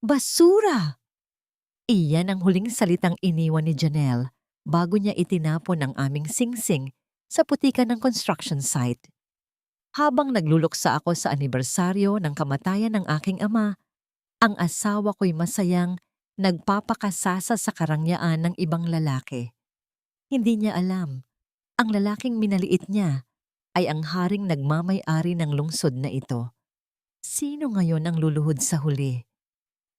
Basura! Iyan ang huling salitang iniwan ni Janelle bago niya itinapon ang aming singsing sa putikan ng construction site. Habang nagluluksa ako sa anibersaryo ng kamatayan ng aking ama, ang asawa ko'y masayang nagpapakasasa sa karangyaan ng ibang lalaki. Hindi niya alam, ang lalaking minaliit niya ay ang haring nagmamay-ari ng lungsod na ito. Sino ngayon ang luluhod sa huli?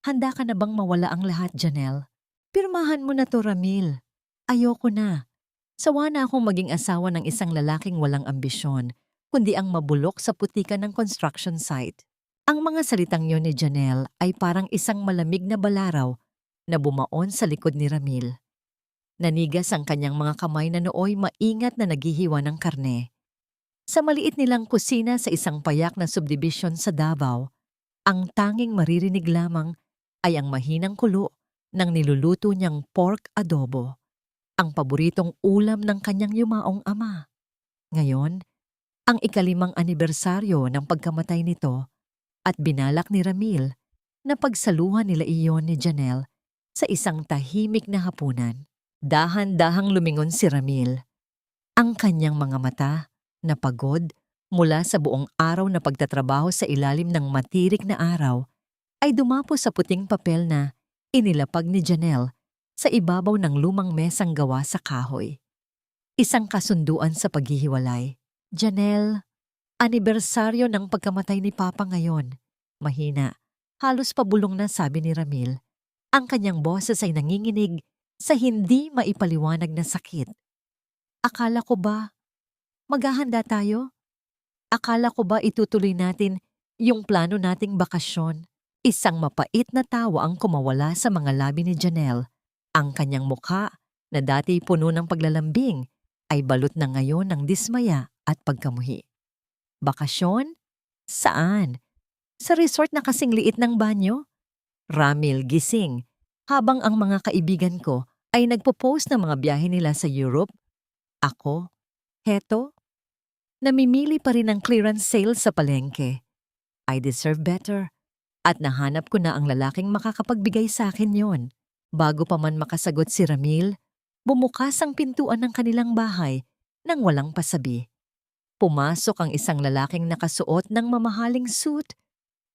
Handa ka na bang mawala ang lahat, Janelle? Pirmahan mo na to, Ramil. Ayoko na. Sawa na akong maging asawa ng isang lalaking walang ambisyon, kundi ang mabulok sa putikan ng construction site. Ang mga salitang yon ni Janelle ay parang isang malamig na balaraw na bumaon sa likod ni Ramil. Nanigas ang kanyang mga kamay na nooy maingat na naghihiwa ng karne. Sa maliit nilang kusina sa isang payak na subdivision sa Davao, ang tanging maririnig lamang ay ang mahinang kulo ng niluluto niyang pork adobo, ang paboritong ulam ng kanyang yumaong ama. Ngayon, ang ikalimang anibersaryo ng pagkamatay nito at binalak ni Ramil na pagsaluhan nila iyon ni Janelle sa isang tahimik na hapunan. Dahan-dahang lumingon si Ramil. Ang kanyang mga mata, na pagod mula sa buong araw na pagtatrabaho sa ilalim ng matirik na araw, ay dumapo sa puting papel na inilapag ni Janelle sa ibabaw ng lumang mesang gawa sa kahoy. Isang kasunduan sa paghihiwalay. Janelle, anibersaryo ng pagkamatay ni Papa ngayon. Mahina, halos pabulong na sabi ni Ramil. Ang kanyang boses ay nanginginig sa hindi maipaliwanag na sakit. Akala ko ba maghahanda tayo? Akala ko ba itutuloy natin yung plano nating bakasyon? Isang mapait na tawa ang kumawala sa mga labi ni Janelle. Ang kanyang mukha, na dati puno ng paglalambing, ay balot na ngayon ng dismaya at pagkamuhi. Bakasyon? Saan? Sa resort na kasing liit ng banyo? Ramil gising, habang ang mga kaibigan ko ay nagpo-post ng mga biyahe nila sa Europe. Ako, heto, namimili pa rin ng clearance sale sa palengke. I deserve better. At nahanap ko na ang lalaking makakapagbigay sa akin yon. Bago pa man makasagot si Ramil, bumukas ang pintuan ng kanilang bahay nang walang pasabi. Pumasok ang isang lalaking nakasuot ng mamahaling suit.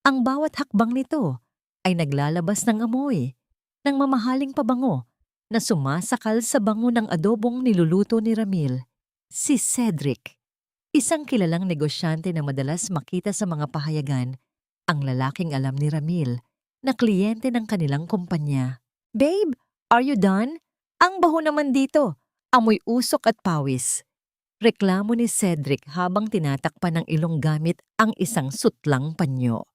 Ang bawat hakbang nito ay naglalabas ng amoy, ng mamahaling pabango na sumasakal sa bango ng adobong niluluto ni Ramil. Si Cedric, isang kilalang negosyante na madalas makita sa mga pahayagan, ang lalaking alam ni Ramil na kliyente ng kanilang kumpanya. Babe, are you done? Ang baho naman dito. Amoy usok at pawis. Reklamo ni Cedric habang tinatakpan ng ilong gamit ang isang sutlang panyo.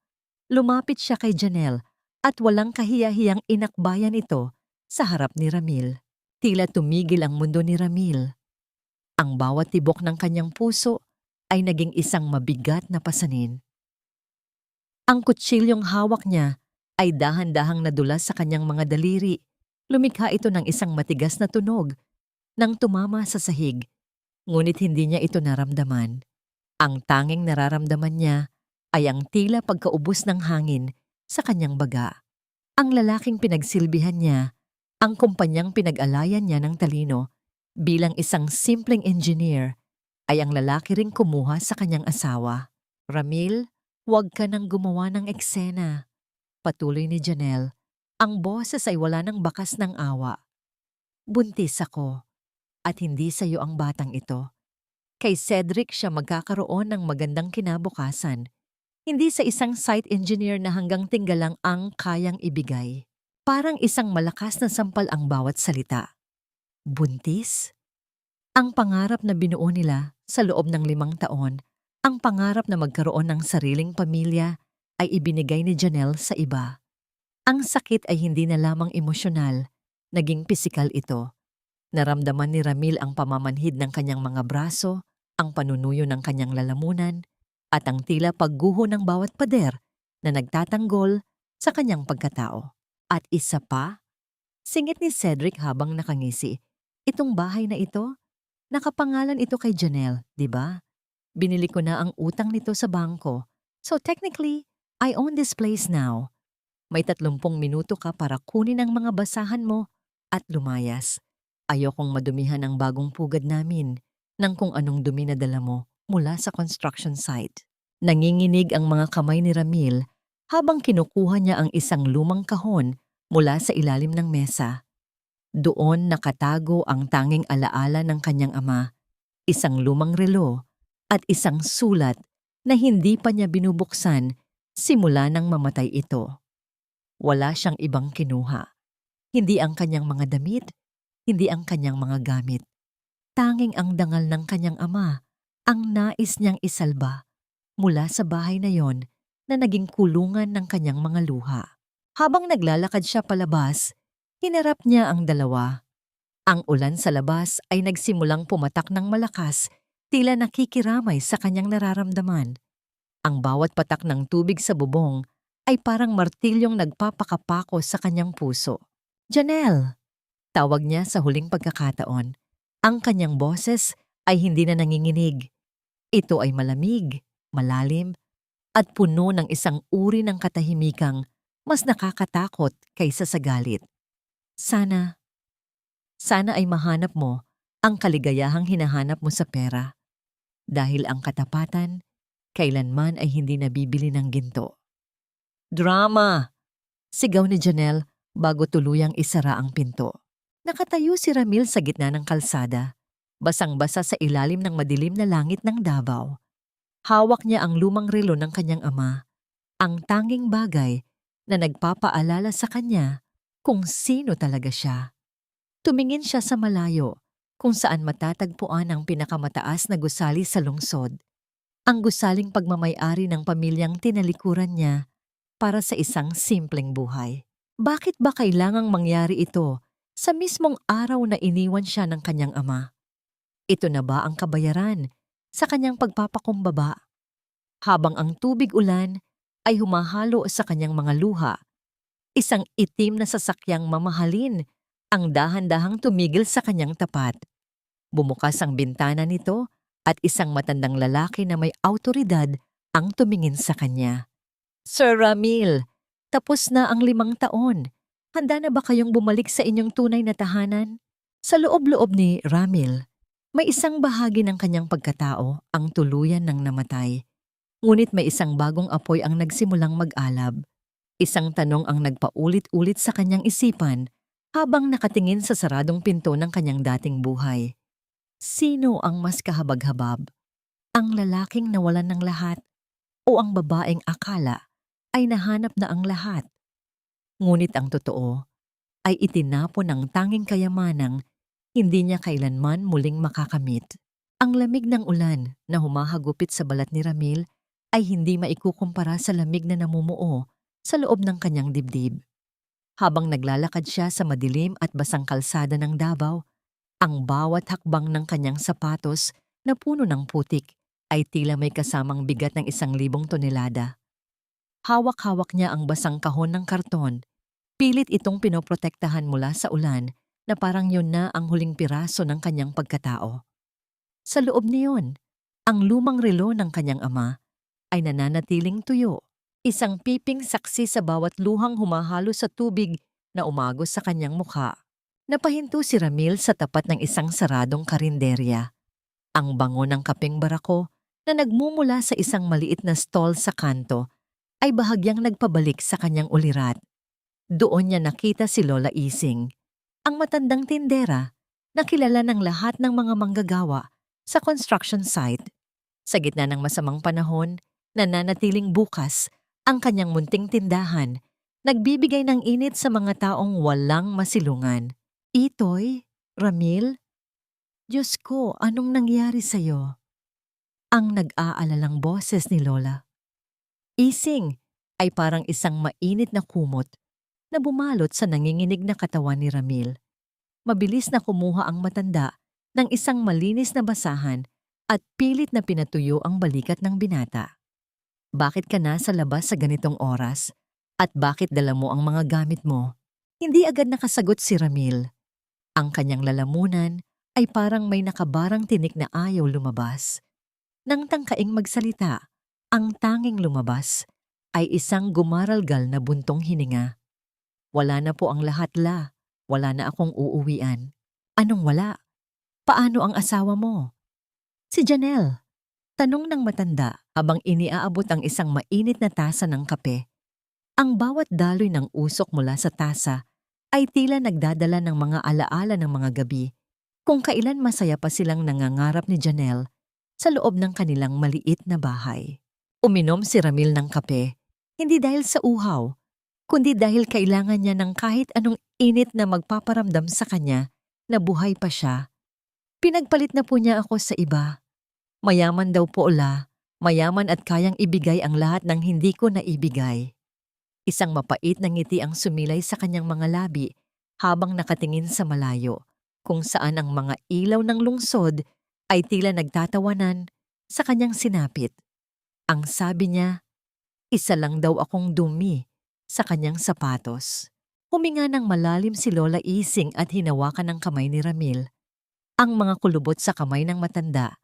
Lumapit siya kay Janelle at walang kahiya-hiyang inakbayan ito sa harap ni Ramil. Tila tumigil ang mundo ni Ramil. Ang bawat tibok ng kanyang puso ay naging isang mabigat na pasanin. Ang kutsilyong hawak niya ay dahan-dahang nadulas sa kanyang mga daliri. Lumikha ito ng isang matigas na tunog nang tumama sa sahig. Ngunit hindi niya ito naramdaman. Ang tanging nararamdaman niya ay ang tila pagkaubos ng hangin sa kanyang baga. Ang lalaking pinagsilbihan niya, ang kumpanyang pinag-alayan niya ng talino bilang isang simpleng engineer, ay ang lalaki ring kumuha sa kanyang asawa. Ramil, huwag ka nang gumawa ng eksena. Patuloy ni Janelle, ang boses ay wala ng bakas ng awa. Buntis ako, at hindi sa iyo ang batang ito. Kay Cedric siya magkakaroon ng magandang kinabukasan, hindi sa isang site engineer na hanggang tinggalang ang kayang ibigay. Parang isang malakas na sampal ang bawat salita. Buntis? Ang pangarap na binuo nila sa loob ng 5 taon, ang pangarap na magkaroon ng sariling pamilya, ay ibinigay ni Janelle sa iba. Ang sakit ay hindi na lamang emosyonal, naging pisikal ito. Naramdaman ni Ramil ang pamamanhid ng kanyang mga braso, ang panunuyo ng kanyang lalamunan, at ang tila pagguho ng bawat pader na nagtatanggol sa kanyang pagkatao. At isa pa, singit ni Cedric habang nakangisi, itong bahay na ito, nakapangalan ito kay Janelle, di ba? Binili ko na ang utang nito sa bangko, so technically, I own this place now. May 30 minuto ka para kunin ang mga basahan mo at lumayas. Ayokong madumihan ang bagong pugad namin ng kung anong dumi na dala mo mula sa construction site. Nanginginig ang mga kamay ni Ramil habang kinukuha niya ang isang lumang kahon mula sa ilalim ng mesa. Doon nakatago ang tanging alaala ng kanyang ama, isang lumang relo at isang sulat na hindi pa niya binubuksan simula nang mamatay ito. Wala siyang ibang kinuha. Hindi ang kanyang mga damit, hindi ang kanyang mga gamit. Tanging ang dangal ng kanyang ama ang nais niyang isalba mula sa bahay na yon na naging kulungan ng kanyang mga luha. Habang naglalakad siya palabas, hinarap niya ang dalawa. Ang ulan sa labas ay nagsimulang pumatak ng malakas, tila nakikiramay sa kanyang nararamdaman. Ang bawat patak ng tubig sa bubong ay parang martilyong nagpapakapako sa kanyang puso. "Janelle!" Tawag niya sa huling pagkakataon. Ang kanyang boses ay hindi na nanginginig. Ito ay malamig, malalim, at puno ng isang uri ng katahimikang mas nakakatakot kaysa sa galit. Sana ay mahanap mo ang kaligayahang hinahanap mo sa pera. Dahil ang katapatan, kailanman ay hindi nabibili ng ginto. "Drama!" Sigaw ni Janelle bago tuluyang isara ang pinto. Nakatayo si Ramil sa gitna ng kalsada, basang-basa sa ilalim ng madilim na langit ng Davao. Hawak niya ang lumang relo ng kanyang ama, ang tanging bagay na nagpapaalala sa kanya kung sino talaga siya. Tumingin siya sa malayo kung saan matatagpuan ang pinakamataas na gusali sa lungsod, ang gusaling pagmamay-ari ng pamilyang tinalikuran niya para sa isang simpleng buhay. Bakit ba kailangang mangyari ito sa mismong araw na iniwan siya ng kanyang ama? Ito na ba ang kabayaran sa kanyang pagpapakumbaba? Habang ang tubig ulan ay humahalo sa kanyang mga luha, isang itim na sasakyang mamahalin ang dahan-dahang tumigil sa kanyang tapat. Bumukas ang bintana nito at isang matandang lalaki na may awtoridad ang tumingin sa kanya. "Sir Ramil, tapos na ang 5 taon. Handa na ba kayong bumalik sa inyong tunay na tahanan?" Sa loob-loob ni Ramil, may isang bahagi ng kanyang pagkatao ang tuluyan ng namatay. Ngunit may isang bagong apoy ang nagsimulang mag-alab. Isang tanong ang nagpaulit-ulit sa kanyang isipan habang nakatingin sa saradong pinto ng kanyang dating buhay. Sino ang mas kahabag-habab? Ang lalaking nawalan ng lahat o ang babaeng akala ay nahanap na ang lahat? Ngunit ang totoo ay itinapon ng tanging kayamanang hindi niya kailanman muling makakamit. Ang lamig ng ulan na humahagupit sa balat ni Ramil ay hindi maikukumpara sa lamig na namumuo sa loob ng kanyang dibdib. Habang naglalakad siya sa madilim at basang kalsada ng Davao, ang bawat hakbang ng kanyang sapatos na puno ng putik ay tila may kasamang bigat ng 1,000 tonelada. Hawak-hawak niya ang basang kahon ng karton. Pilit itong pinoprotektahan mula sa ulan na parang yun na ang huling piraso ng kanyang pagkatao. Sa loob niyon, ang lumang relo ng kanyang ama ay nananatiling tuyo, isang piping saksi sa bawat luhang humahalo sa tubig na umagos sa kanyang mukha. Napahinto si Ramil sa tapat ng isang saradong karinderya. Ang bango ng kapeng barako na nagmumula sa isang maliit na stall sa kanto ay bahagyang nagpabalik sa kanyang ulirat. Doon niya nakita si Lola Ising, ang matandang tindera na kilala ng lahat ng mga manggagawa sa construction site. Sa gitna ng masamang panahon, nananatiling bukas ang kanyang munting tindahan, nagbibigay ng init sa mga taong walang masilungan. "Itoy, Ramil, Diyos ko, anong nangyari sa'yo?" Ang nag-aalalang boses ni Lola. Ising ay parang isang mainit na kumot na bumalot sa nanginginig na katawan ni Ramil. Mabilis na kumuha ang matanda ng isang malinis na basahan at pilit na pinatuyo ang balikat ng binata. "Bakit ka nasa labas sa ganitong oras? At bakit dala mo ang mga gamit mo?" Hindi agad nakasagot si Ramil. Ang kanyang lalamunan ay parang may nakabarang tinik na ayaw lumabas. Nang tangkaing magsalita, ang tanging lumabas ay isang gumaralgal na buntong hininga. Wala na po ang lahat la. Wala na akong uuwian. Anong wala? Paano ang asawa mo? Si Janelle. Tanong ng matanda habang iniaabot ang isang mainit na tasa ng kape. Ang bawat daloy ng usok mula sa tasa ay tila nagdadala ng mga alaala ng mga gabi kung kailan masaya pa silang nangangarap ni Janelle sa loob ng kanilang maliit na bahay. Uminom si Ramil ng kape, hindi dahil sa uhaw, kundi dahil kailangan niya ng kahit anong init na magpaparamdam sa kanya na buhay pa siya. Pinagpalit na po niya ako sa iba. Mayaman daw po la, mayaman at kayang ibigay ang lahat ng hindi ko naibigay. Isang mapait na ngiti ang sumilay sa kanyang mga labi habang nakatingin sa malayo, kung saan ang mga ilaw ng lungsod ay tila nagtatawanan sa kanyang sinapit. Ang sabi niya, isa lang daw akong dumi sa kanyang sapatos. Huminga ng malalim si Lola Ising at hinawakan ang kamay ni Ramil. Ang mga kulubot sa kamay ng matanda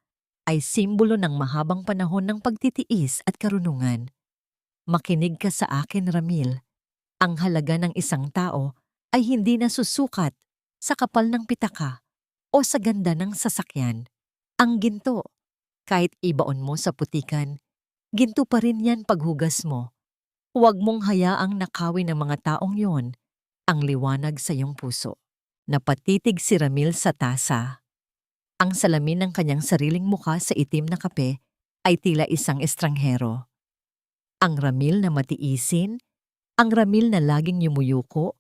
ay simbolo ng mahabang panahon ng pagtitiis at karunungan. Makinig ka sa akin, Ramil. Ang halaga ng isang tao ay hindi nasusukat sa kapal ng pitaka o sa ganda ng sasakyan. Ang ginto, kahit ibaon mo sa putikan, ginto pa rin yan paghugas mo. Huwag mong hayaang nakawin ng mga taong yon ang liwanag sa iyong puso. Napatitig si Ramil sa tasa. Ang salamin ng kanyang sariling mukha sa itim na kape ay tila isang estranghero. Ang Ramil na matiisin, ang Ramil na laging yumuyuko,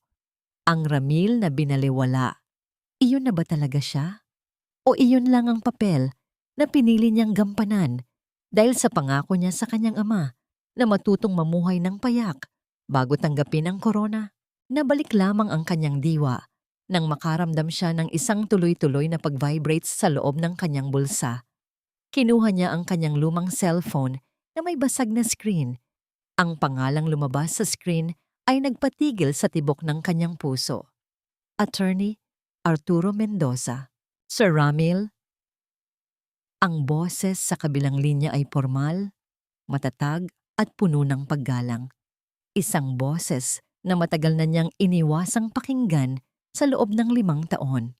ang Ramil na binaliwala. Iyon na ba talaga siya? O iyon lang ang papel na pinili niyang gampanan dahil sa pangako niya sa kanyang ama na matutong mamuhay ng payak bago tanggapin ang korona? Nabalik lamang ang kanyang diwa nang makaramdam siya ng isang tuloy-tuloy na pag-vibrate sa loob ng kanyang bulsa. Kinuha niya ang kanyang lumang cellphone na may basag na screen. Ang pangalang lumabas sa screen ay nagpatigil sa tibok ng kanyang puso. Attorney Arturo Mendoza. Sir Ramil? Ang boses sa kabilang linya ay formal, matatag at puno ng paggalang. Isang boses na matagal na niyang iniwasang pakinggan sa loob ng 5 taon.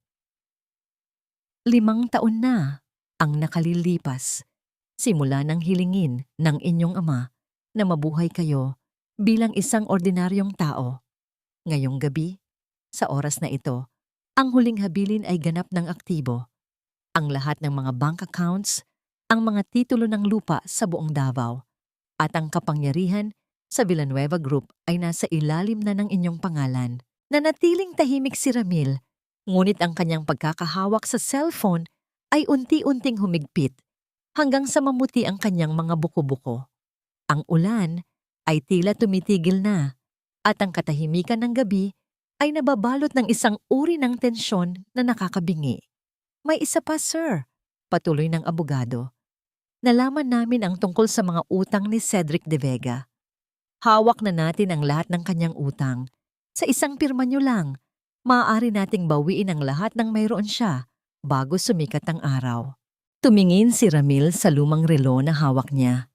5 taon na ang nakalilipas simula ng hilingin ng inyong ama na mabuhay kayo bilang isang ordinaryong tao. Ngayong gabi, sa oras na ito, ang huling habilin ay ganap ng aktibo. Ang lahat ng mga bank accounts, ang mga titulo ng lupa sa buong Davao, at ang kapangyarihan sa Villanueva Group ay nasa ilalim na ng inyong pangalan. Nanatiling tahimik si Ramil, ngunit ang kanyang pagkakahawak sa cellphone ay unti-unting humigpit hanggang sa mamuti ang kanyang mga buko-buko. Ang ulan ay tila tumitigil na at ang katahimikan ng gabi ay nababalot ng isang uri ng tensyon na nakakabingi. May isa pa, sir, patuloy ng abogado. Nalaman namin ang tungkol sa mga utang ni Cedric De Vega. Hawak na natin ang lahat ng kanyang utang. Sa isang pirma nyo lang, maaari nating bawiin ang lahat ng mayroon siya bago sumikat ang araw. Tumingin si Ramil sa lumang relo na hawak niya.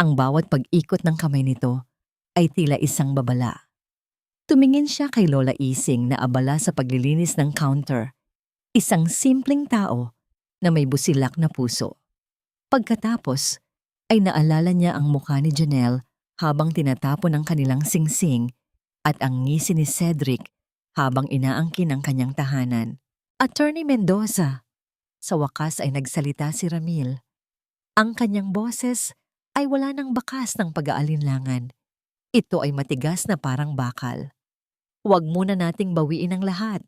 Ang bawat pag-ikot ng kamay nito ay tila isang babala. Tumingin siya kay Lola Ising na abala sa paglilinis ng counter. Isang simpleng tao na may busilak na puso. Pagkatapos, ay naalala niya ang mukha ni Janelle habang tinatapon ang kanilang singsing at ang ngisi ni Cedric habang inaangkin ang kanyang tahanan. Attorney Mendoza. Sa wakas ay nagsalita si Ramil. Ang kanyang boses ay wala ng bakas ng pag-aalinlangan. Ito ay matigas na parang bakal. Huwag muna nating bawiin ang lahat.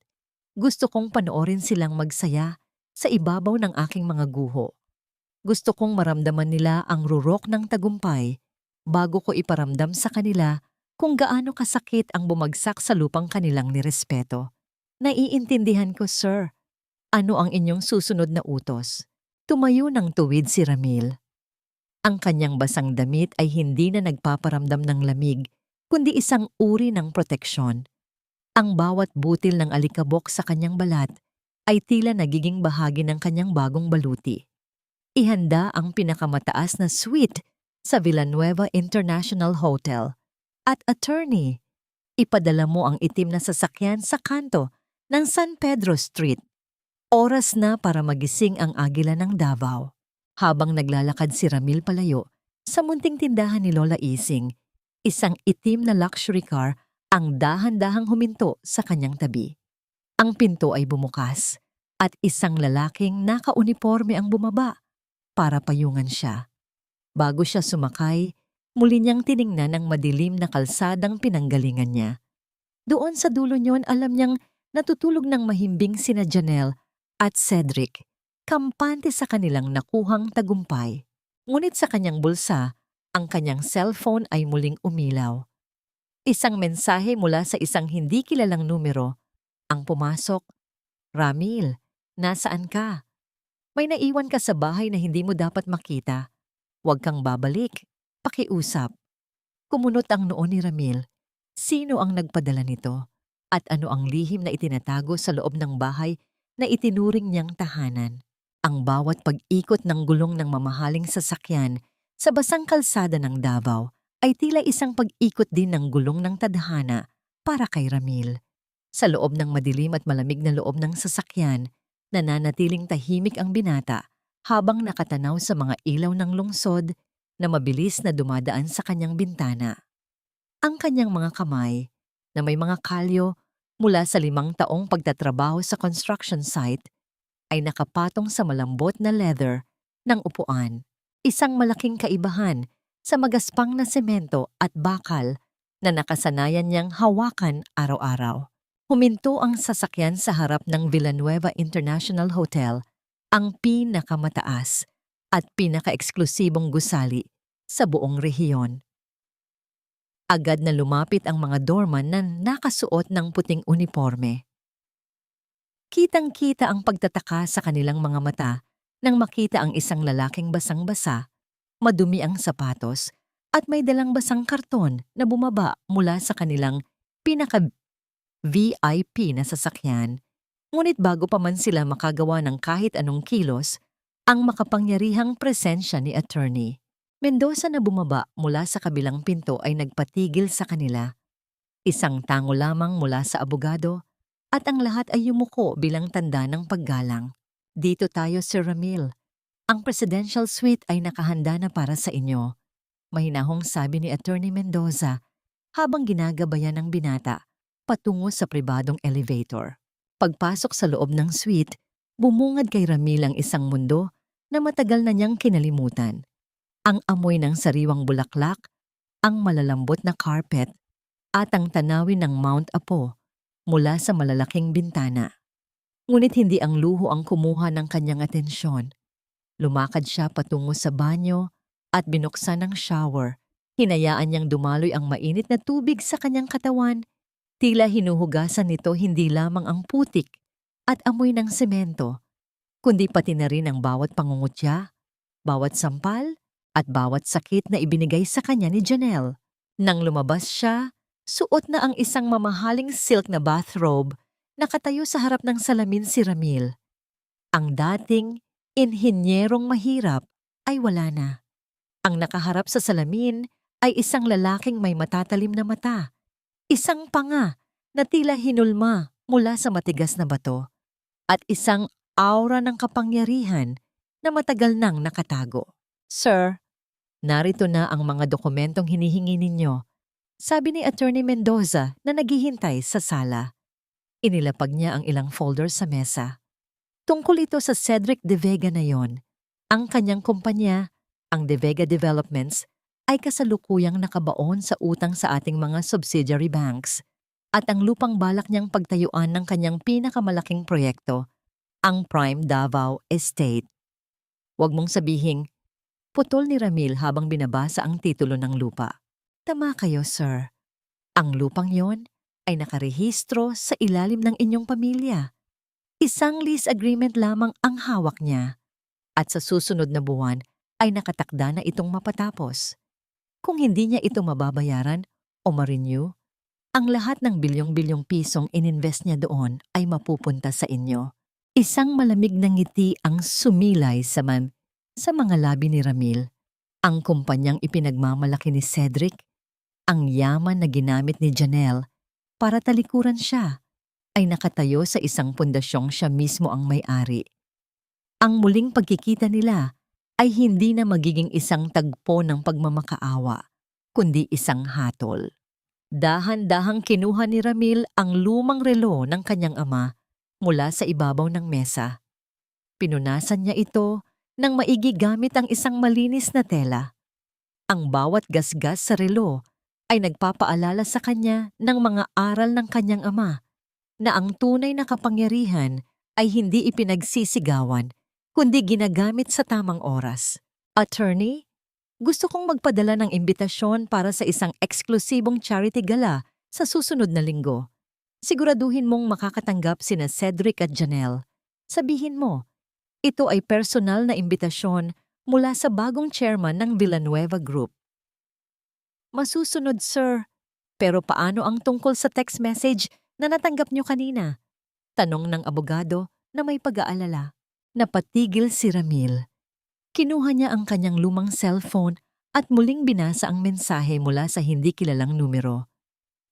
Gusto kong panoorin silang magsaya sa ibabaw ng aking mga guho. Gusto kong maramdaman nila ang rurok ng tagumpay bago ko iparamdam sa kanila kung gaano kasakit ang bumagsak sa lupang kanilang nirespeto. Naiintindihan ko, sir. Ano ang inyong susunod na utos? Tumayo ng tuwid si Ramil. Ang kanyang basang damit ay hindi na nagpaparamdam ng lamig, kundi isang uri ng proteksyon. Ang bawat butil ng alikabok sa kanyang balat ay tila nagiging bahagi ng kanyang bagong baluti. Ihanda ang pinakamataas na suite sa Villanueva International Hotel. At attorney, ipadala mo ang itim na sasakyan sa kanto ng San Pedro Street. Oras na para magising ang agila ng Davao. Habang naglalakad si Ramil palayo sa munting tindahan ni Lola Ising, isang itim na luxury car ang dahan-dahang huminto sa kanyang tabi. Ang pinto ay bumukas at isang lalaking nakauniporme ang bumaba para payungan siya. Bago siya sumakay, muli niyang tiningnan ang madilim na kalsadang pinanggalingan niya. Doon sa dulo niyon alam niyang natutulog ng mahimbing sina Janelle at Cedric, kampante sa kanilang nakuhang tagumpay. Ngunit sa kanyang bulsa, ang kanyang cellphone ay muling umilaw. Isang mensahe mula sa isang hindi kilalang numero ang pumasok. Ramil, nasaan ka? May naiwan ka sa bahay na hindi mo dapat makita. Huwag kang babalik. Pakiusap. Kumunot ang noo ni Ramil. Sino ang nagpadala nito? At ano ang lihim na itinatago sa loob ng bahay na itinuring niyang tahanan? Ang bawat pag-ikot ng gulong ng mamahaling sasakyan sa basang kalsada ng Davao ay tila isang pag-ikot din ng gulong ng tadhana para kay Ramil. Sa loob ng madilim at malamig na loob ng sasakyan, nananatiling tahimik ang binata habang nakatanaw sa mga ilaw ng lungsod na mabilis na dumadaan sa kanyang bintana. Ang kanyang mga kamay, na may mga kalyo mula sa 5 taong pagtatrabaho sa construction site, ay nakapatong sa malambot na leather ng upuan, isang malaking kaibahan sa magaspang na semento at bakal na nakasanayan niyang hawakan araw-araw. Huminto ang sasakyan sa harap ng Villanueva International Hotel, ang pinakamataas at pinaka-eksklusibong gusali sa buong rehiyon. Agad na lumapit ang mga doorman na nakasuot ng puting uniforme. Kitang-kita ang pagtataka sa kanilang mga mata nang makita ang isang lalaking basang-basa, madumi ang sapatos at may dalang basang karton na bumaba mula sa kanilang pinaka-VIP na sasakyan. Ngunit bago pa man sila makagawa ng kahit anong kilos, ang makapangyarihang presensya ni Attorney Mendoza na bumaba mula sa kabilang pinto ay nagpatigil sa kanila. Isang tango lamang mula sa abogado at ang lahat ay yumuko bilang tanda ng paggalang. Dito tayo, Sir Ramil. Ang presidential suite ay nakahanda na para sa inyo. Mahinahong sabi ni Attorney Mendoza habang ginagabayan ng binata patungo sa pribadong elevator. Pagpasok sa loob ng suite, bumungad kay Ramil ang isang mundo na matagal na niyang kinalimutan. Ang amoy ng sariwang bulaklak, ang malalambot na carpet, at ang tanawin ng Mount Apo mula sa malalaking bintana. Ngunit hindi ang luho ang kumuha ng kanyang atensyon. Lumakad siya patungo sa banyo at binuksan ang shower. Hinayaan niyang dumaloy ang mainit na tubig sa kanyang katawan. Tila hinuhugasan nito hindi lamang ang putik at amoy ng semento, kundi pati na rin ang bawat pangungutya, bawat sampal, at bawat sakit na ibinigay sa kanya ni Janelle. Nang lumabas siya, suot na ang isang mamahaling silk na bathrobe, nakatayo sa harap ng salamin si Ramil. Ang dating inhinyerong mahirap ay wala na. Ang nakaharap sa salamin ay isang lalaking may matatalim na mata, isang panga na tila hinulma mula sa matigas na bato, at isang aura ng kapangyarihan na matagal nang nakatago. Sir, narito na ang mga dokumentong hinihingi ninyo, sabi ni Attorney Mendoza na naghihintay sa sala. Inilapag niya ang ilang folder sa mesa. Tungkol ito sa Cedric De Vega na yon. Ang kanyang kumpanya, ang De Vega Developments, ay kasalukuyang nakabaon sa utang sa ating mga subsidiary banks at ang lupang balak niyang pagtayuan ng kanyang pinakamalaking proyekto, ang Prime Davao Estate. Huwag mong sabihing, putol ni Ramil habang binabasa ang titulo ng lupa. Tama kayo, sir. Ang lupang yon ay nakarehistro sa ilalim ng inyong pamilya. Isang lease agreement lamang ang hawak niya. At sa susunod na buwan ay nakatakda na itong mapatapos. Kung hindi niya ito mababayaran o ma-renew, ang lahat ng bilyong-bilyong pisong ininvest niya doon ay mapupunta sa inyo. Isang malamig na ngiti ang sumilay sa mga labi ni Ramil Ang kumpanyang ipinagmamalaki ni Cedric, ang yaman na ginamit ni Janelle para talikuran siya, ay nakatayo sa isang pundasyong siya mismo ang may-ari. Ang muling pagkikita nila ay hindi na magiging isang tagpo ng pagmamakaawa, kundi isang hatol. Dahan-dahang kinuha ni Ramil ang lumang relo ng kanyang ama mula sa ibabaw ng mesa. Pinunasan niya ito nang maigi gamit ang isang malinis na tela. Ang bawat gasgas sa relo ay nagpapaalala sa kanya ng mga aral ng kanyang ama na ang tunay na kapangyarihan ay hindi ipinagsisigawan kundi ginagamit sa tamang oras. Attorney, gusto kong magpadala ng imbitasyon para sa isang eksklusibong charity gala sa susunod na linggo. Siguraduhin mong makakatanggap sina Cedric at Janelle. Sabihin mo, ito ay personal na imbitasyon mula sa bagong chairman ng Villanueva Group. Masusunod, sir. Pero paano ang tungkol sa text message na natanggap niyo kanina? Tanong ng abogado na may pag-aalala. Napatigil si Ramil. Kinuha niya ang kanyang lumang cellphone at muling binasa ang mensahe mula sa hindi kilalang numero.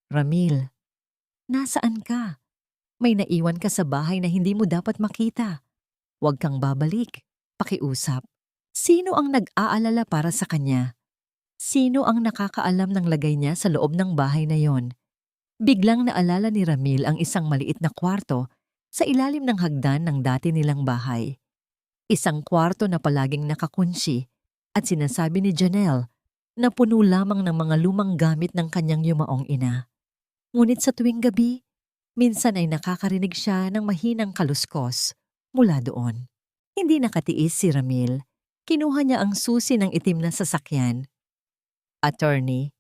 Ramil, nasaan ka? May naiwan ka sa bahay na hindi mo dapat makita. Huwag kang babalik. Pakiusap. Sino ang nag-aalala para sa kanya? Sino ang nakakaalam ng lagay niya sa loob ng bahay na yon? Biglang naalala ni Ramil ang isang maliit na kwarto sa ilalim ng hagdan ng dati nilang bahay. Isang kwarto na palaging nakakunsi at sinasabi ni Janelle na puno lamang ng mga lumang gamit ng kanyang yumaong ina. Ngunit sa tuwing gabi, minsan ay nakakarinig siya ng mahinang kaluskos mula doon. Hindi nakatiis si Ramil. Kinuha niya ang susi ng itim na sasakyan. Attorney,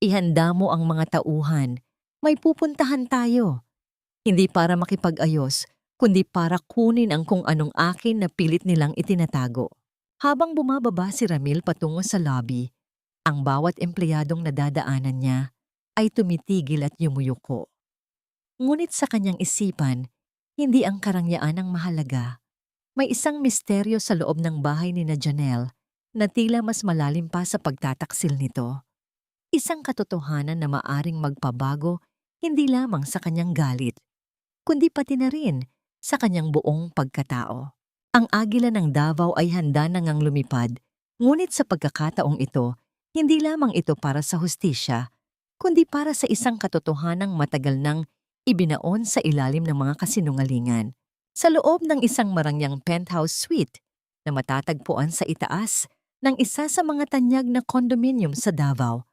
ihanda mo ang mga tauhan. May pupuntahan tayo. Hindi para makipag-ayos, kundi para kunin ang kung anong akin na pilit nilang itinatago. Habang bumababa si Ramil patungo sa lobby, ang bawat empleyadong nadadaanan niya ay tumitigil at yumuyuko. Ngunit sa kanyang isipan, hindi ang karangyaan ang mahalaga. May isang misteryo sa loob ng bahay ni Janelle na tila mas malalim pa sa pagtataksil nito. Isang katotohanan na maaring magpabago hindi lamang sa kanyang galit, kundi pati na rin sa kanyang buong pagkatao. Ang agila ng Davao ay handa na ngang lumipad, ngunit sa pagkakataong ito, hindi lamang ito para sa hustisya, kundi para sa isang katotohanang matagal nang ibinaon sa ilalim ng mga kasinungalingan. Sa loob ng isang marangyang penthouse suite na matatagpuan sa itaas ng isa sa mga tanyag na condominium sa Davao,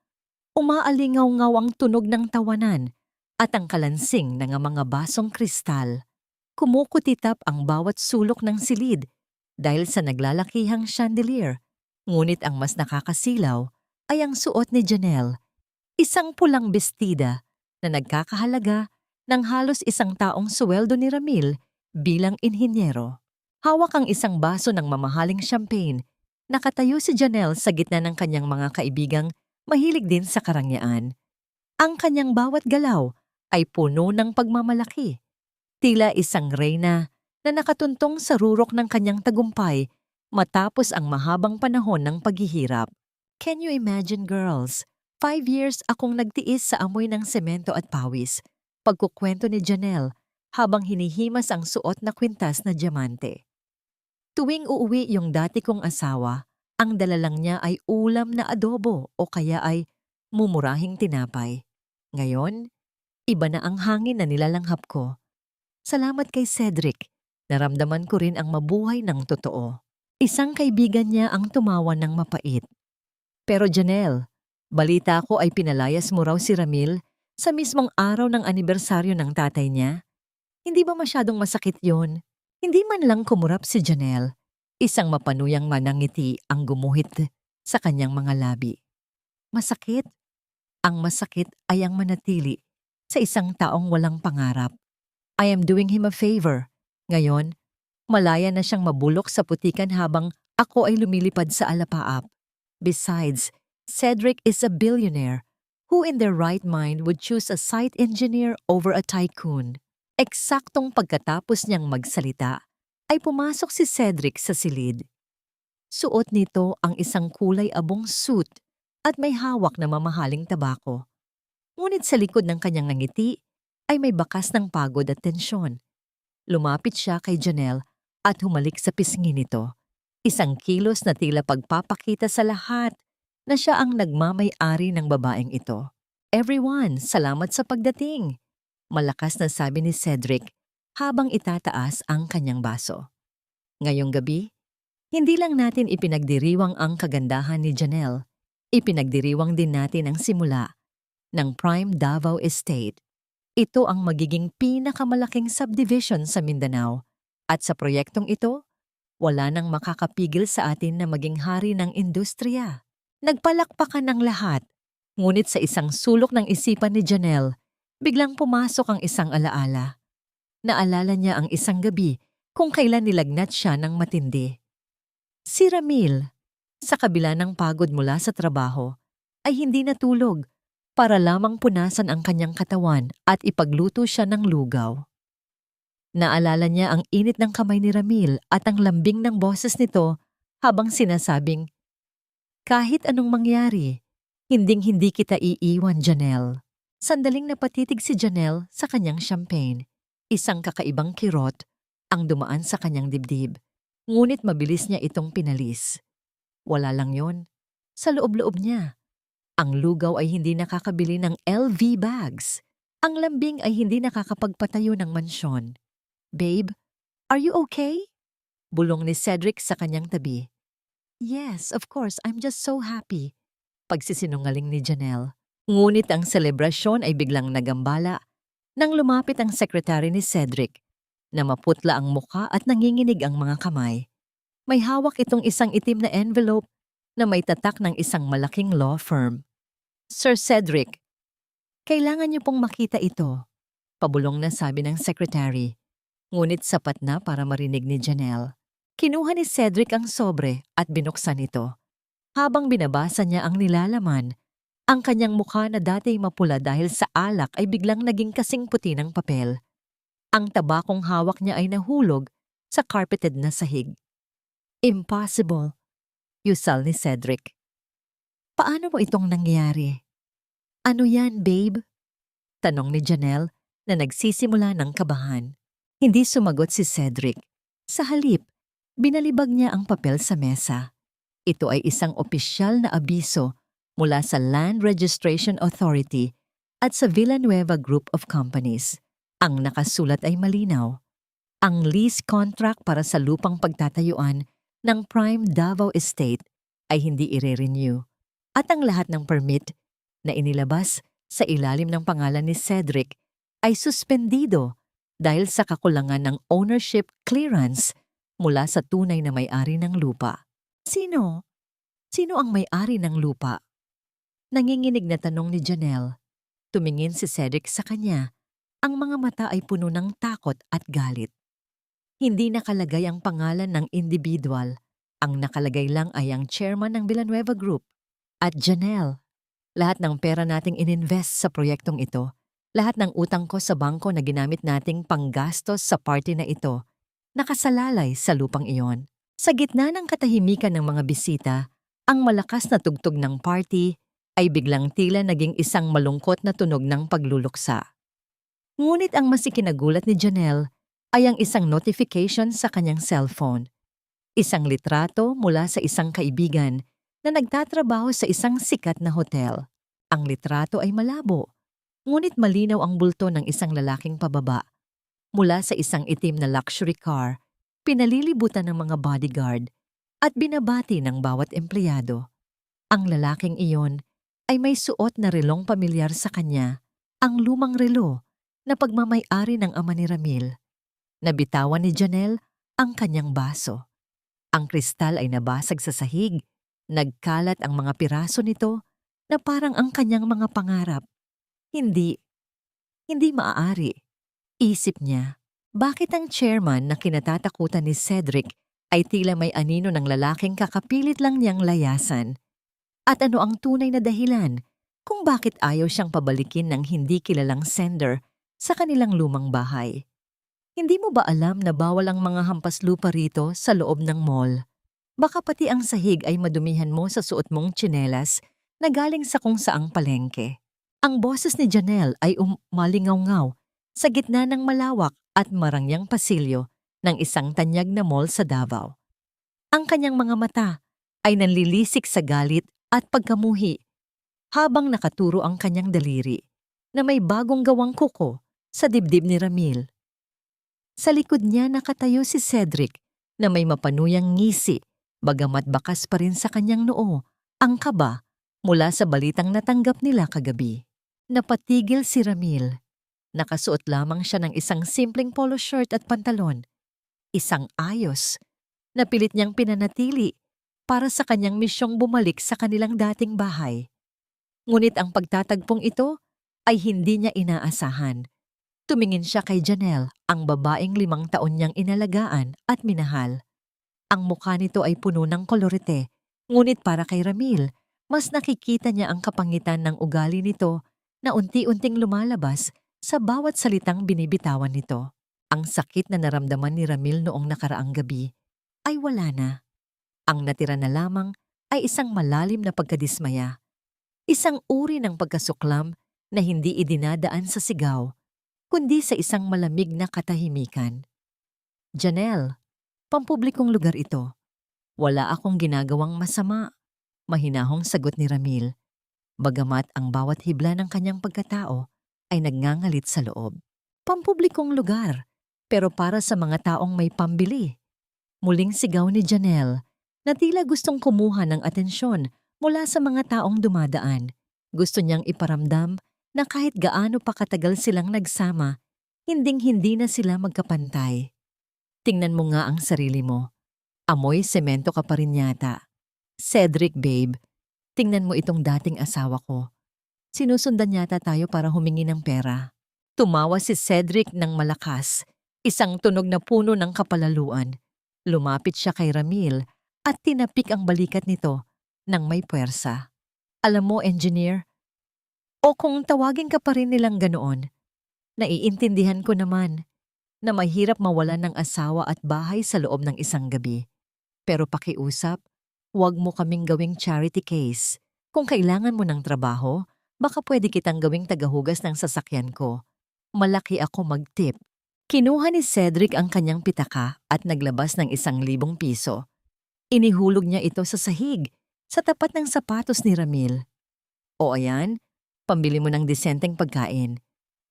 umaalingaw-ngaw ang tunog ng tawanan at ang kalansing ng mga basong kristal. Kumukutitap ang bawat sulok ng silid dahil sa naglalakihang chandelier, ngunit ang mas nakakasilaw ay ang suot ni Janelle, isang pulang bestida na nagkakahalaga ng halos isang taong suweldo ni Ramil bilang inhinyero. Hawak ang isang baso ng mamahaling champagne. Nakatayo si Janelle sa gitna ng kanyang mga kaibigang mahilig din sa karangyaan. Ang kanyang bawat galaw ay puno ng pagmamalaki. Tila isang reyna na nakatuntong sa rurok ng kanyang tagumpay matapos ang mahabang panahon ng paghihirap. Can you imagine, girls? 5 years akong nagtiis sa amoy ng semento at pawis. Pagkukwento ni Janelle habang hinihimas ang suot na kwintas na diamante. Tuwing uuwi yung dati kong asawa, ang dala lang niya ay ulam na adobo o kaya ay mumurahing tinapay. Ngayon, iba na ang hangin na nilalanghap ko. Salamat kay Cedric, naramdaman ko rin ang mabuhay ng totoo. Isang kaibigan niya ang tumawa ng mapait. Pero Janelle, balita ko ay pinalayas mo raw si Ramil sa mismong araw ng anibersaryo ng tatay niya. Hindi ba masyadong masakit yon? Hindi man lang kumurap si Janelle. Isang mapanuyang manangiti ang gumuhit sa kanyang mga labi. Masakit? Ang masakit ay ang manatili sa isang taong walang pangarap. I am doing him a favor. Ngayon, malaya na siyang mabulok sa putikan habang ako ay lumilipad sa alapaap. Besides, Cedric is a billionaire. Who in their right mind would choose a site engineer over a tycoon? Eksaktong pagkatapos niyang magsalita, ay pumasok si Cedric sa silid. Suot nito ang isang kulay abong suit at may hawak na mamahaling tabako. Ngunit sa likod ng kanyang ngiti ay may bakas ng pagod at tensyon. Lumapit siya kay Janelle at humalik sa pisngi nito. Isang kilos na tila pagpapakita sa lahat na siya ang nagmamay-ari ng babaeng ito. "Everyone, salamat sa pagdating," malakas na sabi ni Cedric habang itataas ang kanyang baso. Ngayong gabi, hindi lang natin ipinagdiriwang ang kagandahan ni Janelle, ipinagdiriwang din natin ang simula ng Prime Davao Estate. Ito ang magiging pinakamalaking subdivision sa Mindanao at sa proyektong ito, wala nang makakapigil sa atin na maging hari ng industriya. Nagpalakpakan ng lahat, ngunit sa isang sulok ng isipan ni Janelle, biglang pumasok ang isang alaala. Naalala niya ang isang gabi kung kailan nilagnat siya ng matindi. Si Ramil, sa kabila ng pagod mula sa trabaho, ay hindi natulog para lamang punasan ang kanyang katawan at ipagluto siya ng lugaw. Naalala niya ang init ng kamay ni Ramil at ang lambing ng boses nito habang sinasabing, "Kahit anong mangyari, hinding-hindi kita iiwan, Janelle." Sandaling napatitig si Janelle sa kanyang champagne. Isang kakaibang kirot ang dumaan sa kanyang dibdib, ngunit mabilis niya itong pinalis. Wala lang yon. Sa loob-loob niya, ang lugaw ay hindi nakakabili ng LV bags. Ang lambing ay hindi nakakapagpatayo ng mansyon. "Babe, are you okay?" bulong ni Cedric sa kanyang tabi. "Yes, of course, I'm just so happy," pagsisinungaling ni Janelle. Ngunit ang selebrasyon ay biglang nagambala nang lumapit ang sekretary ni Cedric na maputla ang muka at nanginginig ang mga kamay. May hawak itong isang itim na envelope na may tatak ng isang malaking law firm. "Sir Cedric, kailangan niyo pong makita ito," pabulong na sabi ng secretary. Ngunit sapat na para marinig ni Janelle. Kinuha ni Cedric ang sobre at binuksan ito. Habang binabasa niya ang nilalaman, ang kanyang mukha na dati mapula dahil sa alak ay biglang naging kasing puti ng papel. Ang tabakong hawak niya ay nahulog sa carpeted na sahig. "Impossible," yusal ni Cedric. "Paano mo itong nangyari?" "Ano yan, babe?" tanong ni Janelle na nagsisimula ng kabahan. Hindi sumagot si Cedric. Sa halip, binalibag niya ang papel sa mesa. Ito ay isang opisyal na abiso mula sa Land Registration Authority at sa Villanueva Group of Companies. Ang nakasulat ay malinaw. Ang lease contract para sa lupang pagtatayuan ng Prime Davao Estate ay hindi ire-renew at ang lahat ng permit na inilabas sa ilalim ng pangalan ni Cedric ay suspendido dahil sa kakulangan ng ownership clearance mula sa tunay na may-ari ng lupa. "Sino? Sino ang may-ari ng lupa?" Nanginginig na tanong ni Janelle. Tumingin si Cedric sa kanya. Ang mga mata ay puno ng takot at galit. Hindi nakalagay ang pangalan ng individual. Ang nakalagay lang ay ang chairman ng Villanueva Group. At Janelle, lahat ng pera nating ininvest sa proyektong ito, lahat ng utang ko sa bangko na ginamit nating panggastos sa party na ito, nakasalalay sa lupang iyon. Sa gitna ng katahimikan ng mga bisita, ang malakas na tugtog ng party ay biglang tila naging isang malungkot na tunog ng pagluluksa. Ngunit ang mas ikinagulat ni Janelle ay ang isang notification sa kanyang cellphone. Isang litrato mula sa isang kaibigan na nagtatrabaho sa isang sikat na hotel. Ang litrato ay malabo, ngunit malinaw ang bulto ng isang lalaking pababa. Mula sa isang itim na luxury car, pinalilibutan ng mga bodyguard at binabati ng bawat empleyado. Ang lalaking iyon ay may suot na relong pamilyar sa kanya, ang lumang relo na pagmamay-ari ng ama ni Ramil. Nabitawan ni Janelle ang kanyang baso. Ang kristal ay nabasag sa sahig. Nagkalat ang mga piraso nito na parang ang kanyang mga pangarap. Hindi maaari. Isip niya, bakit ang chairman na kinatatakutan ni Cedric ay tila may anino ng lalaking kakapilit lang niyang layasan? At ano ang tunay na dahilan kung bakit ayaw siyang pabalikin ng hindi kilalang sender sa kanilang lumang bahay? Hindi mo ba alam na bawal ang mga hampas lupa rito sa loob ng mall? Baka pati ang sahig ay madumihan mo sa suot mong tsinelas na galing sa kung saang palengke. Ang boses ni Janelle ay malingaw-ngaw sa gitna ng malawak at marangyang pasilyo ng isang tanyag na mall sa Davao. Ang kanyang mga mata ay nanlilisik sa galit at pagkamuhi habang nakaturo ang kanyang daliri na may bagong gawang kuko sa dibdib ni Ramil. Sa likod niya nakatayo si Cedric na may mapanuyang ngisi bagamat bakas pa rin sa kanyang noo ang kaba mula sa balitang natanggap nila kagabi. Napatigil si Ramil. Nakasuot lamang siya ng isang simpleng polo shirt at pantalon. Isang ayos na pilit niyang pinanatili para sa kanyang misyong bumalik sa kanilang dating bahay. Ngunit ang pagtatagpong ito ay hindi niya inaasahan. Tumingin siya kay Janelle, ang babaeng 5 taon niyang inalagaan at minahal. Ang mukha nito ay puno ng kolorete, ngunit para kay Ramil, mas nakikita niya ang kapangitan ng ugali nito na unti-unting lumalabas sa bawat salitang binibitawan nito. Ang sakit na naramdaman ni Ramil noong nakaraang gabi ay wala na. Ang natira na lamang ay isang malalim na pagkadismaya. Isang uri ng pagkasuklam na hindi idinadaan sa sigaw, kundi sa isang malamig na katahimikan. Janelle, pampublikong lugar ito. Wala akong ginagawang masama, mahinahong sagot ni Ramil, bagamat ang bawat hibla ng kanyang pagkatao ay nagngangalit sa loob. Pampublikong lugar, pero para sa mga taong may pambili. Muling sigaw ni Janelle na tila gustong kumuha ng atensyon mula sa mga taong dumadaan. Gusto niyang iparamdam na kahit gaano pa katagal silang nagsama, hinding-hindi na sila magkapantay. Tingnan mo nga ang sarili mo. Amoy semento ka pa rin yata. Cedric, babe, tingnan mo itong dating asawa ko. Sinusundan yata tayo para humingi ng pera. Tumawa si Cedric ng malakas, isang tunog na puno ng kapalaluan. Lumapit siya kay Ramil at tinapik ang balikat nito ng may puwersa. Alam mo, engineer, o kung tawagin ka pa rin nilang ganoon, naiintindihan ko naman na mahirap mawalan ng asawa at bahay sa loob ng isang gabi. Pero pakiusap, huwag mo kaming gawing charity case. Kung kailangan mo ng trabaho, baka pwede kitang gawing tagahugas ng sasakyan ko. Malaki ako mag-tip. Kinuha ni Cedric ang kanyang pitaka at naglabas ng 1,000 piso. Inihulog niya ito sa sahig, sa tapat ng sapatos ni Ramil. O ayan, pambili mo ng disenteng pagkain.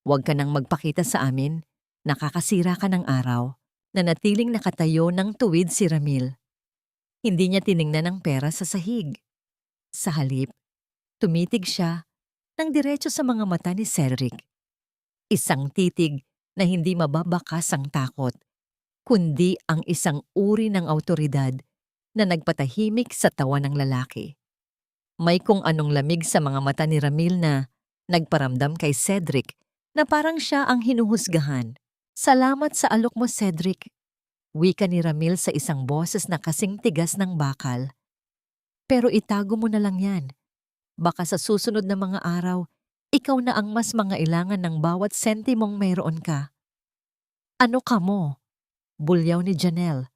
Huwag ka nang magpakita sa amin. Nakakasira ka ng araw. Nanatiling nakatayo ng tuwid si Ramil. Hindi niya tiningnan ang pera sa sahig. Sa halip, tumitig siya ng diretso sa mga mata ni Cedric. Isang titig na hindi mababakas ang takot, kundi ang isang uri ng awtoridad na nagpatahimik sa tawa ng lalaki. May kung anong lamig sa mga mata ni Ramil na nagparamdam kay Cedric na parang siya ang hinuhusgahan. Salamat sa alok mo, Cedric. Wika ni Ramil sa isang boses na kasing tigas ng bakal. Pero itago mo na lang yan. Baka sa susunod na mga araw, ikaw na ang mas mangailangan ng bawat sentimong mayroon ka. Ano ka mo? Bulyaw ni Janelle.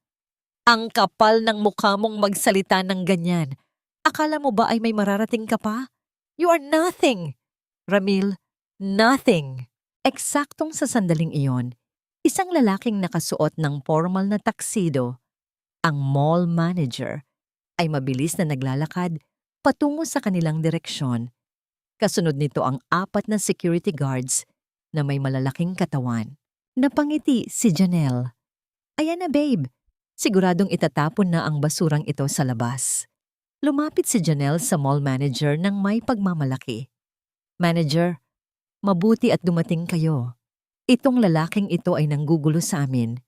Ang kapal ng mukha mong magsalita ng ganyan. Akala mo ba ay may mararating ka pa? You are nothing! Ramil, nothing! Eksaktong sa sandaling iyon, isang lalaking nakasuot ng formal na tuxedo, ang mall manager, ay mabilis na naglalakad patungo sa kanilang direksyon. Kasunod nito ang 4 na security guards na may malalaking katawan. Napangiti si Janelle. Ayan na, babe. Siguradong itatapon na ang basurang ito sa labas. Lumapit si Janelle sa mall manager ng may pagmamalaki. Manager, mabuti at dumating kayo. Itong lalaking ito ay nanggugulo sa amin.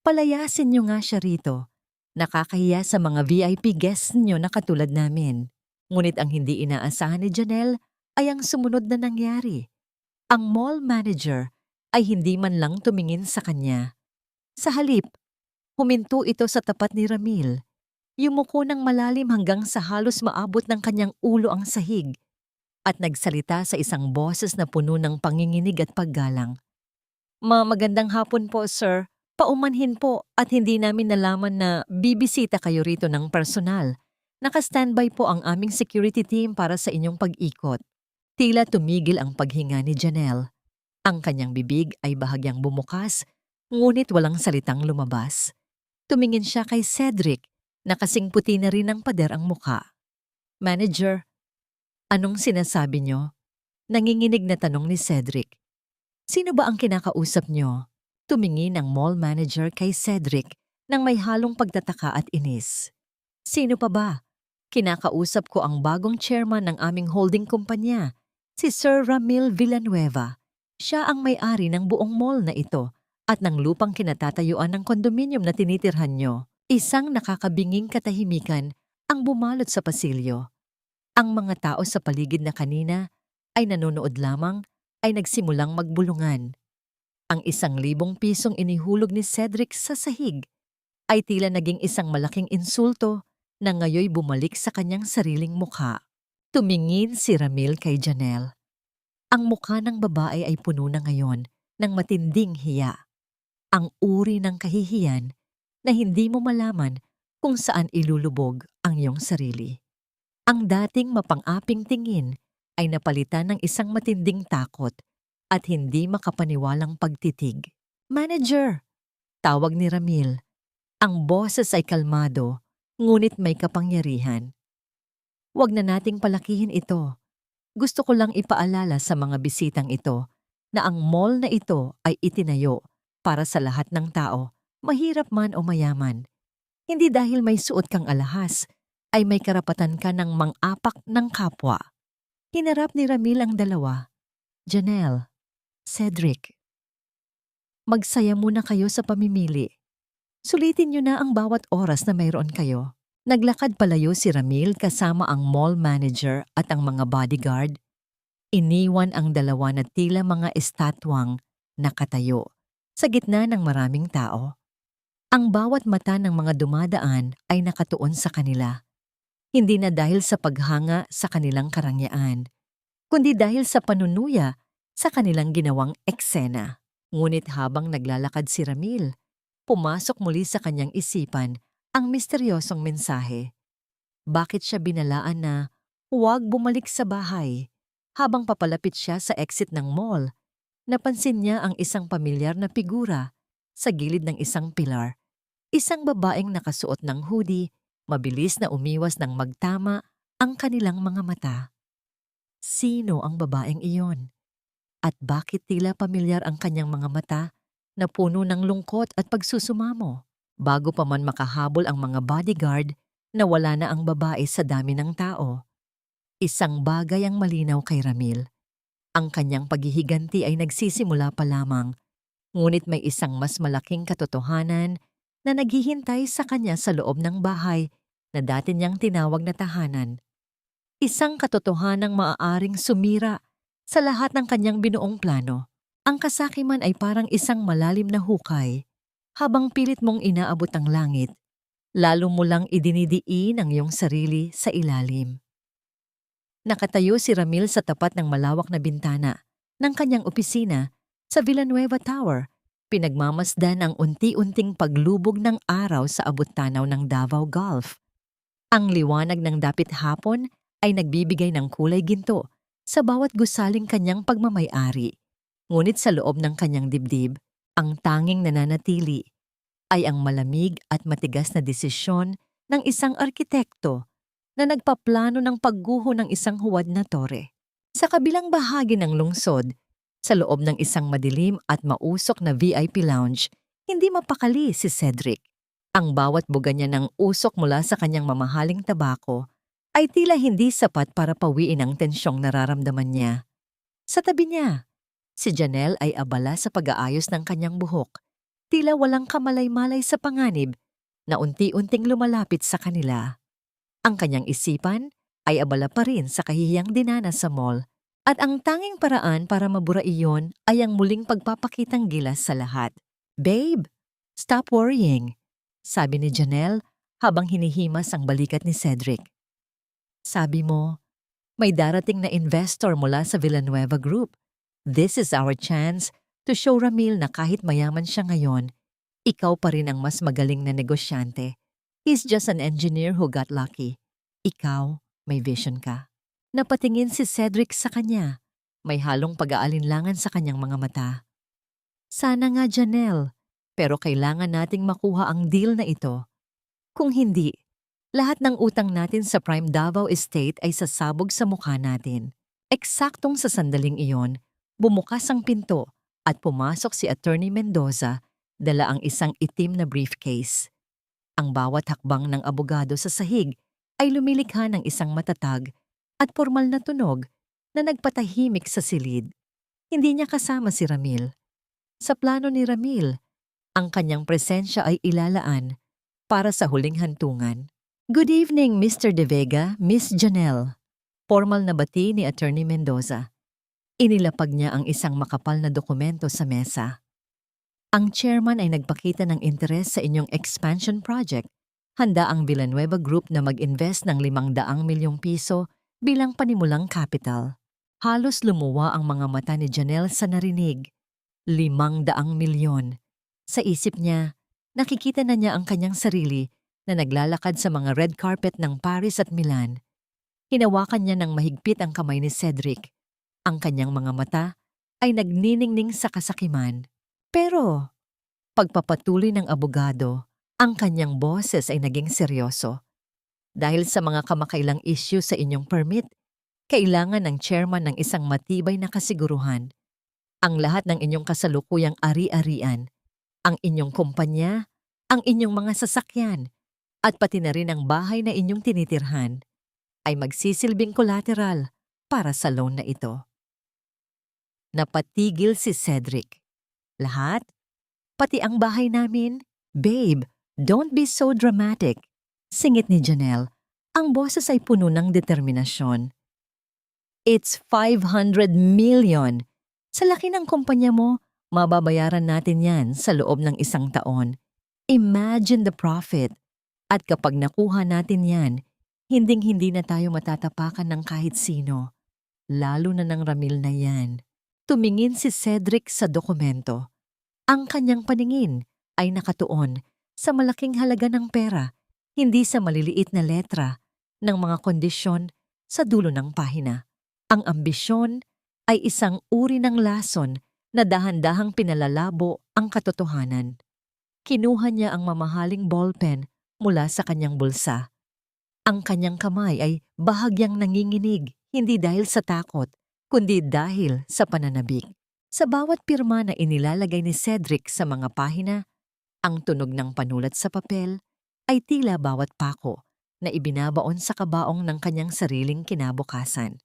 Palayasin niyo nga siya rito. Nakakahiya sa mga VIP guests niyo na katulad namin. Ngunit ang hindi inaasahan ni Janelle ay ang sumunod na nangyari. Ang mall manager ay hindi man lang tumingin sa kanya. Sa halip, huminto ito sa tapat ni Ramil. Yumuko ng malalim hanggang sa halos maabot ng kanyang ulo ang sahig at nagsalita sa isang boses na puno ng panginginig at paggalang. Magandang hapon po, sir. Paumanhin po at hindi namin nalaman na bibisita kayo rito ng personal. Naka-standby po ang aming security team para sa inyong pag-ikot. Tila tumigil ang paghinga ni Janelle. Ang kanyang bibig ay bahagyang bumukas, ngunit walang salitang lumabas. Tumingin siya kay Cedric, na kasing puti na rin ng pader ang muka. Manager, anong sinasabi niyo? Nanginginig na tanong ni Cedric. Sino ba ang kinakausap niyo? Tumingin ang mall manager kay Cedric nang may halong pagtataka at inis. Sino pa ba? Kinakausap ko ang bagong chairman ng aming holding kumpanya, si Sir Ramil Villanueva. Siya ang may-ari ng buong mall na ito at ng lupang kinatatayuan ng kondominium na tinitirhan nyo. Isang nakakabinging katahimikan ang bumalot sa pasilyo. Ang mga tao sa paligid na kanina ay nanonood lamang ay nagsimulang magbulungan. Ang 1,000 pisong inihulog ni Cedric sa sahig ay tila naging isang malaking insulto na ngayoy bumalik sa kanyang sariling mukha. Tumingin si Ramil kay Janelle. Ang mukha ng babae ay puno na ngayon ng matinding hiya. Ang uri ng kahihiyan na hindi mo malaman kung saan ilulubog ang iyong sarili. Ang dating mapang-aping tingin ay napalitan ng isang matinding takot at hindi makapaniwalang pagtitig. Manager! Tawag ni Ramil. Ang boses ay kalmado, ngunit may kapangyarihan. Huwag na nating palakihin ito. Gusto ko lang ipaalala sa mga bisitang ito na ang mall na ito ay itinayo para sa lahat ng tao, mahirap man o mayaman. Hindi dahil may suot kang alahas, ay may karapatan ka ng mang-apak ng kapwa. Hinarap ni Ramil ang dalawa. Janelle, Cedric, magsaya muna kayo sa pamimili. Sulitin niyo na ang bawat oras na mayroon kayo. Naglakad palayo si Ramil kasama ang mall manager at ang mga bodyguard. Iniwan ang dalawa na tila mga estatwang nakatayo sa gitna ng maraming tao. Ang bawat mata ng mga dumadaan ay nakatuon sa kanila. Hindi na dahil sa paghanga sa kanilang karangyaan, kundi dahil sa panunuya sa kanilang ginawang eksena. Ngunit habang naglalakad si Ramil, pumasok muli sa kanyang isipan ang misteryosong mensahe. Bakit siya binalaan na huwag bumalik sa bahay? Habang papalapit siya sa exit ng mall, napansin niya ang isang pamilyar na figura sa gilid ng isang pilar. Isang babaeng nakasuot ng hoodie, mabilis na umiwas ng magtama ang kanilang mga mata. Sino ang babaeng iyon? At bakit tila pamilyar ang kanyang mga mata na puno ng lungkot at pagsusumamo? Bago pa man makahabol ang mga bodyguard, nawala na ang babae sa dami ng tao. Isang bagay ang malinaw kay Ramil. Ang kanyang paghihiganti ay nagsisimula pa lamang, ngunit may isang mas malaking katotohanan na naghihintay sa kanya sa loob ng bahay na dati niyang tinawag na tahanan. Isang katotohanang maaaring sumira sa lahat ng kanyang binuong plano. Ang kasakiman ay parang isang malalim na hukay. Habang pilit mong inaabot ang langit, lalo mo lang idinidiin ang iyong sarili sa ilalim. Nakatayo si Ramil sa tapat ng malawak na bintana ng kanyang opisina sa Villanueva Tower, pinagmamasdan ang unti-unting paglubog ng araw sa abot-tanaw ng Davao Gulf. Ang liwanag ng dapit hapon ay nagbibigay ng kulay ginto sa bawat gusaling kanyang pagmamay-ari. Ngunit sa loob ng kanyang dibdib, ang tanging nananatili ay ang malamig at matigas na desisyon ng isang arkitekto na nagpaplano ng pagguho ng isang huwad na tore. Sa kabilang bahagi ng lungsod, sa loob ng isang madilim at mausok na VIP lounge, hindi mapakali si Cedric. Ang bawat buga niya ng usok mula sa kanyang mamahaling tabako ay tila hindi sapat para pawiin ang tensyong nararamdaman niya. Sa tabi niya, si Janelle ay abala sa pag-aayos ng kanyang buhok, tila walang kamalay-malay sa panganib na unti-unting lumalapit sa kanila. Ang kanyang isipan ay abala pa rin sa kahihiyang dinanas sa mall at ang tanging paraan para mabura iyon ay ang muling pagpapakitang gilas sa lahat. "Babe, stop worrying," sabi ni Janelle habang hinihimas ang balikat ni Cedric. "Sabi mo, may darating na investor mula sa Villanueva Group. This is our chance to show Ramil na kahit mayaman siya ngayon, Ikaw pa rin ang mas magaling na negosyante. He's just an engineer who got lucky. Ikaw, may vision ka. Napatingin si Cedric sa kanya. May halong pag-aalinlangan sa kanyang mga mata. Sana nga, Janelle. Pero kailangan nating makuha ang deal na ito. Kung hindi, lahat ng utang natin sa Prime Davao Estate ay sasabog sa mukha natin. Eksaktong sa sandaling iyon, bumukas ang pinto at pumasok si Attorney Mendoza, dala ang isang itim na briefcase. Ang bawat hakbang ng abogado sa sahig ay lumilikha ng isang matatag at formal na tunog na nagpatahimik sa silid. Hindi niya kasama si Ramil. Sa plano ni Ramil, ang kanyang presensya ay ilalaan para sa huling hantungan. Good evening, Mr. De Vega, Miss Janelle. Formal na bati ni Attorney Mendoza. Inilapag niya ang isang makapal na dokumento sa mesa. Ang chairman ay nagpakita ng interes sa inyong expansion project. Handa ang Villanueva Group na mag-invest ng 500 milyong piso bilang panimulang capital. Halos lumuwa ang mga mata ni Janelle sa narinig. 500 milyon. Sa isip niya, nakikita na niya ang kanyang sarili na naglalakad sa mga red carpet ng Paris at Milan. Hinawakan niya ng mahigpit ang kamay ni Cedric. Ang kanyang mga mata ay nagniningning sa kasakiman. Pero, pagpapatuloy ng abogado, ang kanyang boses ay naging seryoso. Dahil sa mga kamakailang issue sa inyong permit, kailangan ng chairman ng isang matibay na kasiguruhan. Ang lahat ng inyong kasalukuyang ari-arian, ang inyong kumpanya, ang inyong mga sasakyan, at pati na rin ang bahay na inyong tinitirhan, ay magsisilbing collateral para sa loan na ito. Napatigil si Cedric. Lahat? Pati ang bahay namin? Babe, don't be so dramatic. Singit ni Janelle. Ang boses ay puno ng determinasyon. It's 500 million. Sa laki ng kumpanya mo, mababayaran natin yan sa loob ng 1 taon. Imagine the profit. At kapag nakuha natin yan, hinding-hindi na tayo matatapakan ng kahit sino. Lalo na ng Ramil na yan. Tumingin si Cedric sa dokumento. Ang kanyang paningin ay nakatuon sa malaking halaga ng pera, hindi sa maliliit na letra ng mga kondisyon sa dulo ng pahina. Ang ambisyon ay isang uri ng lason na dahan-dahang pinalalabo ang katotohanan. Kinuha niya ang mamahaling ballpen mula sa kanyang bulsa. Ang kanyang kamay ay bahagyang nanginginig, hindi dahil sa takot, kundi dahil sa pananabik. Sa bawat pirma na inilalagay ni Cedric sa mga pahina, ang tunog ng panulat sa papel ay tila bawat pako na ibinabaon sa kabaong ng kanyang sariling kinabukasan.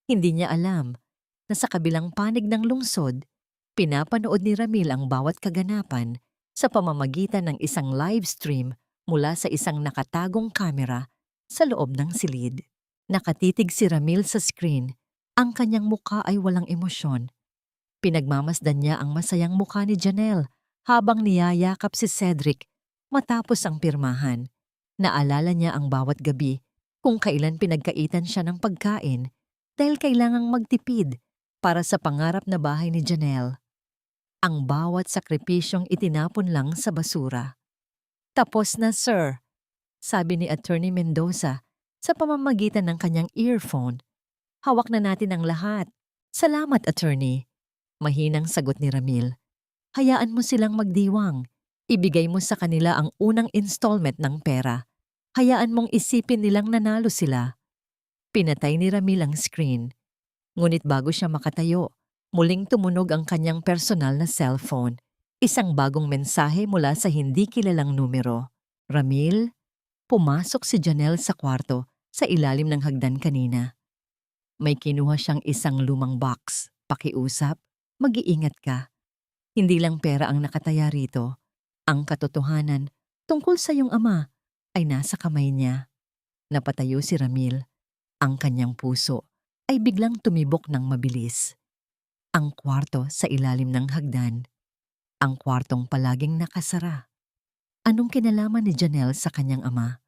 Hindi niya alam na sa kabilang panig ng lungsod, pinapanood ni Ramil ang bawat kaganapan sa pamamagitan ng isang live stream mula sa isang nakatagong kamera sa loob ng silid. Nakatitig si Ramil sa screen. Ang kanyang muka ay walang emosyon. Pinagmamasdan niya ang masayang muka ni Janelle habang niyayakap si Cedric matapos ang pirmahan. Naalala niya ang bawat gabi kung kailan pinagkaitan siya ng pagkain dahil kailangang magtipid para sa pangarap na bahay ni Janelle. Ang bawat sakripisyong itinapon lang sa basura. Tapos na, sir, sabi ni Attorney Mendoza sa pamamagitan ng kanyang earphone. Hawak na natin ang lahat. Salamat, attorney. Mahinang sagot ni Ramil. Hayaan mo silang magdiwang. Ibigay mo sa kanila ang unang installment ng pera. Hayaan mong isipin nilang nanalo sila. Pinatay ni Ramil ang screen. Ngunit bago siya makatayo, muling tumunog ang kanyang personal na cellphone. Isang bagong mensahe mula sa hindi kilalang numero. Ramil, pumasok si Janelle sa kwarto sa ilalim ng hagdan kanina. May kinuha siyang isang lumang box. Pakiusap, mag-iingat ka. Hindi lang pera ang nakataya rito. Ang katotohanan tungkol sa iyong ama ay nasa kamay niya. Napatayo si Ramil. Ang kanyang puso ay biglang tumibok ng mabilis. Ang kwarto sa ilalim ng hagdan. Ang kwartong palaging nakasara. Anong kinalaman ni Janelle sa kanyang ama?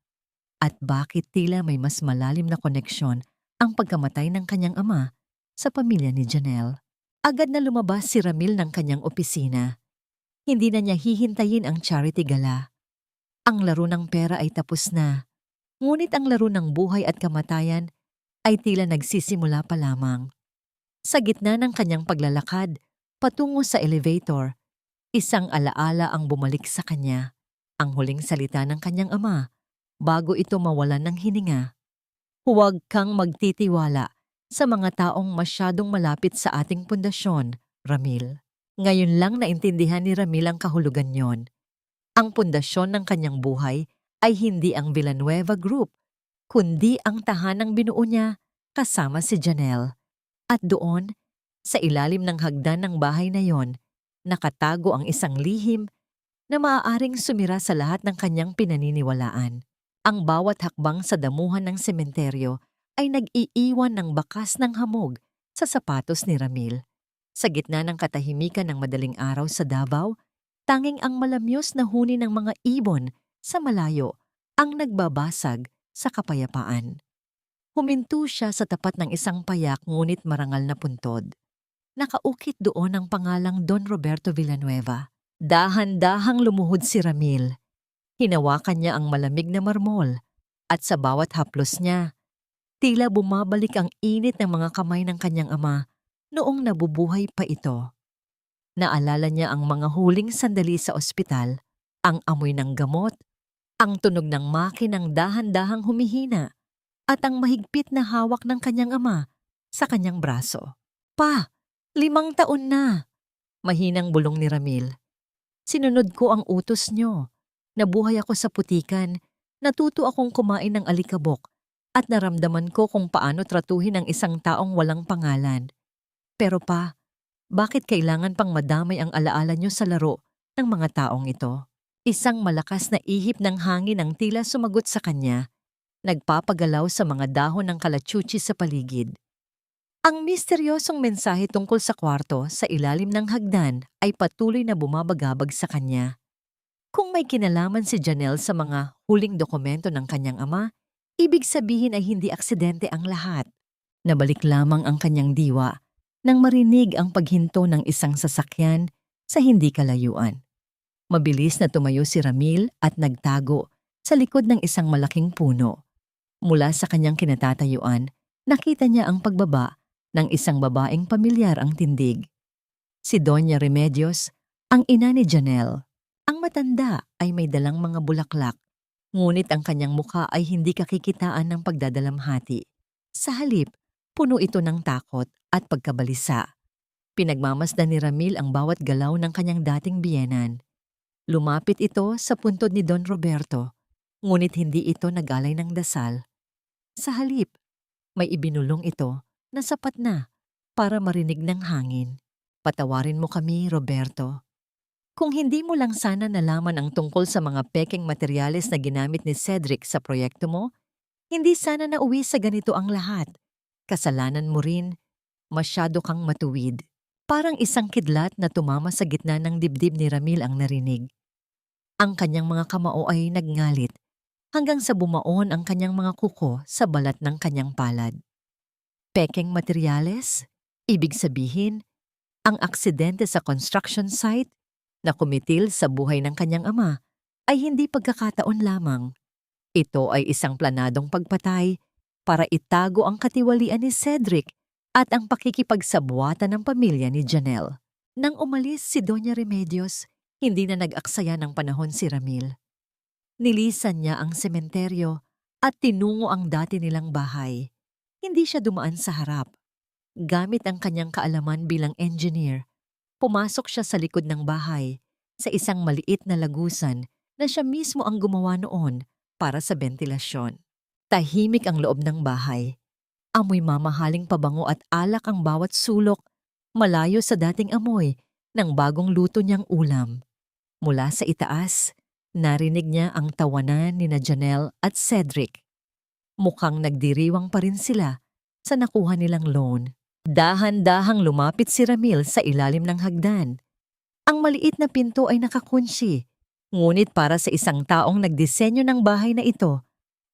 At bakit tila may mas malalim na koneksyon ang pagkamatay ng kanyang ama sa pamilya ni Janelle? Agad na lumabas si Ramil ng kanyang opisina. Hindi na niya hihintayin ang charity gala. Ang laro ng pera ay tapos na, ngunit ang laro ng buhay at kamatayan ay tila nagsisimula pa lamang. Sa gitna ng kanyang paglalakad, patungo sa elevator, isang alaala ang bumalik sa kanya, ang huling salita ng kanyang ama bago ito mawalan ng hininga. Huwag kang magtitiwala sa mga taong masyadong malapit sa ating pundasyon, Ramil. Ngayon lang naintindihan ni Ramil ang kahulugan niyon. Ang pundasyon ng kanyang buhay ay hindi ang Villanueva Group, kundi ang tahanang binuo niya kasama si Janelle. At doon, sa ilalim ng hagdan ng bahay na yon, nakatago ang isang lihim na maaaring sumira sa lahat ng kanyang pinaniniwalaan. Ang bawat hakbang sa damuhan ng sementeryo ay nag-iiwan ng bakas ng hamog sa sapatos ni Ramil. Sa gitna ng katahimikan ng madaling araw sa Davao, tanging ang malamyos na huni ng mga ibon sa malayo ang nagbabasag sa kapayapaan. Huminto siya sa tapat ng isang payak ngunit marangal na puntod. Nakaukit doon ang pangalang Don Roberto Villanueva. Dahan-dahang lumuhod si Ramil. Hinawakan niya ang malamig na marmol at sa bawat haplos niya, tila bumabalik ang init ng mga kamay ng kanyang ama noong nabubuhay pa ito. Naalala niya ang mga huling sandali sa ospital, ang amoy ng gamot, ang tunog ng makinang dahan-dahang humihina, at ang mahigpit na hawak ng kanyang ama sa kanyang braso. Pa, 5 taon na! Mahinang bulong ni Ramil. Sinunod ko ang utos niyo. Nabuhay ako sa putikan, natuto akong kumain ng alikabok, at naramdaman ko kung paano tratuhin ang isang taong walang pangalan. Pero pa, bakit kailangan pang madamay ang alaala niyo sa laro ng mga taong ito? Isang malakas na ihip ng hangin ang tila sumagot sa kanya, nagpapagalaw sa mga dahon ng kalachuchi sa paligid. Ang misteryosong mensahe tungkol sa kwarto sa ilalim ng hagdan ay patuloy na bumabagabag sa kanya. Kung may kinalaman si Janelle sa mga huling dokumento ng kanyang ama, ibig sabihin ay hindi aksidente ang lahat. Nabalik lamang ang kanyang diwa nang marinig ang paghinto ng isang sasakyan sa hindi kalayuan. Mabilis na tumayo si Ramil at nagtago sa likod ng isang malaking puno. Mula sa kanyang kinatatayuan, nakita niya ang pagbaba ng isang babaeng pamilyar ang tindig. Si Doña Remedios, ang ina ni Janelle. Ang matanda ay may dalang mga bulaklak, ngunit ang kanyang mukha ay hindi kakikitaan ng pagdadalamhati. Sa halip, puno ito ng takot at pagkabalisa. Pinagmamasdan ni Ramil ang bawat galaw ng kanyang dating biyenan. Lumapit ito sa puntod ni Don Roberto, ngunit hindi ito nagalay ng dasal. Sa halip, may ibinulong ito na sapat na para marinig ng hangin. Patawarin mo kami, Roberto. Kung hindi mo lang sana nalaman ang tungkol sa mga pekeng materyales na ginamit ni Cedric sa proyekto mo, hindi sana nauwi sa ganito ang lahat. Kasalanan mo rin, masyado kang matuwid. Parang isang kidlat na tumama sa gitna ng dibdib ni Ramil ang narinig. Ang kanyang mga kamao ay nagngalit hanggang sa bumaon ang kanyang mga kuko sa balat ng kanyang palad. Pekeng materyales? Ibig sabihin, ang aksidente sa construction site na kumitil sa buhay ng kanyang ama ay hindi pagkakataon lamang. Ito ay isang planadong pagpatay para itago ang katiwalian ni Cedric at ang pakikipagsabuatan ng pamilya ni Janelle. Nang umalis si Doña Remedios, hindi na nag-aksaya ng panahon si Ramil. Nilisan niya ang sementeryo at tinungo ang dati nilang bahay. Hindi siya dumaan sa harap. Gamit ang kanyang kaalaman bilang engineer, pumasok siya sa likod ng bahay, sa isang maliit na lagusan na siya mismo ang gumawa noon para sa bentilasyon. Tahimik ang loob ng bahay. Amoy mamahaling pabango at alak ang bawat sulok, malayo sa dating amoy ng bagong luto niyang ulam. Mula sa itaas, narinig niya ang tawanan ni Janelle at Cedric. Mukhang nagdiriwang pa rin sila sa nakuha nilang loan. Dahan-dahang lumapit si Ramil sa ilalim ng hagdan. Ang maliit na pinto ay nakakunsi, ngunit para sa isang taong nagdisenyo ng bahay na ito,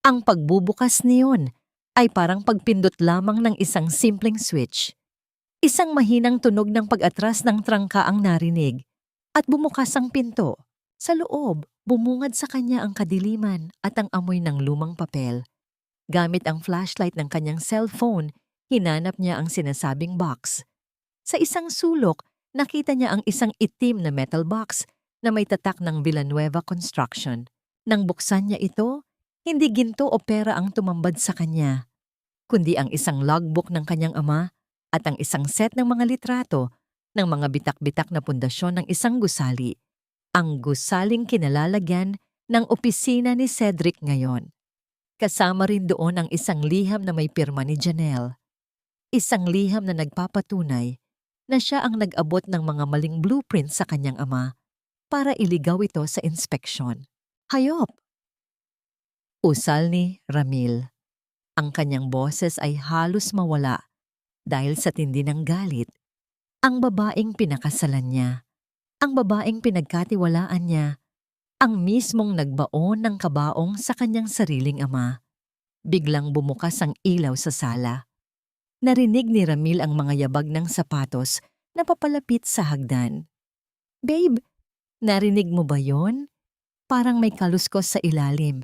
ang pagbubukas niyon ay parang pagpindot lamang ng isang simpleng switch. Isang mahinang tunog ng pag-atras ng trangka ang narinig At bumukas ang pinto. Sa loob, bumungad sa kanya ang kadiliman at ang amoy ng lumang papel. Gamit ang flashlight ng kanyang cellphone, hinanap niya ang sinasabing box. Sa isang sulok, nakita niya ang isang itim na metal box na may tatak ng Villanueva Construction. Nang buksan niya ito, hindi ginto o pera ang tumambad sa kanya, kundi ang isang logbook ng kanyang ama at ang isang set ng mga litrato ng mga bitak-bitak na pundasyon ng isang gusali. Ang gusaling kinalalagyan ng opisina ni Cedric ngayon. Kasama rin doon ang isang liham na may pirma ni Janelle. Isang liham na nagpapatunay na siya ang nag-abot ng mga maling blueprint sa kanyang ama para iligaw ito sa inspeksyon. Hayop! Usal ni Ramil. Ang kanyang boses ay halos mawala dahil sa tindi ng galit. Ang babaeng pinakasalan niya, ang babaeng pinagkatiwalaan niya, ang mismong nagbaon ng kabaong sa kanyang sariling ama. Biglang bumukas ang ilaw sa sala. Narinig ni Ramil ang mga yabag ng sapatos na papalapit sa hagdan. "Babe, narinig mo ba yon? Parang may kaluskos sa ilalim."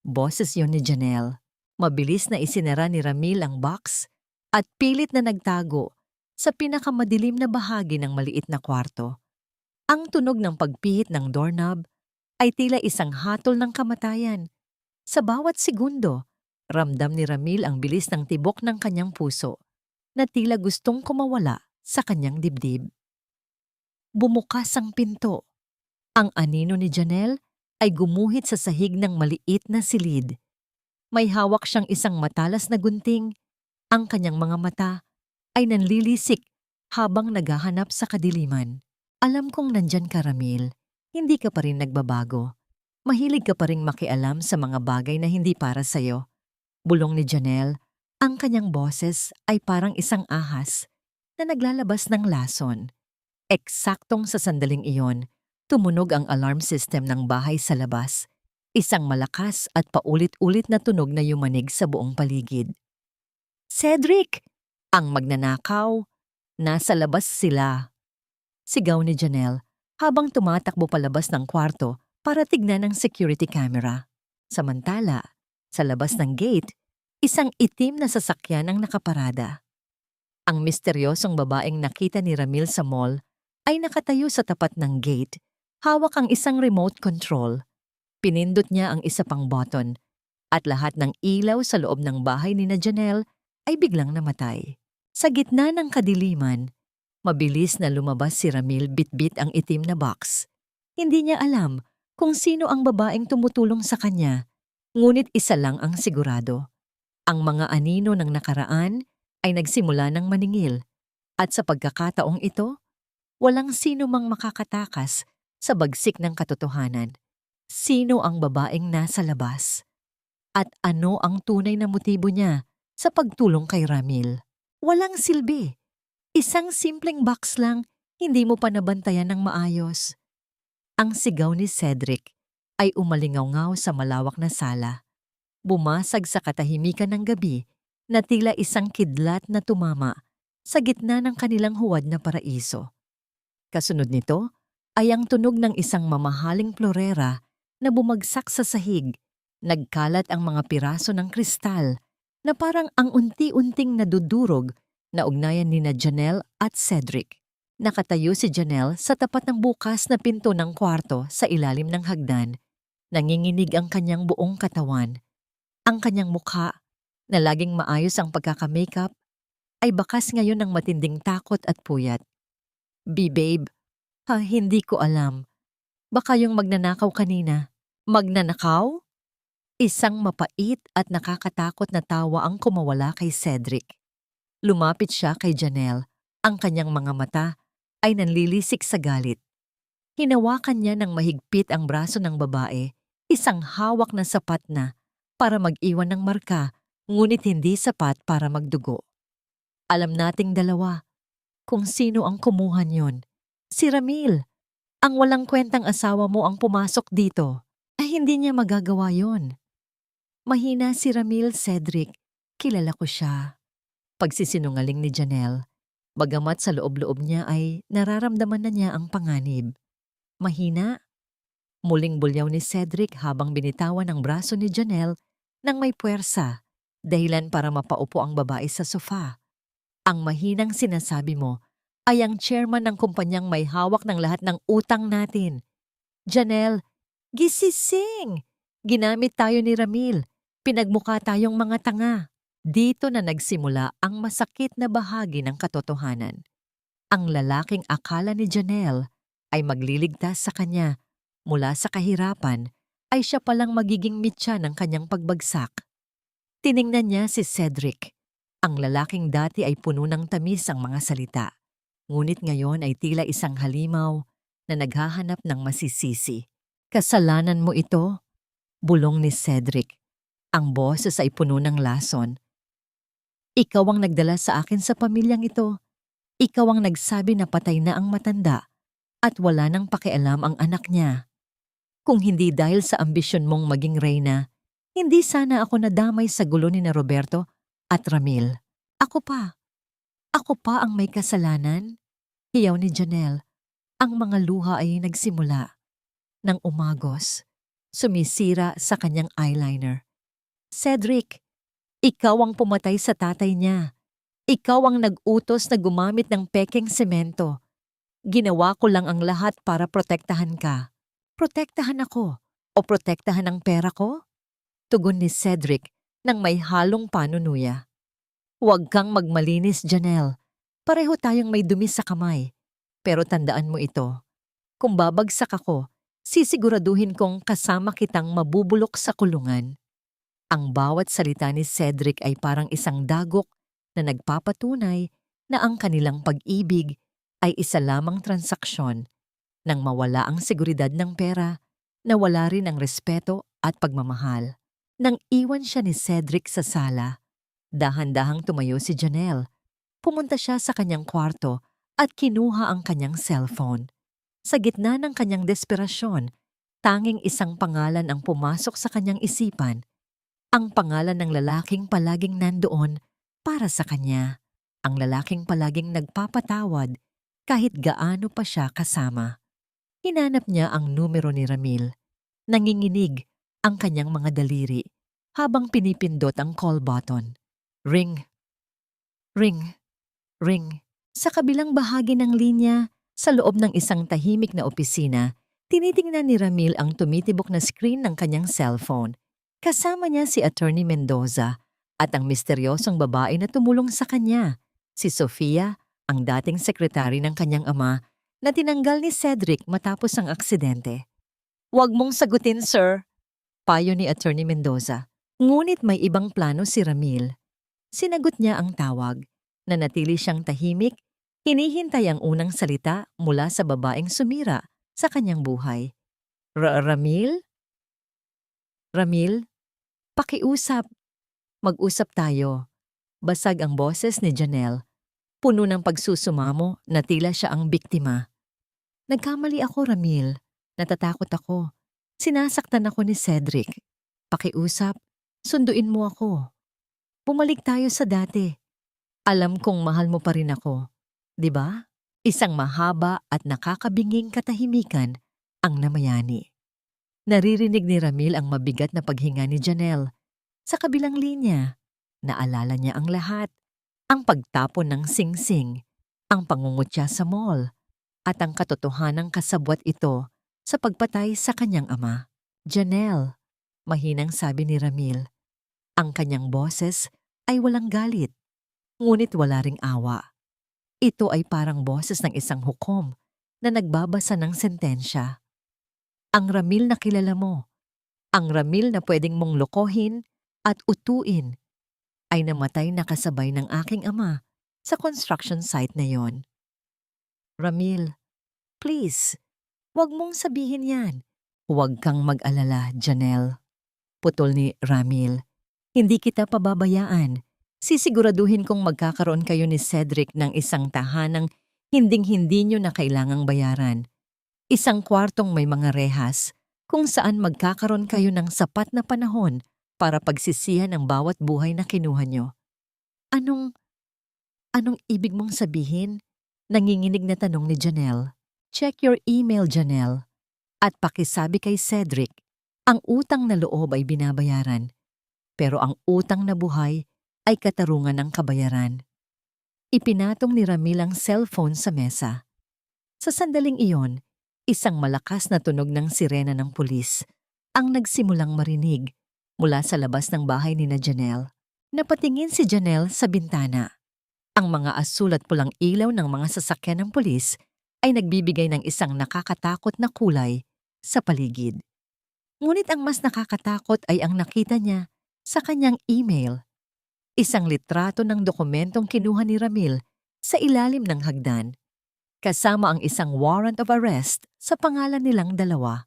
Boses yon ni Janelle. Mabilis na isinara ni Ramil ang box at pilit na nagtago sa pinakamadilim na bahagi ng maliit na kwarto. Ang tunog ng pagpihit ng doorknob ay tila isang hatol ng kamatayan. Sa bawat segundo, ramdam ni Ramil ang bilis ng tibok ng kanyang puso na tila gustong kumawala sa kanyang dibdib. Bumukas ang pinto. Ang anino ni Janelle ay gumuhit sa sahig ng maliit na silid. May hawak siyang isang matalas na gunting. Ang kanyang mga mata ay nanlilisik habang naghahanap sa kadiliman. "Alam kong nandyan ka, Ramil. Hindi ka pa rin nagbabago. Mahilig ka pa rin makialam sa mga bagay na hindi para sa'yo." Bulong ni Janelle. Ang kanyang boses ay parang isang ahas na naglalabas ng lason. Eksaktong sa sandaling iyon, tumunog ang alarm system ng bahay sa labas. Isang malakas at paulit-ulit na tunog na yumanig sa buong paligid. "Cedric! Ang magnanakaw! Nasa labas sila!" Sigaw ni Janelle habang tumatakbo palabas ng kwarto para tignan ang security camera. Samantala, sa labas ng gate, isang itim na sasakyan ang nakaparada. Ang misteryosong babaeng nakita ni Ramil sa mall ay nakatayo sa tapat ng gate. Hawak ang isang remote control. Pinindot niya ang isa pang button at lahat ng ilaw sa loob ng bahay ni Janelle ay biglang namatay. Sa gitna ng kadiliman, mabilis na lumabas si Ramil bitbit ang itim na box. Hindi niya alam kung sino ang babaeng tumutulong sa kanya, ngunit isa lang ang sigurado. Ang mga anino ng nakaraan ay nagsimula ng maningil at sa pagkakataong ito, walang sino mang makakatakas sa bagsik ng katotohanan. Sino ang babaeng nasa labas? At ano ang tunay na motibo niya sa pagtulong kay Ramil? Walang silbi. Isang simpleng box lang, hindi mo pa nabantayan ng maayos. Ang sigaw ni Cedric ay umalingaw-ngaw sa malawak na sala. Bumasag sa katahimikan ng gabi na tila isang kidlat na tumama sa gitna ng kanilang huwad na paraiso. Kasunod nito ay ang tunog ng isang mamahaling florera na bumagsak sa sahig. Nagkalat ang mga piraso ng kristal na parang ang unti-unting nadudurog na ugnayan ni Janelle at Cedric. Nakatayo si Janelle sa tapat ng bukas na pinto ng kwarto sa ilalim ng hagdan. Nanginginig ang kanyang buong katawan. Ang kanyang mukha, na laging maayos ang pagkakamakeup, ay bakas ngayon ng matinding takot at puyat. "Babe, hindi ko alam. Baka yung magnanakaw kanina." "Magnanakaw?" Isang mapait at nakakatakot na tawa ang kumawala kay Cedric. Lumapit siya kay Janelle. Ang kanyang mga mata ay nanlilisik sa galit. Hinawakan niya ng mahigpit ang braso ng babae, isang hawak na sapat na para mag-iwan ng marka, ngunit hindi sapat para magdugo. "Alam nating dalawa kung sino ang kumuha niyon. Si Ramil, ang walang kwentang asawa mo ang pumasok dito. Ay hindi niya magagawa yon." "Mahina si Ramil, Cedric. Kilala ko siya." Pagsisinungaling ni Janelle. Bagamat sa loob-loob niya ay nararamdaman na niya ang panganib. Mahina. Muling bulyaw ni Cedric habang binitawan ang braso ni Janelle nang may puwersa, dahilan para mapaupo ang babae sa sofa. Ang mahinang sinasabi mo ay ang chairman ng kumpanyang may hawak ng lahat ng utang natin. Janelle, gisising! Ginamit tayo ni Ramil. Pinagmukha tayong mga tanga. Dito na nagsimula ang masakit na bahagi ng katotohanan. Ang lalaking akala ni Janelle ay magliligtas sa kanya mula sa kahirapan ay siya palang magiging mitya ng kanyang pagbagsak. Tiningnan niya si Cedric. Ang lalaking dati ay puno ng tamis ang mga salita. Ngunit ngayon ay tila isang halimaw na naghahanap ng masisisi. Kasalanan mo ito? Bulong ni Cedric. Ang boses ay puno ng lason. Ikaw ang nagdala sa akin sa pamilyang ito. Ikaw ang nagsabi na patay na ang matanda at wala nang pakialam ang anak niya. Kung hindi dahil sa ambisyon mong maging reyna, hindi sana ako nadamay sa gulo ni na Roberto at Ramil. Ako pa ang may kasalanan? Hiyaw ni Janelle. Ang mga luha ay nagsimula. Nang umagos, sumisira sa kanyang eyeliner. Cedric, ikaw ang pumatay sa tatay niya. Ikaw ang nag-utos na gumamit ng pekeng semento. Ginawa ko lang ang lahat para protektahan ka. Protektahan ako o protektahan ang pera ko? Tugon ni Cedric nang may halong panunuya. Huwag kang magmalinis, Janelle. Pareho tayong may dumi sa kamay. Pero tandaan mo ito. Kung babagsak ako, sisiguraduhin kong kasama kitang mabubulok sa kulungan. Ang bawat salita ni Cedric ay parang isang dagok na nagpapatunay na ang kanilang pag-ibig ay isa lamang transaksyon. Nang mawala ang seguridad ng pera, nawala rin ang respeto at pagmamahal. Nang iwan siya ni Cedric sa sala, dahan-dahang tumayo si Janelle. Pumunta siya sa kanyang kwarto at kinuha ang kanyang cellphone. Sa gitna ng kanyang desperasyon, tanging isang pangalan ang pumasok sa kanyang isipan. Ang pangalan ng lalaking palaging nandoon para sa kanya. Ang lalaking palaging nagpapatawad kahit gaano pa siya kasama. Hinanap niya ang numero ni Ramil. Nanginginig ang kanyang mga daliri habang pinipindot ang call button. Ring. Ring. Ring. Sa kabilang bahagi ng linya, sa loob ng isang tahimik na opisina, tinitingnan ni Ramil ang tumitibok na screen ng kanyang cellphone. Kasama niya si Attorney Mendoza at ang misteryosong babae na tumulong sa kanya, si Sofia, ang dating sekretary ng kanyang ama na tinanggal ni Cedric matapos ang aksidente. Huwag mong sagutin, sir, payo ni Attorney Mendoza. Ngunit may ibang plano si Ramil. Sinagot niya ang tawag. Nanatili siyang tahimik, hinihintay ang unang salita mula sa babaeng sumira sa kanyang buhay. Ramil? Ramil? Pakiusap. Mag-usap tayo. Basag ang boses ni Janelle. Puno ng pagsusumamo na tila siya ang biktima. Nagkamali ako, Ramil. Natatakot ako. Sinasaktan ako ni Cedric. Pakiusap, sunduin mo ako. Bumalik tayo sa dati. Alam kong mahal mo pa rin ako. 'Di ba? Isang mahaba at nakakabinging katahimikan ang namayani. Naririnig ni Ramil ang mabigat na paghinga ni Janelle. Sa kabilang linya, naalala niya ang lahat. Ang pagtapon ng singsing, ang pangungutya sa mall, at ang katotohanang kasabwat ito sa pagpatay sa kanyang ama. Janelle, mahinang sabi ni Ramil. Ang kanyang boses ay walang galit, ngunit wala ring awa. Ito ay parang boses ng isang hukom na nagbabasa ng sentensya. Ang Ramil na kilala mo, ang Ramil na pwedeng mong lokohin at utuin, ay namatay na kasabay ng aking ama sa construction site na yon. Ramil, please, huwag mong sabihin yan. Huwag kang mag-alala, Janelle. Putol ni Ramil. Hindi kita pababayaan. Sisiguraduhin kong magkakaroon kayo ni Cedric ng isang tahanang hinding-hindi nyo na kailangang bayaran. Isang kwartong may mga rehas kung saan magkakaroon kayo ng sapat na panahon para pagsisihan ang bawat buhay na kinuha nyo. Anong ibig mong sabihin? Nanginginig na tanong ni Janelle. Check your email, Janelle. At pakisabi kay Cedric, ang utang na loob ay binabayaran, pero ang utang na buhay ay katarungan ng kabayaran. Ipinatong ni Ramil ang cellphone sa mesa. Sa sandaling iyon, isang malakas na tunog ng sirena ng pulis ang nagsimulang marinig mula sa labas ng bahay ni Janelle. Napatingin si Janelle sa bintana. Ang mga asul at pulang ilaw ng mga sasakyan ng pulis ay nagbibigay ng isang nakakatakot na kulay sa paligid. Ngunit ang mas nakakatakot ay ang nakita niya sa kanyang email. Isang litrato ng dokumentong kinuha ni Ramil sa ilalim ng hagdan, kasama ang isang warrant of arrest sa pangalan nilang dalawa.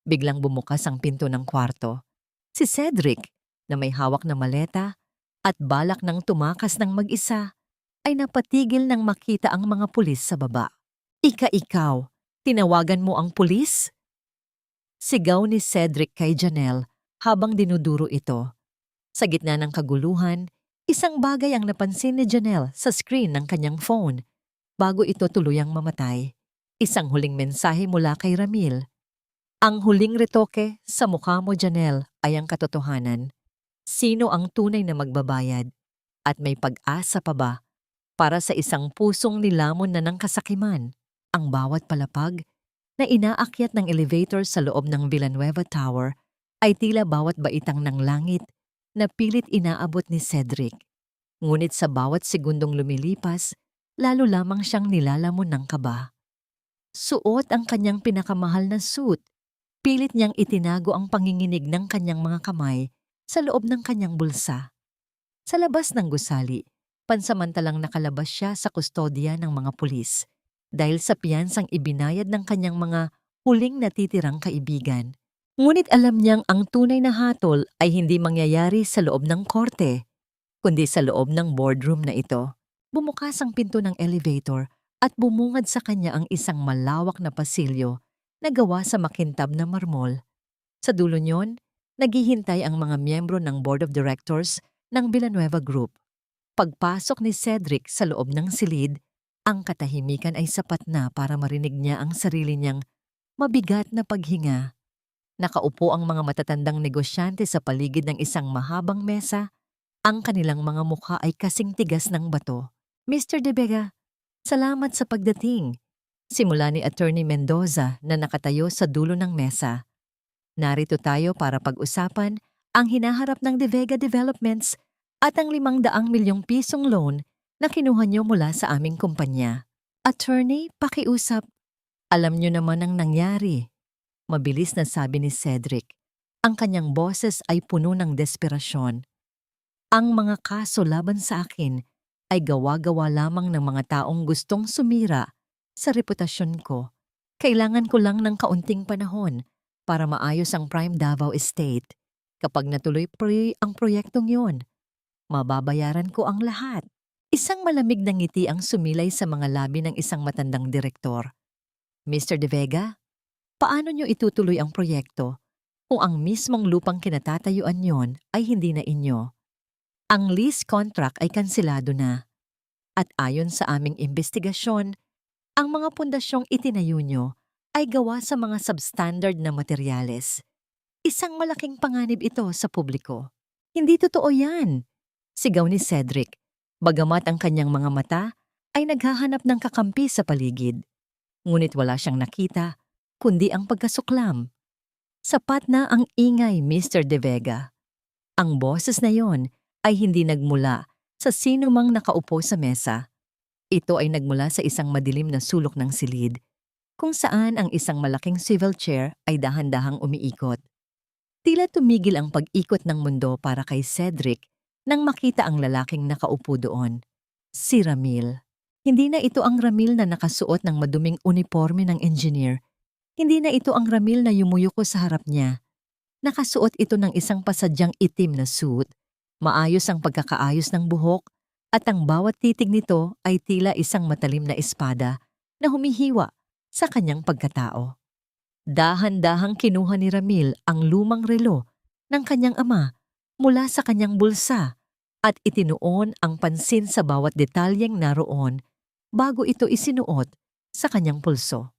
Biglang bumukas ang pinto ng kwarto. Si Cedric, na may hawak na maleta at balak ng tumakas ng mag-isa, ay napatigil nang makita ang mga pulis sa baba. Ikaw, tinawagan mo ang pulis? Sigaw ni Cedric kay Janelle habang dinuduro ito. Sa gitna ng kaguluhan, isang bagay ang napansin ni Janelle sa screen ng kanyang phone bago ito tuluyang mamatay. Isang huling mensahe mula kay Ramil. Ang huling retoke sa mukha mo, Janelle, ay ang katotohanan. Sino ang tunay na magbabayad? At may pag-asa pa ba para sa isang pusong nilamon na ng kasakiman? Ang bawat palapag na inaakyat ng elevator sa loob ng Villanueva Tower ay tila bawat baitang ng langit na pilit inaabot ni Cedric. Ngunit sa bawat segundong lumilipas, lalo lamang siyang nilalamon ng kaba. Suot ang kanyang pinakamahal na suit. Pilit niyang itinago ang panginginig ng kanyang mga kamay sa loob ng kanyang bulsa. Sa labas ng gusali, pansamantalang nakalabas siya sa kustodya ng mga pulis dahil sa piyansang ibinayad ng kanyang mga huling natitirang kaibigan. Ngunit alam niyang ang tunay na hatol ay hindi mangyayari sa loob ng korte, kundi sa loob ng boardroom na ito. Bumukas ang pinto ng elevator at bumungad sa kanya ang isang malawak na pasilyo na gawa sa makintab na marmol. Sa dulo niyon, naghihintay ang mga miyembro ng Board of Directors ng Villanueva Group. Pagpasok ni Cedric sa loob ng silid, ang katahimikan ay sapat na para marinig niya ang sarili niyang mabigat na paghinga. Nakaupo ang mga matatandang negosyante sa paligid ng isang mahabang mesa. Ang kanilang mga mukha ay kasing tigas ng bato. Mr. De Vega, salamat sa pagdating. Simula ni Attorney Mendoza na nakatayo sa dulo ng mesa. Narito tayo para pag-usapan ang hinaharap ng De Vega Developments at ang 500 milyong pisong loan na kinuha niyo mula sa aming kumpanya. Attorney, pakiusap. Alam niyo naman ang nangyari. Mabilis na sabi ni Cedric. Ang kanyang boses ay puno ng desperasyon. Ang mga kaso laban sa akin ay gawa-gawa lamang ng mga taong gustong sumira sa reputasyon ko. Kailangan ko lang ng kaunting panahon para maayos ang Prime Davao Estate. Kapag natuloy ang proyektong yon, mababayaran ko ang lahat. Isang malamig na ngiti ang sumilay sa mga labi ng isang matandang direktor. Mr. De Vega, paano niyo itutuloy ang proyekto kung ang mismong lupang kinatatayuan yon ay hindi na inyo? Ang lease contract ay kansilado na. At ayon sa aming investigasyon, ang mga pundasyong itinayo nyo ay gawa sa mga substandard na materyales. Isang malaking panganib ito sa publiko. Hindi totoo yan, sigaw ni Cedric, bagamat ang kanyang mga mata ay naghahanap ng kakampi sa paligid. Ngunit wala siyang nakita, kundi ang pagkasuklam. Sapat na ang ingay, Mr. De Vega. Ang boses na yon ay hindi nagmula sa sino mang nakaupo sa mesa. Ito ay nagmula sa isang madilim na sulok ng silid, kung saan ang isang malaking swivel chair ay dahan-dahang umiikot. Tila tumigil ang pag-ikot ng mundo para kay Cedric nang makita ang lalaking nakaupo doon. Si Ramil. Hindi na ito ang Ramil na nakasuot ng maduming uniforme ng engineer. Hindi na ito ang Ramil na yumuyuko sa harap niya. Nakasuot ito ng isang pasadyang itim na suit. Maayos ang pagkakaayos ng buhok at ang bawat titig nito ay tila isang matalim na espada na humihiwa sa kanyang pagkatao. Dahan-dahang kinuha ni Ramil ang lumang relo ng kanyang ama mula sa kanyang bulsa at itinuon ang pansin sa bawat detalyeng naroon bago ito isinuot sa kanyang pulso.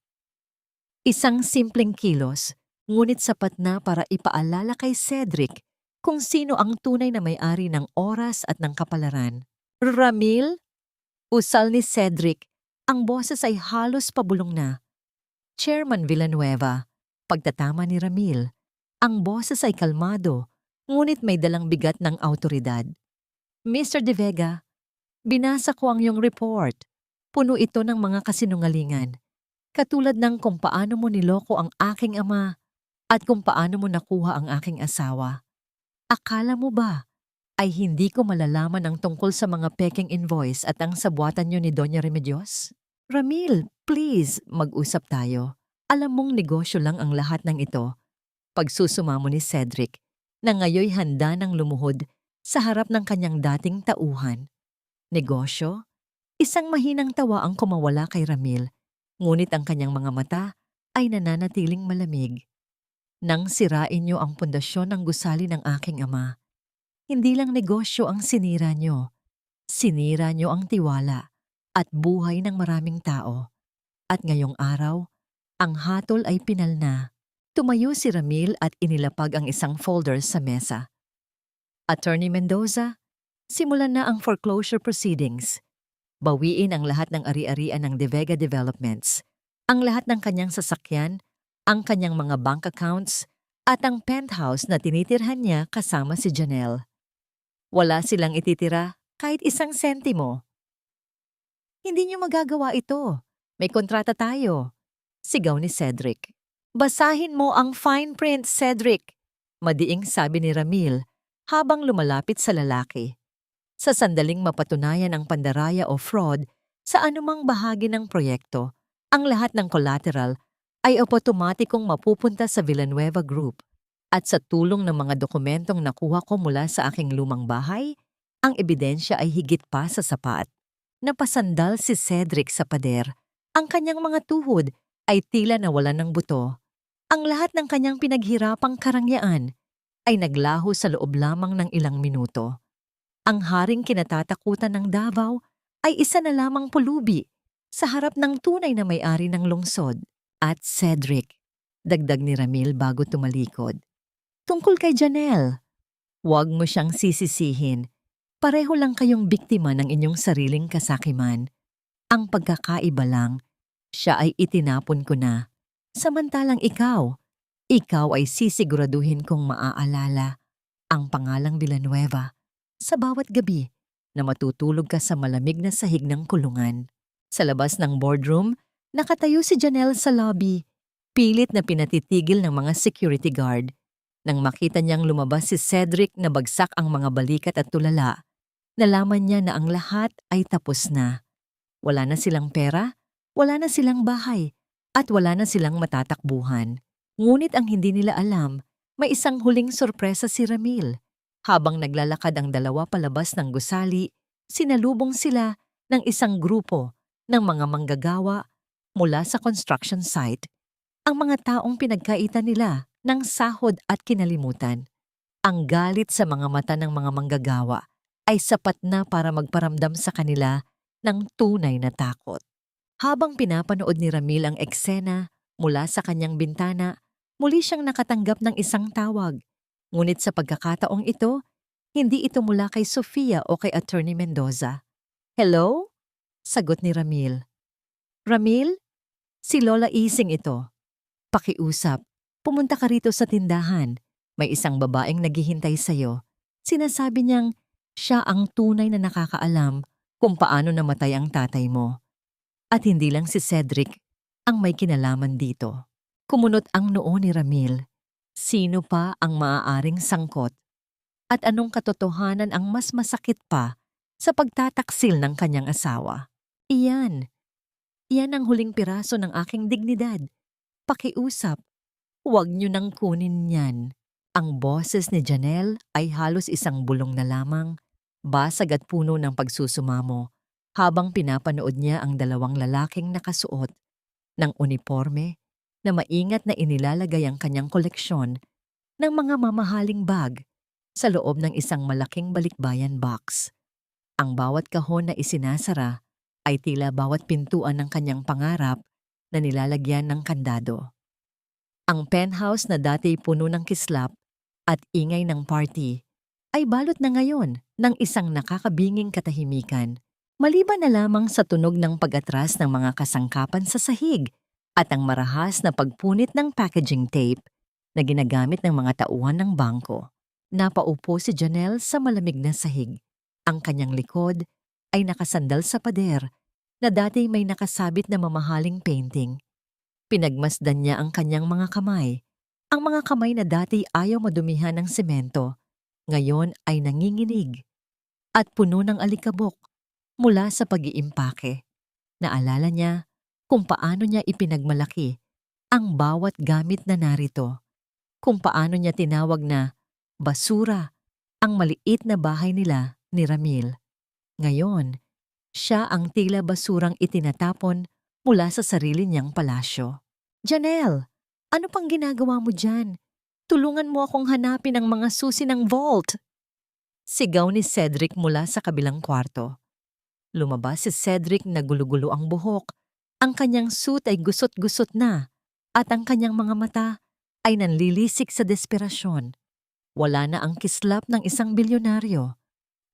Isang simpleng kilos, ngunit sapat na para ipaalala kay Cedric kung sino ang tunay na may-ari ng oras at ng kapalaran. Ramil? Usal ni Cedric, ang boses ay halos pabulong na. Chairman Villanueva, pagtatama ni Ramil, ang boses ay kalmado, ngunit may dalang bigat ng autoridad. Mr. De Vega, binasa ko ang iyong report. Puno ito ng mga kasinungalingan. Katulad ng kung paano mo niloko ang aking ama at kung paano mo nakuha ang aking asawa. Akala mo ba ay hindi ko malalaman ang tungkol sa mga peking invoice at ang sabuatan niyo ni Doña Remedios? Ramil, please, mag-usap tayo. Alam mong negosyo lang ang lahat ng ito. Pagsusumamo ni Cedric, na ngayoy handa ng lumuhod sa harap ng kanyang dating tauhan. Negosyo? Isang mahinang tawa ang kumawala kay Ramil, ngunit ang kanyang mga mata ay nananatiling malamig. Nang sirain niyo ang pundasyon ng gusali ng aking ama, hindi lang negosyo ang sinira niyo. Sinira niyo ang tiwala at buhay ng maraming tao. At ngayong araw, ang hatol ay pinal na. Tumayo si Ramil at inilapag ang isang folder sa mesa. Attorney Mendoza, simulan na ang foreclosure proceedings. Bawiin ang lahat ng ari-arian ng De Vega Developments, ang lahat ng kanyang sasakyan, ang kanyang mga bank accounts, at ang penthouse na tinitirhan niya kasama si Janelle. Wala silang ititira kahit isang sentimo. Hindi niyo magagawa ito. May kontrata tayo. Sigaw ni Cedric. Basahin mo ang fine print, Cedric. Madiing sabi ni Ramil habang lumalapit sa lalaki. Sa sandaling mapatunayan ang pandaraya o fraud sa anumang bahagi ng proyekto, ang lahat ng collateral ay otomatikong mapupunta sa Villanueva Group. At sa tulong ng mga dokumentong nakuha ko mula sa aking lumang bahay, ang ebidensya ay higit pa sa sapat. Napasandal si Cedric sa pader. Ang kanyang mga tuhod ay tila nawalan ng buto. Ang lahat ng kanyang pinaghirapang karangyaan ay naglaho sa loob lamang ng ilang minuto. Ang haring kinatatakutan ng Davao ay isa na lamang pulubi sa harap ng tunay na may-ari ng lungsod. At Cedric, dagdag ni Ramil bago tumalikod. Tungkol kay Janelle, huwag mo siyang sisisihin. Pareho lang kayong biktima ng inyong sariling kasakiman. Ang pagkakaiba lang, siya ay itinapon ko na. Samantalang ikaw ay sisiguraduhin kong maaalala ang pangalang Villanueva sa bawat gabi na matutulog ka sa malamig na sahig ng kulungan. Sa labas ng boardroom, nakatayo si Janelle sa lobby, pilit na pinatitigil ng mga security guard. Nang makita niyang lumabas si Cedric na bagsak ang mga balikat at tulala, nalaman niya na ang lahat ay tapos na. Wala na silang pera, wala na silang bahay, at wala na silang matatakbuhan. Ngunit ang hindi nila alam, may isang huling sorpresa si Ramil. Habang naglalakad ang dalawa palabas ng gusali, sinalubong sila ng isang grupo ng mga manggagawa mula sa construction site. Ang mga taong pinagkaitan nila ng sahod at kinalimutan. Ang galit sa mga mata ng mga manggagawa ay sapat na para magparamdam sa kanila ng tunay na takot. Habang pinapanood ni Ramil ang eksena mula sa kanyang bintana, muli siyang nakatanggap ng isang tawag. Ngunit sa pagkakataong ito, hindi ito mula kay Sofia o kay Attorney Mendoza. Hello? Sagot ni Ramil. Ramil? Si Lola Ising ito. Pakiusap, pumunta ka rito sa tindahan. May isang babaeng naghihintay sa'yo. Sinasabi niyang siya ang tunay na nakakaalam kung paano namatay ang tatay mo. At hindi lang si Cedric ang may kinalaman dito. Kumunot ang noo ni Ramil. Sino pa ang maaaring sangkot? At anong katotohanan ang mas masakit pa sa pagtataksil ng kanyang asawa? Iyan ang huling piraso ng aking dignidad. Pakiusap, huwag niyo nang kunin yan. Ang boses ni Janelle ay halos isang bulong na lamang, basag at puno ng pagsusumamo, habang pinapanood niya ang dalawang lalaking nakasuot ng uniforme na maingat na inilalagay ang kanyang koleksyon ng mga mamahaling bag sa loob ng isang malaking balikbayan box. Ang bawat kahon na isinasara ay tila bawat pintuan ng kanyang pangarap na nilalagyan ng kandado. Ang penthouse na dati puno ng kislap at ingay ng party ay balot na ngayon ng isang nakakabinging katahimikan, maliban na lamang sa tunog ng pag-atras ng mga kasangkapan sa sahig at ang marahas na pagpunit ng packaging tape na ginagamit ng mga tauhan ng bangko. Napaupo si Janelle sa malamig na sahig. Ang kanyang likod ay nakasandal sa pader na dati may nakasabit na mamahaling painting. Pinagmasdan niya ang kanyang mga kamay. Ang mga kamay na dati ayaw madumihan ng semento, ngayon ay nanginginig at puno ng alikabok mula sa pag-iimpake. Naalala niya kung paano niya ipinagmalaki ang bawat gamit na narito, kung paano niya tinawag na basura ang maliit na bahay nila ni Ramil. Ngayon, siya ang tila basurang itinatapon mula sa sarili niyang palasyo. Janelle, ano pang ginagawa mo dyan? Tulungan mo akong hanapin ang mga susi ng vault. Sigaw ni Cedric mula sa kabilang kwarto. Lumabas si Cedric na gulo-gulo ang buhok. Ang kanyang suit ay gusot-gusot na at ang kanyang mga mata ay nanlilisik sa desperasyon. Wala na ang kislap ng isang bilyonaryo.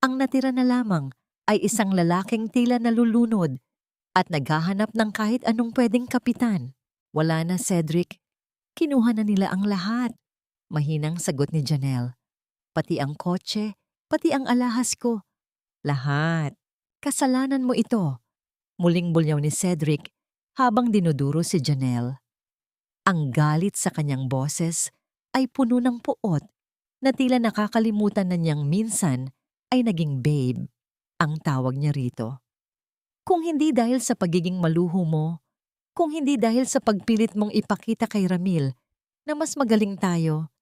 Ang natira na lamang ay isang lalaking tila nalulunod at naghahanap ng kahit anong pwedeng kapitan. Wala na, Cedric. Kinuha na nila ang lahat. Mahinang sagot ni Janelle. Pati ang kotse, pati ang alahas ko. Lahat. Kasalanan mo ito. Muling bulyaw ni Cedric habang dinuduro si Janelle. Ang galit sa kanyang boses ay puno ng puot na tila nakakalimutan na niyang minsan ay naging babe ang tawag niya rito. Kung hindi dahil sa pagiging maluho mo, kung hindi dahil sa pagpilit mong ipakita kay Ramil na mas magaling tayo,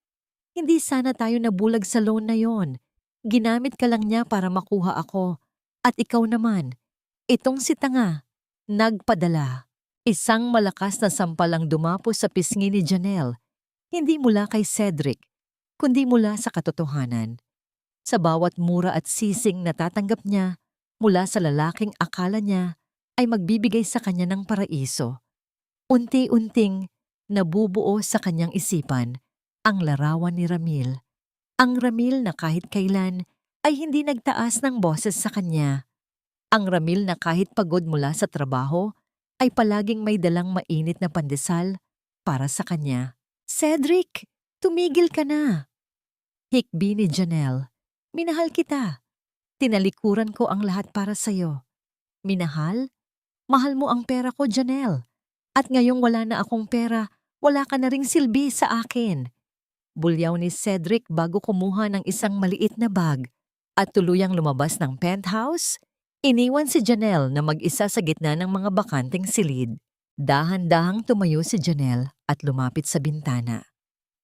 hindi sana tayo nabulag sa loan na yon. Ginamit ka lang niya para makuha ako. At ikaw naman, itong si Tanga, nagpadala. Isang malakas na sampalang dumapo sa pisngi ni Janelle, hindi mula kay Cedric, kundi mula sa katotohanan. Sa bawat mura at sising na tatanggap niya mula sa lalaking akala niya ay magbibigay sa kanya ng paraiso. Unti-unting nabubuo sa kanyang isipan ang larawan ni Ramil. Ang Ramil na kahit kailan ay hindi nagtaas ng boses sa kanya. Ang Ramil na kahit pagod mula sa trabaho ay palaging may dalang mainit na pandesal para sa kanya. Cedric, tumigil ka na. Hikbi ni Janelle. Minahal kita. Tinalikuran ko ang lahat para sa'yo. Minahal? Mahal mo ang pera ko, Janelle. At ngayong wala na akong pera, wala ka na ring silbi sa akin. Bulyaw ni Cedric bago kumuha ng isang maliit na bag at tuluyang lumabas ng penthouse. Iniwan si Janelle na mag-isa sa gitna ng mga bakanting silid. Dahan-dahang tumayo si Janelle at lumapit sa bintana.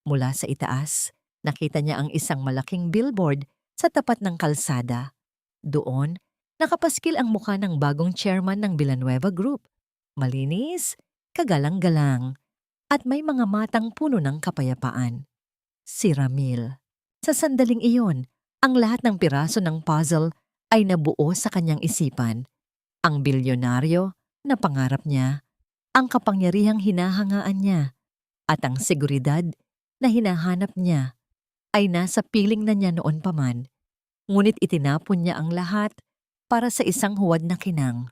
Mula sa itaas, nakita niya ang isang malaking billboard sa tapat ng kalsada. Doon, nakapaskil ang mukha ng bagong chairman ng Villanueva Group. Malinis, kagalang-galang, at may mga matang puno ng kapayapaan. Si Ramil. Sa sandaling iyon, ang lahat ng piraso ng puzzle ay nabuo sa kanyang isipan. Ang bilyonaryo na pangarap niya, ang kapangyarihang hinahangaan niya, at ang seguridad na hinahanap niya ay nasa piling na niya noon pa man. Ngunit itinapon niya ang lahat para sa isang huwad na kinang.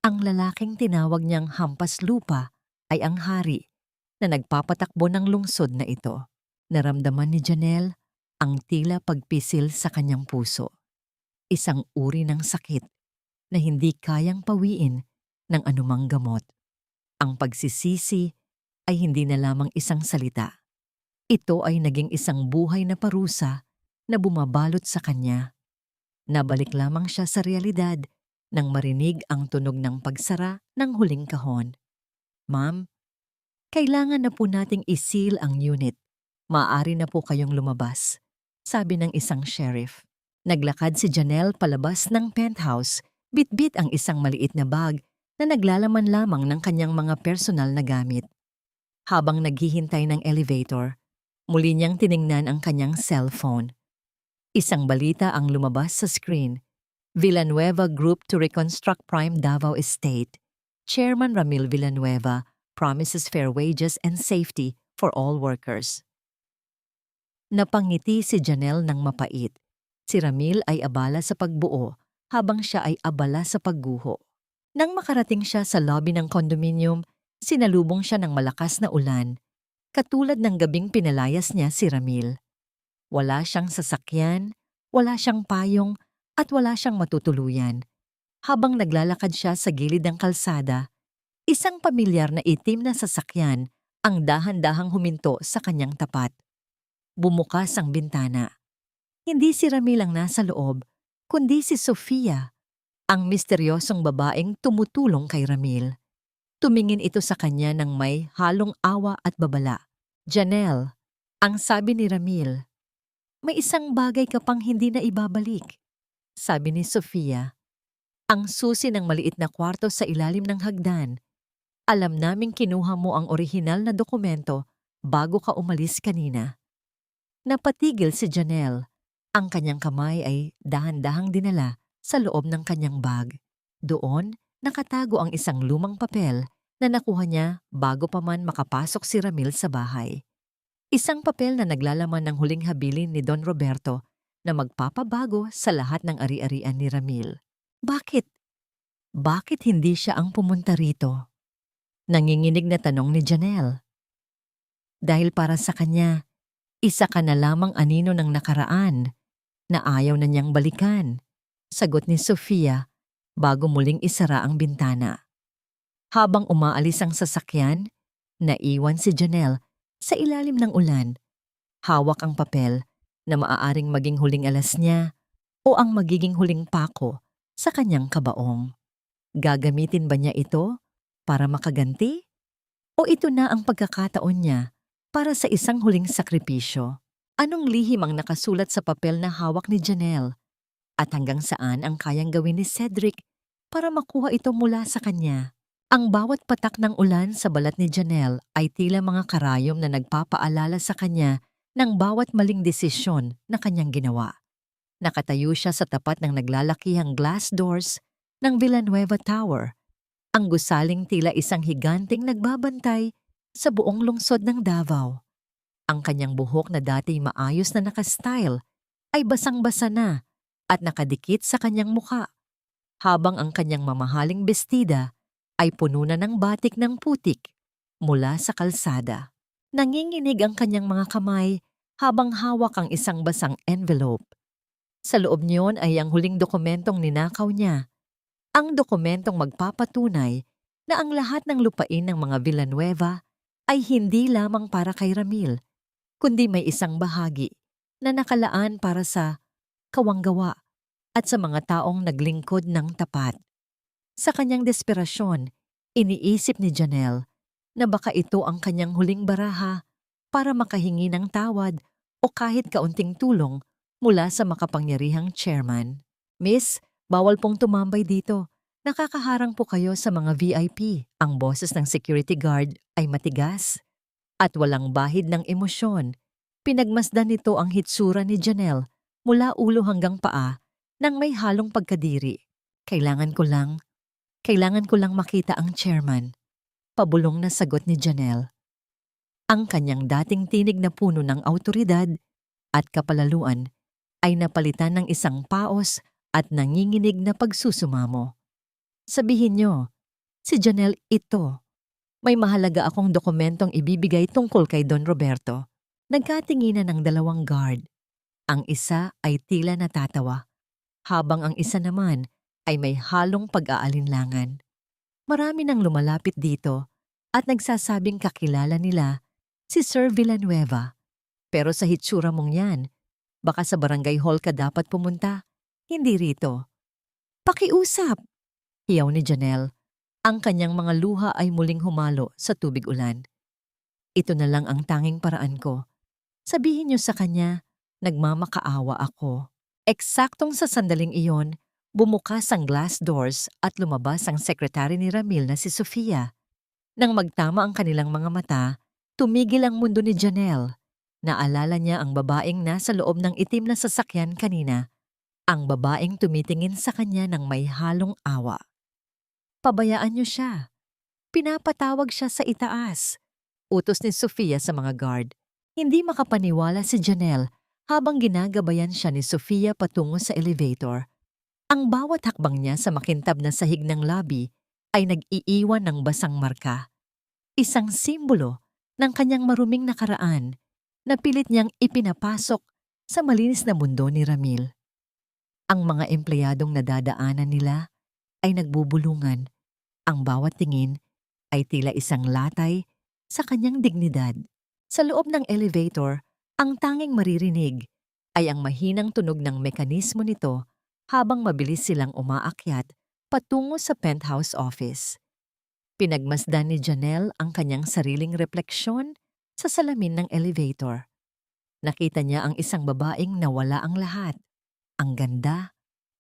Ang lalaking tinawag niyang hampas lupa ay ang hari na nagpapatakbo ng lungsod na ito. Naramdaman ni Janelle ang tila pagpisil sa kanyang puso. Isang uri ng sakit na hindi kayang pawiin ng anumang gamot. Ang pagsisisi ay hindi na lamang isang salita. Ito ay naging isang buhay na parusa na bumabalot sa kanya. Nabalik lamang siya sa realidad nang marinig ang tunog ng pagsara ng huling kahon. Ma'am, kailangan na po nating isil ang unit. Maaari na po kayong lumabas, sabi ng isang sheriff. Naglakad si Janelle palabas ng penthouse, bitbit ang isang maliit na bag na naglalaman lamang ng kanyang mga personal na gamit. Habang naghihintay ng elevator, muli niyang tiningnan ang kanyang cellphone. Isang balita ang lumabas sa screen. Villanueva Group to reconstruct Prime Davao Estate. Chairman Ramil Villanueva promises fair wages and safety for all workers. Napangiti si Janelle ng mapait. Si Ramil ay abala sa pagbuo habang siya ay abala sa pagguho. Nang makarating siya sa lobby ng condominium, sinalubong siya ng malakas na ulan. Katulad ng gabing pinalayas niya si Ramil. Wala siyang sasakyan, wala siyang payong, at wala siyang matutuluyan. Habang naglalakad siya sa gilid ng kalsada, isang pamilyar na itim na sasakyan ang dahan-dahang huminto sa kanyang tapat. Bumukas ang bintana. Hindi si Ramil ang nasa loob, kundi si Sofia, ang misteryosong babaeng tumutulong kay Ramil. Tumingin ito sa kanya ng may halong awa at babala. "Janelle," ang sabi ni Ramil, "may isang bagay ka pang hindi na ibabalik." Sabi ni Sofia, "Ang susi ng maliit na kwarto sa ilalim ng hagdan. Alam naming kinuha mo ang orihinal na dokumento bago ka umalis kanina." Napatigil si Janelle. Ang kanyang kamay ay dahan-dahang dinala sa loob ng kanyang bag. Doon, nakatago ang isang lumang papel na nakuha niya bago pa man makapasok si Ramil sa bahay. Isang papel na naglalaman ng huling habilin ni Don Roberto na magpapabago sa lahat ng ari-arian ni Ramil. Bakit? Bakit hindi siya ang pumunta rito? Nanginginig na tanong ni Janelle. Dahil para sa kanya, isa ka na lamang anino ng nakaraan na ayaw na niyang balikan, sagot ni Sofia bago muling isara ang bintana. Habang umaalis ang sasakyan, naiwan si Janelle sa ilalim ng ulan. Hawak ang papel na maaaring maging huling alas niya o ang magiging huling pako sa kanyang kabaong. Gagamitin ba niya ito para makaganti? O ito na ang pagkakataon niya para sa isang huling sakripisyo? Anong lihim ang nakasulat sa papel na hawak ni Janelle? At hanggang saan ang kayang gawin ni Cedric para makuha ito mula sa kanya? Ang bawat patak ng ulan sa balat ni Janelle ay tila mga karayom na nagpapaalala sa kanya ng bawat maling desisyon na kanyang ginawa. Nakatayo siya sa tapat ng naglalakihang glass doors ng Villanueva Tower. Ang gusaling tila isang higanting nagbabantay sa buong lungsod ng Davao. Ang kanyang buhok na dati maayos na nakastyle ay basang-basa na at nakadikit sa kanyang mukha, habang ang kanyang mamahaling bestida ay puno na ng batik ng putik mula sa kalsada. Nanginginig ang kanyang mga kamay habang hawak ang isang basang envelope. Sa loob niyon ay ang huling dokumentong ninakaw niya. Ang dokumentong magpapatunay na ang lahat ng lupain ng mga Villanueva ay hindi lamang para kay Ramil, kundi may isang bahagi na nakalaan para sa kawanggawa at sa mga taong naglingkod ng tapat. Sa kanyang desperasyon, iniisip ni Janelle na baka ito ang kanyang huling baraha para makahingi ng tawad o kahit kaunting tulong mula sa makapangyarihang chairman. "Miss, bawal pong tumambay dito. Nakakaharang po kayo sa mga VIP." Ang boses ng security guard ay matigas at walang bahid ng emosyon. Pinagmasdan nito ang hitsura ni Janelle mula ulo hanggang paa nang may halong pagkadiri. Kailangan ko lang makita ang chairman," pabulong na sagot ni Janelle. Ang kanyang dating tinig na puno ng awtoridad at kapalaluan ay napalitan ng isang paos at nanginginig na pagsusumamo. "Sabihin niyo, si Janelle ito. May mahalaga akong dokumentong ibibigay tungkol kay Don Roberto." Nagkatinginan ng dalawang guard. Ang isa ay tila natatawa, habang ang isa naman ay may halong pag-aalinlangan. Marami nang lumalapit dito at nagsasabing kakilala nila si Sir Villanueva. Pero sa hitsura mong yan, baka sa barangay hall ka dapat pumunta, hindi rito. "Pakiusap!" hiyaw ni Janelle. Ang kanyang mga luha ay muling humalo sa tubig ulan. "Ito na lang ang tanging paraan ko. Sabihin niyo sa kanya, nagmamakaawa ako." Eksaktong sa sandaling iyon, bumukas ang glass doors at lumabas ang sekretary ni Ramil na si Sofia. Nang magtama ang kanilang mga mata, tumigil ang mundo ni Janelle. Naalala niya ang babaeng nasa loob ng itim na sasakyan kanina. Ang babaeng tumitingin sa kanya ng may halong awa. "Pabayaan niyo siya. Pinapatawag siya sa itaas. Utos ni Sofia sa mga guard. Hindi makapaniwala si Janelle habang ginagabayan siya ni Sofia patungo sa elevator. Ang bawat hakbang niya sa makintab na sahig ng lobby ay nag-iiwan ng basang marka. Isang simbolo ng kanyang maruming nakaraan na pilit niyang ipinapasok sa malinis na mundo ni Ramil. Ang mga empleyadong nadadaanan nila ay nagbubulungan. Ang bawat tingin ay tila isang latay sa kanyang dignidad. Sa loob ng elevator, ang tanging maririnig ay ang mahinang tunog ng mekanismo nito habang mabilis silang umaakyat patungo sa penthouse office. Pinagmasdan ni Janelle ang kanyang sariling refleksyon sa salamin ng elevator. Nakita niya ang isang babaeng nawala ang lahat. Ang ganda,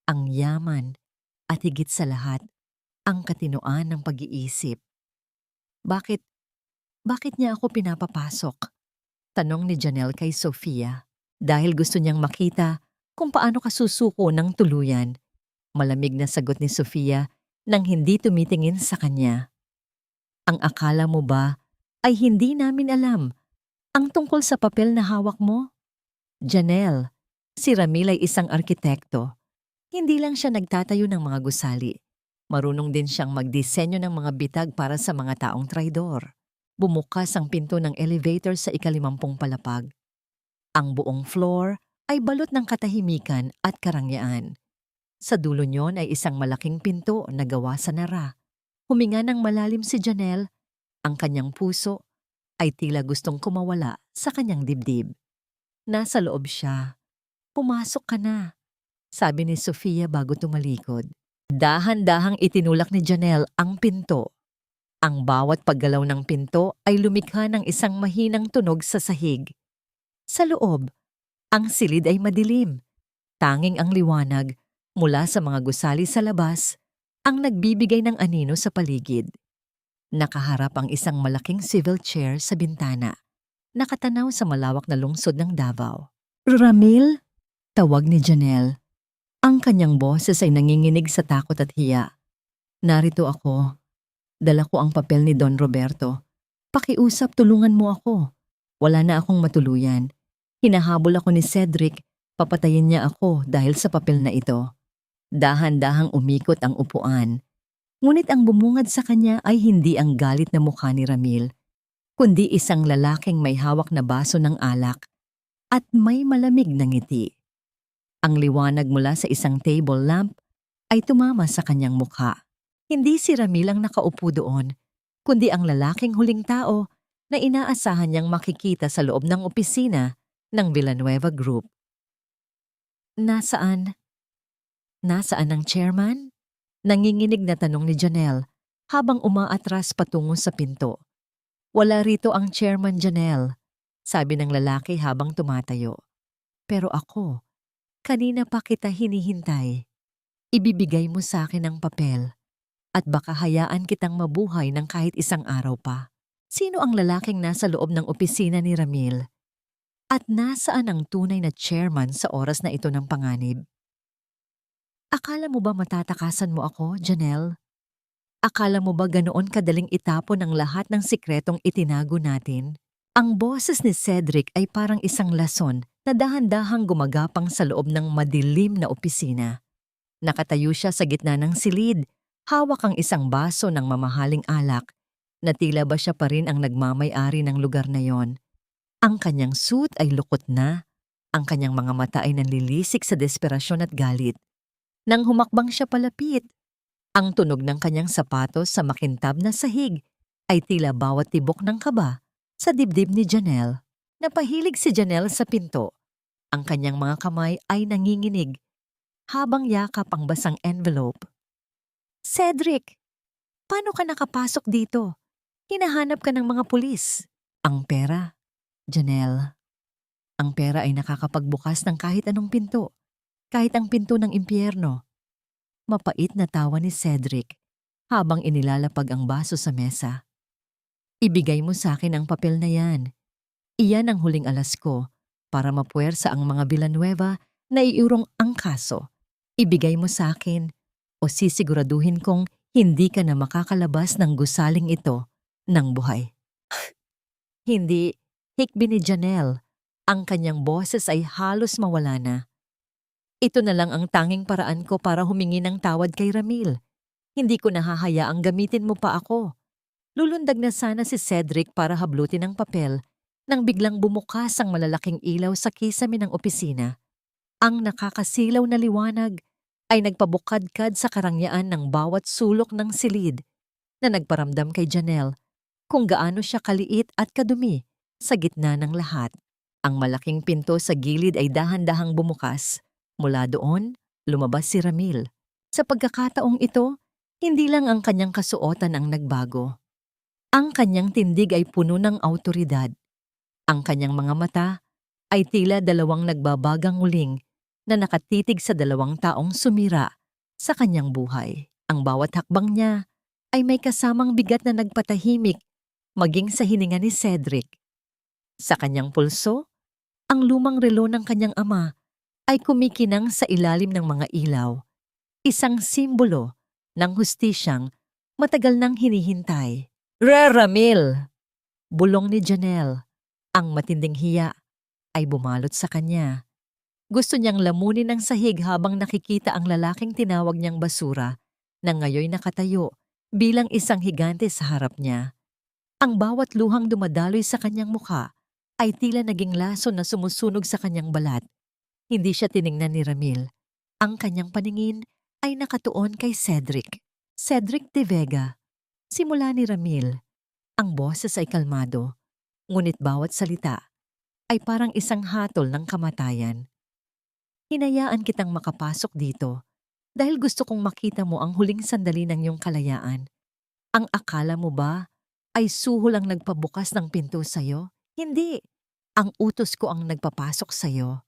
ang yaman, at higit sa lahat, ang katinoan ng pag-iisip. Bakit niya ako pinapapasok? Tanong ni Janelle kay Sofia. Dahil gusto niyang makita kung paano ka susuko ng tuluyan. Malamig na sagot ni Sofia nang hindi tumitingin sa kanya. Ang akala mo ba ay hindi namin alam ang tungkol sa papel na hawak mo? Janelle, si Ramil ay isang arkitekto. Hindi lang siya nagtatayo ng mga gusali. Marunong din siyang magdisenyo ng mga bitag para sa mga taong traidor. Bumukas ang pinto ng elevator sa ika-50 palapag. Ang buong floor ay balot ng katahimikan at karangyaan. Sa dulo niyon ay isang malaking pinto na gawa sa nara. Huminga ng malalim si Janelle. Ang kanyang puso ay tila gustong kumawala sa kanyang dibdib. Nasa loob siya. Pumasok ka na, sabi ni Sofia bago tumalikod. Dahan-dahang itinulak ni Janelle ang pinto. Ang bawat paggalaw ng pinto ay lumikha ng isang mahinang tunog sa sahig. Sa loob, ang silid ay madilim. Tanging ang liwanag mula sa mga gusali sa labas ang nagbibigay ng anino sa paligid. Nakaharap ang isang malaking swivel chair sa bintana, nakatanaw sa malawak na lungsod ng Davao. Ramil? Tawag ni Janelle. Ang kanyang boses ay nanginginig sa takot at hiya. Narito ako. Dala ko ang papel ni Don Roberto. Pakiusap, tulungan mo ako. Wala na akong matuluyan. Hinahabol ako ni Cedric. Papatayin niya ako dahil sa papel na ito. Dahan-dahang umikot ang upuan. Ngunit ang bumungad sa kanya ay hindi ang galit na mukha ni Ramil, kundi isang lalaking may hawak na baso ng alak at may malamig na ngiti. Ang liwanag mula sa isang table lamp ay tumama sa kanyang mukha. Hindi si Ramil ang nakaupo doon, kundi ang lalaking huling tao na inaasahan niyang makikita sa loob ng opisina ng Villanueva Group. Nasaan ang chairman? Nanginginig na tanong ni Janelle habang umaatras patungo sa pinto. Wala rito ang chairman, Janelle, sabi ng lalaki habang tumatayo. Pero ako, kanina pa kita hinihintay. Ibibigay mo sa akin ang papel at baka hayaan kitang mabuhay ng kahit isang araw pa. Sino ang lalaking nasa loob ng opisina ni Ramil? At nasaan ang tunay na chairman sa oras na ito ng panganib? Akala mo ba matatakasan mo ako, Janelle? Akala mo ba ganoon kadaling itapon ang lahat ng sikretong itinago natin? Ang boses ni Cedric ay parang isang lason na dahan-dahang gumagapang sa loob ng madilim na opisina. Nakatayo siya sa gitna ng silid, hawak ang isang baso ng mamahaling alak, na tila ba siya pa rin ang nagmamay-ari ng lugar na yon. Ang kanyang suit ay lukot na, ang kanyang mga mata ay nanlilisik sa desperasyon at galit. Nang humakbang siya palapit, ang tunog ng kanyang sapatos sa makintab na sahig ay tila bawat tibok ng kaba sa dibdib ni Janelle. Napahilig si Janelle sa pinto. Ang kanyang mga kamay ay nanginginig habang yakap ang basang envelope. Cedric, paano ka nakapasok dito? Hinahanap ka ng mga pulis. Ang pera, Janelle. Ang pera ay nakakapagbukas ng kahit anong pinto. Kahit ang pinto ng impyerno. Mapait na tawa ni Cedric habang inilalapag ang baso sa mesa. Ibigay mo sa akin ang papel na yan. Iyan ang huling alas ko para mapuwersa ang mga Villanueva na iurong ang kaso. Ibigay mo sa akin o sisiguraduhin kong Hindi ka na makakalabas ng gusaling ito ng buhay. Hindi, hikbi ni Janelle. Ang kanyang boses ay halos mawala na. Ito na lang ang tanging paraan ko para humingi ng tawad kay Ramil. Hindi ko nahahayaang gamitin mo pa ako. Lulundag na sana si Cedric para hablutin ang papel nang biglang bumukas ang malalaking ilaw sa kisame ng opisina. Ang nakakasilaw na liwanag ay nagpabukadkad sa karangyaan ng bawat sulok ng silid na nagparamdam kay Janelle kung gaano siya kaliit at kadumi sa gitna ng lahat. Ang malaking pinto sa gilid ay dahan-dahang bumukas. Mula doon, lumabas si Ramil. Sa pagkakataong ito, hindi lang ang kanyang kasuotan ang nagbago. Ang kanyang tindig ay puno ng awtoridad. Ang kanyang mga mata ay tila dalawang nagbabagang uling na nakatitig sa dalawang taong sumira sa kanyang buhay. Ang bawat hakbang niya ay may kasamang bigat na nagpatahimik maging sa hininga ni Cedric. Sa kanyang pulso, ang lumang relo ng kanyang ama ay kumikinang sa ilalim ng mga ilaw, isang simbolo ng hustisyang matagal nang hinihintay. Ramil! Bulong ni Janelle. Ang matinding hiya ay bumalot sa kanya. Gusto niyang lamunin ang sahig habang nakikita ang lalaking tinawag niyang basura na ngayoy nakatayo bilang isang higante sa harap niya. Ang bawat luhang dumadaloy sa kanyang mukha ay tila naging laso na sumusunog sa kanyang balat. Hindi siya tiningnan ni Ramil. Ang kanyang paningin ay nakatuon kay Cedric. Cedric de Vega. Simula ni Ramil. Ang boses ay kalmado, ngunit bawat salita ay parang isang hatol ng kamatayan. Hinayaan kitang makapasok dito dahil gusto kong makita mo ang huling sandali ng iyong kalayaan. Ang akala mo ba ay suhol ang nagpabukas ng pinto sa'yo? Hindi. Ang utos ko ang nagpapasok sa'yo.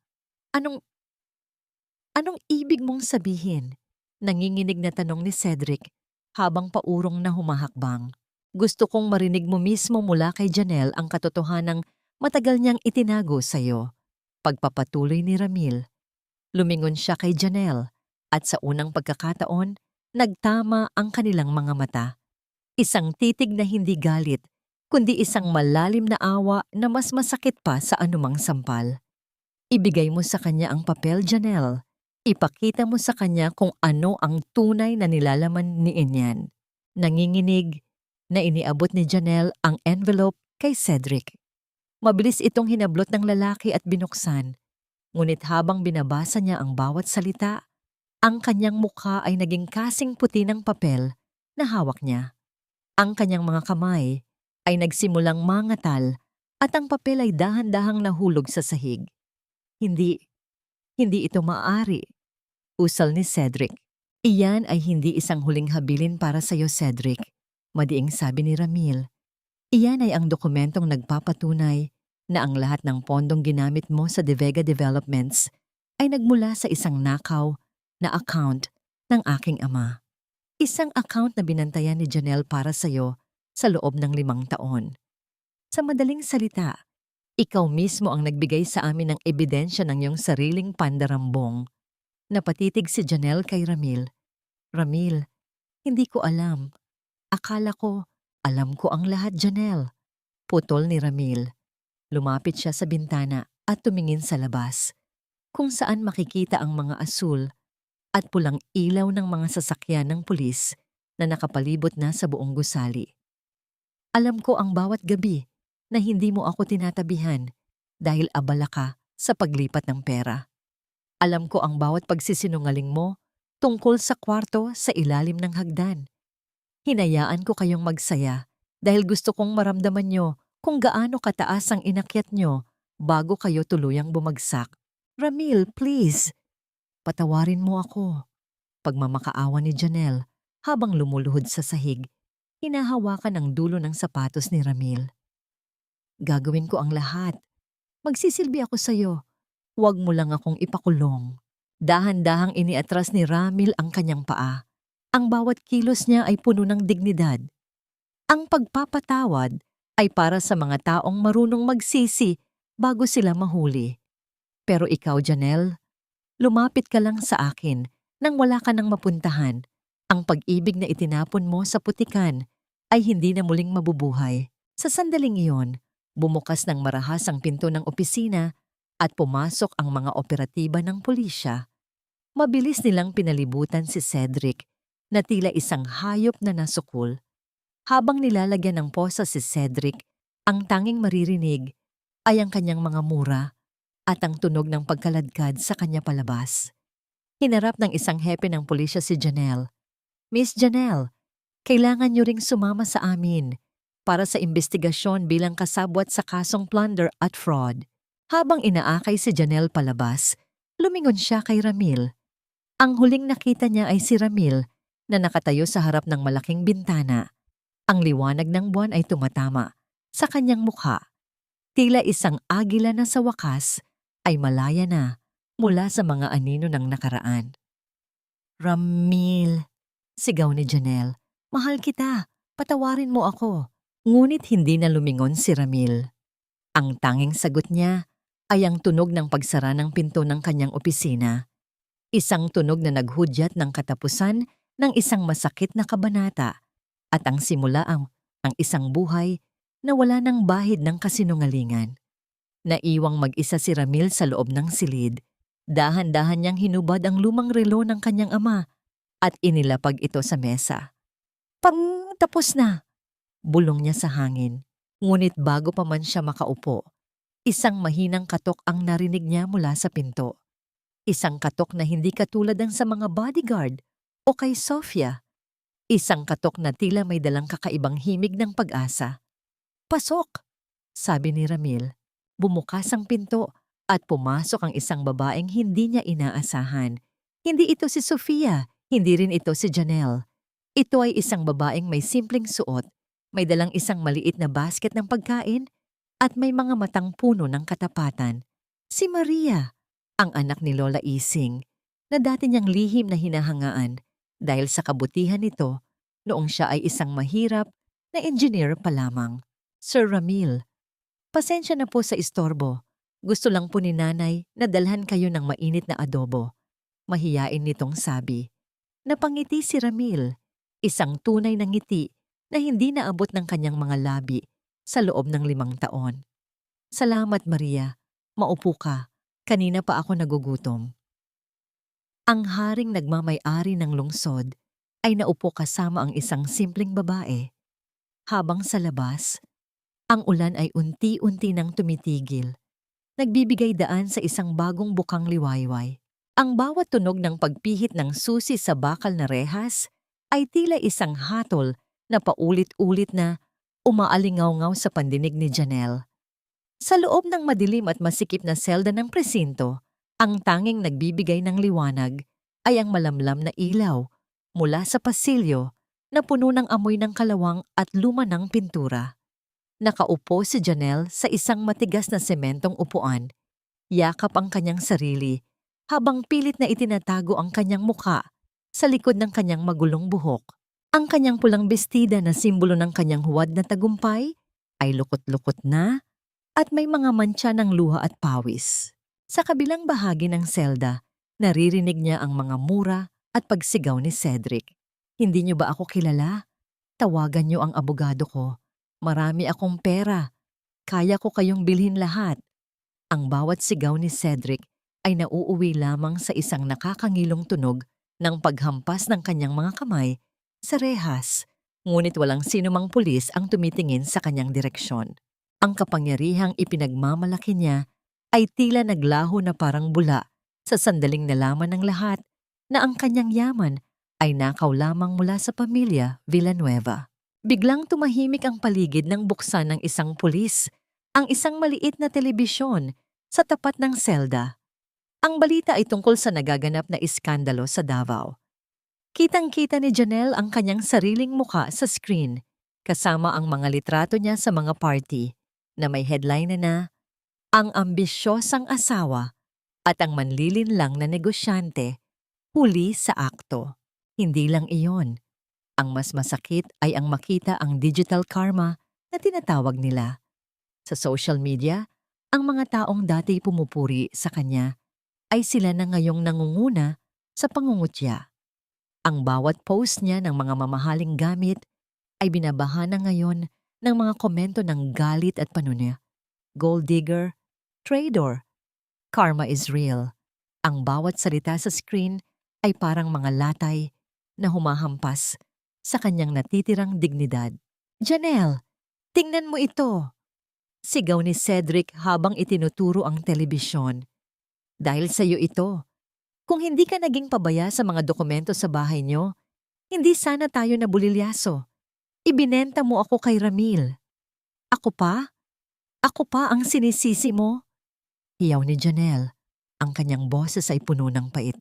Anong ibig mong sabihin? Nanginginig na tanong ni Cedric habang paurong na humahakbang. Gusto kong marinig mo mismo mula kay Janelle ang katotohanang matagal niyang itinago sa'yo. Pagpapatuloy ni Ramil. Lumingon siya kay Janelle at sa unang pagkakataon, nagtama ang kanilang mga mata. Isang titig na hindi galit, kundi isang malalim na awa na mas masakit pa sa anumang sampal. Ibigay mo sa kanya ang papel, Janelle. Ipakita mo sa kanya kung ano ang tunay na nilalaman ni Inyan. Nanginginig na iniabot ni Janelle ang envelope kay Cedric. Mabilis itong hinablot ng lalaki at binuksan. Ngunit habang binabasa niya ang bawat salita, ang kanyang mukha ay naging kasing puti ng papel na hawak niya. Ang kanyang mga kamay ay nagsimulang mangatal at ang papel ay dahan-dahang nahulog sa sahig. Hindi ito maaari, usal ni Cedric. Iyan ay hindi isang huling habilin para sa iyo, Cedric, madiing sabi ni Ramil. Iyan ay ang dokumentong nagpapatunay na ang lahat ng pondong ginamit mo sa De Vega Developments ay nagmula sa isang nakaw na account ng aking ama. Isang account na binantayan ni Janelle para sa iyo sa loob ng 5 taon. Sa madaling salita, ikaw mismo ang nagbigay sa amin ng ebidensya ng iyong sariling pandarambong. Napatitig si Janelle kay Ramil. Ramil, hindi ko alam. Akala ko, alam ko ang lahat, Janelle. Putol ni Ramil. Lumapit siya sa bintana at tumingin sa labas, kung saan makikita ang mga asul at pulang ilaw ng mga sasakyan ng pulis na nakapalibot na sa buong gusali. Alam ko ang bawat gabi na hindi mo ako tinatabihan dahil abala ka sa paglipat ng pera. Alam ko ang bawat pagsisinungaling mo tungkol sa kwarto sa ilalim ng hagdan. Hinayaan ko kayong magsaya dahil gusto kong maramdaman nyo kung gaano kataas ang inakyat nyo bago kayo tuluyang bumagsak. Ramil, please. Patawarin mo ako. Pagmamakaawa ni Janelle habang lumuluhod sa sahig, hinahawakan ang dulo ng sapatos ni Ramil. Gagawin ko ang lahat. Magsisilbi ako sa'yo. Huwag mo lang akong ipakulong. Dahan-dahang iniatras ni Ramil ang kanyang paa. Ang bawat kilos niya ay puno ng dignidad. Ang pagpapatawad ay para sa mga taong marunong magsisi bago sila mahuli. Pero ikaw, Janelle, lumapit ka lang sa akin nang wala ka nang mapuntahan Ang pag-ibig na itinapon mo sa putikan ay hindi na muling mabubuhay. Sa sandaling iyon, bumukas ng marahas ang pinto ng opisina at pumasok ang mga operatiba ng pulisya. Mabilis nilang pinalibutan si Cedric na tila isang hayop na nasukol. Habang nilalagyan ng posa si Cedric, ang tanging maririnig ay ang kanyang mga mura at ang tunog ng pagkaladkad sa kanya palabas. Hinarap ng isang hepe ng pulisya si Janelle. Miss Janelle, kailangan niyo ring sumama sa amin para sa investigasyon bilang kasabwat sa kasong plunder at fraud. Habang inaakay si Janelle palabas, lumingon siya kay Ramil. Ang huling nakita niya ay si Ramil na nakatayo sa harap ng malaking bintana. Ang liwanag ng buwan ay tumatama sa kanyang mukha. Tila isang agila na sa wakas ay malaya na mula sa mga anino ng nakaraan. Ramil, sigaw ni Janelle. Mahal kita, patawarin mo ako. Ngunit hindi na lumingon si Ramil. Ang tanging sagot niya ay ang tunog ng pagsara ng pinto ng kanyang opisina. Isang tunog na naghudyat ng katapusan ng isang masakit na kabanata at ang simulaang ang isang buhay na wala ng bahid ng kasinungalingan. Naiwang mag-isa si Ramil sa loob ng silid. Dahan-dahan niyang hinubad ang lumang relo ng kanyang ama at inilapag ito sa mesa. Tapos na, bulong niya sa hangin. Ngunit bago pa man siya makaupo, isang mahinang katok ang narinig niya mula sa pinto. Isang katok na hindi katulad ng sa mga bodyguard o kay Sofia. Isang katok na tila may dalang kakaibang himig ng pag-asa. Pasok! Sabi ni Ramil. Bumukas ang pinto at pumasok ang isang babaeng hindi niya inaasahan. Hindi ito si Sofia, hindi rin ito si Janelle. Ito ay isang babaeng may simpleng suot, may dalang isang maliit na basket ng pagkain at may mga matang puno ng katapatan. Si Maria, ang anak ni Lola Ising, na dati niyang lihim na hinahangaan dahil sa kabutihan nito noong siya ay isang mahirap na engineer pa lamang. Sir Ramil, pasensya na po sa istorbo. Gusto lang po ni nanay na dalhan kayo ng mainit na adobo. Mahiyain nitong sabi. Napangiti si Ramil, isang tunay na ngiti na hindi naabot ng kanyang mga labi sa loob ng 5 taon. Salamat Maria, maupo ka. Kanina pa ako nagugutom. Ang haring nagmamay-ari ng lungsod ay naupo kasama ang isang simpleng babae. Habang sa labas, ang ulan ay unti-unti nang tumitigil. Nagbibigay daan sa isang bagong bukang liwayway. Ang bawat tunog ng pagpihit ng susi sa bakal na rehas ay tila isang hatol na paulit-ulit na umaalingaw-ngaw sa pandinig ni Janelle. Sa loob ng madilim at masikip na selda ng presinto, ang tanging nagbibigay ng liwanag ay ang malamlam na ilaw mula sa pasilyo na puno ng amoy ng kalawang at luma ng pintura. Nakaupo si Janelle sa isang matigas na sementong upuan. Yakap ang kanyang sarili habang pilit na itinatago ang kanyang muka sa likod ng kanyang magulong buhok. Ang kanyang pulang bestida na simbolo ng kanyang huwad na tagumpay ay lukot-lukot na at may mga mantsa ng luha at pawis. Sa kabilang bahagi ng selda, naririnig niya ang mga mura at pagsigaw ni Cedric. Hindi niyo ba ako kilala? Tawagan niyo ang abogado ko. Marami akong pera. Kaya ko kayong bilhin lahat. Ang bawat sigaw ni Cedric ay nauuwi lamang sa isang nakakangilong tunog ng paghampas ng kanyang mga kamay sa rehas, ngunit walang sinumang pulis ang tumitingin sa kanyang direksyon. Ang kapangyarihang ipinagmamalaki niya ay tila naglaho na parang bula sa sandaling nalaman ng lahat na ang kanyang yaman ay nakaw lamang mula sa pamilya Villanueva. Biglang tumahimik ang paligid nang buksan ng isang pulis, ang isang maliit na telebisyon sa tapat ng selda. Ang balita ay tungkol sa nagaganap na iskandalo sa Davao. Kitang-kita ni Janelle ang kanyang sariling muka sa screen, kasama ang mga litrato niya sa mga party na may headline na ang ambisyosang asawa at ang manlilinlang na negosyante huli sa akto. Hindi lang iyon. Ang mas masakit ay ang makita ang digital karma na tinatawag nila. Sa social media, ang mga taong dati pumupuri sa kanya ay sila na ngayong nangunguna sa pangungutya. Ang bawat post niya ng mga mamahaling gamit ay binabahana ngayon ng mga komento ng galit at panunya. Gold digger, traitor, karma is real. Ang bawat salita sa screen ay parang mga latay na humahampas sa kanyang natitirang dignidad. Janelle, tingnan mo ito! Sigaw ni Cedric habang itinuturo ang telebisyon. Dahil sa iyo ito. Kung hindi ka naging pabaya sa mga dokumento sa bahay niyo, hindi sana tayo nabulilyaso. Ibinenta mo ako kay Ramil. Ako pa? Ako pa ang sinisisi mo? Hiyaw ni Janelle. Ang kanyang boses ay puno ng pait.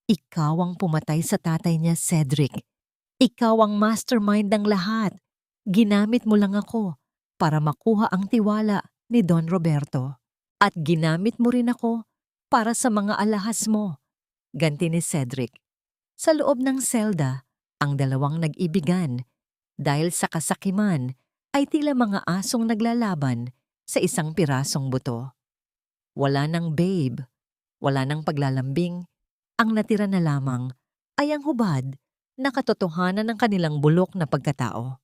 Ikaw ang pumatay sa tatay niya, Cedric. Ikaw ang mastermind ng lahat. Ginamit mo lang ako para makuha ang tiwala ni Don Roberto. At ginamit mo rin ako para sa mga alahas mo. Ganti ni Cedric. Sa loob ng selda, ang dalawang nag-ibigan dahil sa kasakiman ay tila mga asong naglalaban sa isang pirasong buto. Wala nang babe, wala nang paglalambing, ang natira na lamang ay ang hubad na katotohanan ng kanilang bulok na pagkatao.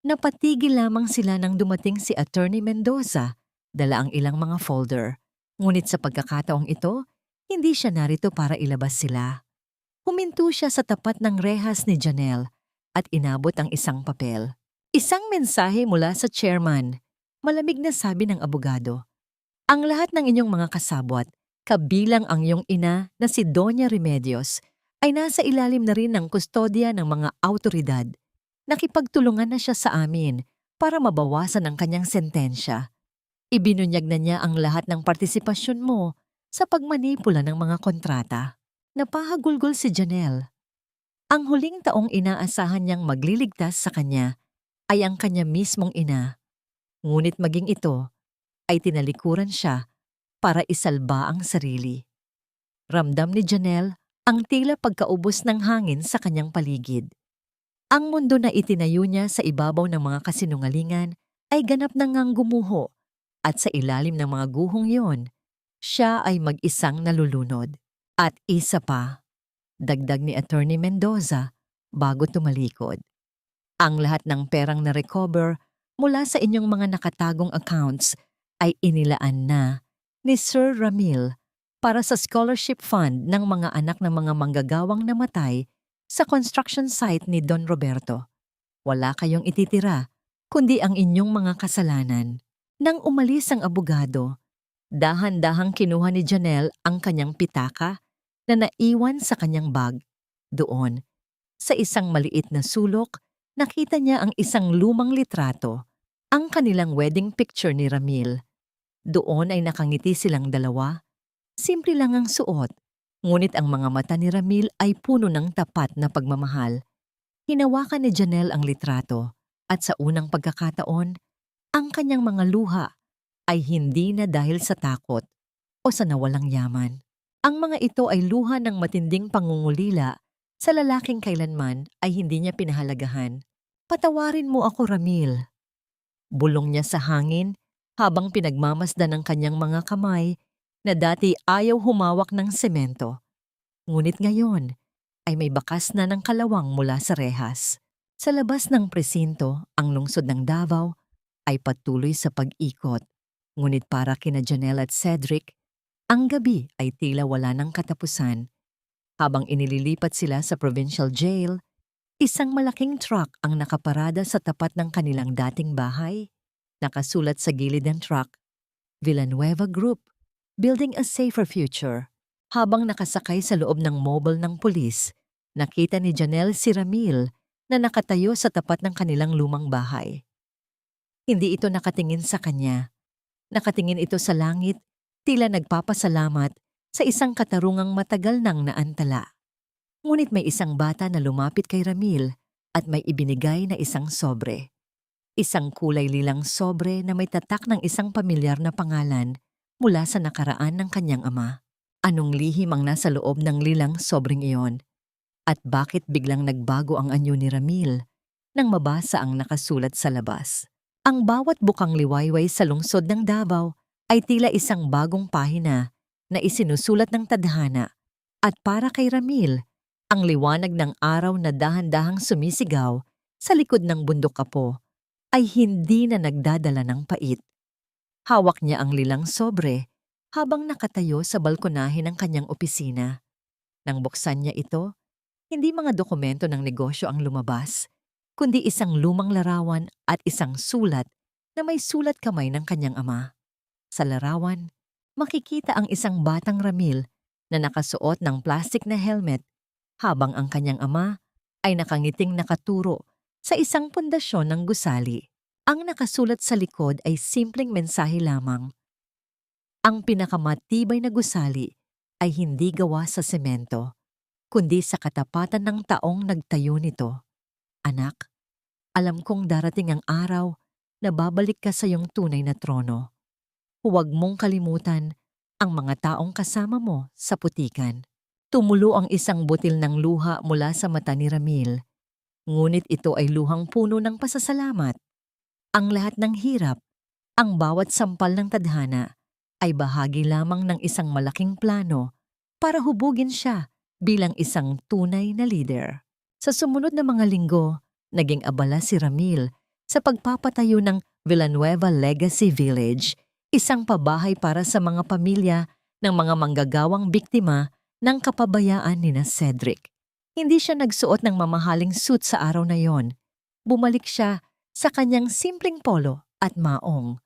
Napatigil lamang sila nang dumating si Attorney Mendoza, dala ang ilang mga folder. Ngunit sa pagkakataong ito, hindi siya narito para ilabas sila. Huminto siya sa tapat ng rehas ni Janelle at inabot ang isang papel. Isang mensahe mula sa chairman. Malamig na sabi ng abogado. Ang lahat ng inyong mga kasabwat, kabilang ang iyong ina na si Doña Remedios, ay nasa ilalim na rin ng kustodya ng mga awtoridad. Nakipagtulungan na siya sa amin para mabawasan ang kanyang sentensya. Ibinunyag na niya ang lahat ng partisipasyon mo sa pagmanipula ng mga kontrata. Napahagulgol si Janelle. Ang huling taong inaasahan niyang magliligtas sa kanya ay ang kanya mismong ina. Ngunit maging ito ay tinalikuran siya para isalba ang sarili. Ramdam ni Janelle ang tila pagkaubos ng hangin sa kanyang paligid. Ang mundo na itinayo niya sa ibabaw ng mga kasinungalingan ay ganap na ngang gumuho at sa ilalim ng mga guhong yon, siya ay mag-isang nalulunod. At isa pa, dagdag ni Attorney Mendoza bago tumalikod. Ang lahat ng perang na-recover mula sa inyong mga nakatagong accounts ay inilaan na ni Sir Ramil para sa scholarship fund ng mga anak ng mga manggagawang namatay sa construction site ni Don Roberto. Wala kayong ititira, kundi ang inyong mga kasalanan. Nang umalis ang abogado, dahan-dahang kinuha ni Janelle ang kanyang pitaka na naiwan sa kanyang bag. Doon, sa isang maliit na sulok, nakita niya ang isang lumang litrato, ang kanilang wedding picture ni Ramil. Doon ay nakangiti silang dalawa. Simple lang ang suot, ngunit ang mga mata ni Ramil ay puno ng tapat na pagmamahal. Hinawakan ni Janelle ang litrato at sa unang pagkakataon, ang kanyang mga luha ay hindi na dahil sa takot o sa nawalang yaman. Ang mga ito ay luha ng matinding pangungulila sa lalaking kailanman ay hindi niya pinahalagahan. Patawarin mo ako, Ramil. Bulong niya sa hangin habang pinagmamasdan ng kanyang mga kamay na dati ayaw humawak ng semento. Ngunit ngayon ay may bakas na ng kalawang mula sa rehas. Sa labas ng presinto, ang lungsod ng Davao ay patuloy sa pag-ikot. Ngunit para kina Janelle at Cedric, ang gabi ay tila wala ng katapusan. Habang inililipat sila sa provincial jail, isang malaking truck ang nakaparada sa tapat ng kanilang dating bahay. Nakasulat sa gilid ng truck, Villanueva Group, Building a Safer Future. Habang nakasakay sa loob ng mobile ng pulis, nakita ni Janelle si Ramil na nakatayo sa tapat ng kanilang lumang bahay. Hindi ito nakatingin sa kanya. Nakatingin ito sa langit, tila nagpapasalamat sa isang katarungang matagal nang naantala. Ngunit may isang bata na lumapit kay Ramil at may ibinigay na isang sobre. Isang kulay lilang sobre na may tatak ng isang pamilyar na pangalan mula sa nakaraan ng kanyang ama. Anong lihim ang nasa loob ng lilang sobreng iyon? At bakit biglang nagbago ang anyo ni Ramil nang mabasa ang nakasulat sa labas? Ang bawat bukang liwayway sa lungsod ng Davao ay tila isang bagong pahina na isinusulat ng tadhana. At para kay Ramil, Ang liwanag ng araw na dahan-dahang sumisigaw sa likod ng bundok kapo ay hindi na nagdadala ng pait. Hawak niya ang lilang sobre habang nakatayo sa balkonahe ng kanyang opisina. Nang buksan niya ito, hindi mga dokumento ng negosyo ang lumabas, kundi isang lumang larawan at isang sulat na may sulat kamay ng kanyang ama. Sa larawan, makikita ang isang batang Ramil na nakasuot ng plastic na helmet habang ang kanyang ama ay nakangiting nakaturo sa isang pundasyon ng gusali. Ang nakasulat sa likod ay simpleng mensahe lamang. Ang pinakamatibay na gusali ay hindi gawa sa semento, kundi sa katapatan ng taong nagtayo nito. Anak, alam kong darating ang araw na babalik ka sa iyong tunay na trono. Huwag mong kalimutan ang mga taong kasama mo sa putikan. Tumulo ang isang butil ng luha mula sa mata ni Ramil, ngunit ito ay luhang puno ng pasasalamat. Ang lahat ng hirap, ang bawat sampal ng tadhana, ay bahagi lamang ng isang malaking plano para hubugin siya bilang isang tunay na leader. Sa sumunod na mga linggo, naging abala si Ramil sa pagpapatayo ng Villanueva Legacy Village, isang pabahay para sa mga pamilya ng mga manggagawang biktima ng kapabayaan ni Cedric. Hindi siya nagsuot ng mamahaling suit sa araw na yon. Bumalik siya sa kanyang simpleng polo at maong.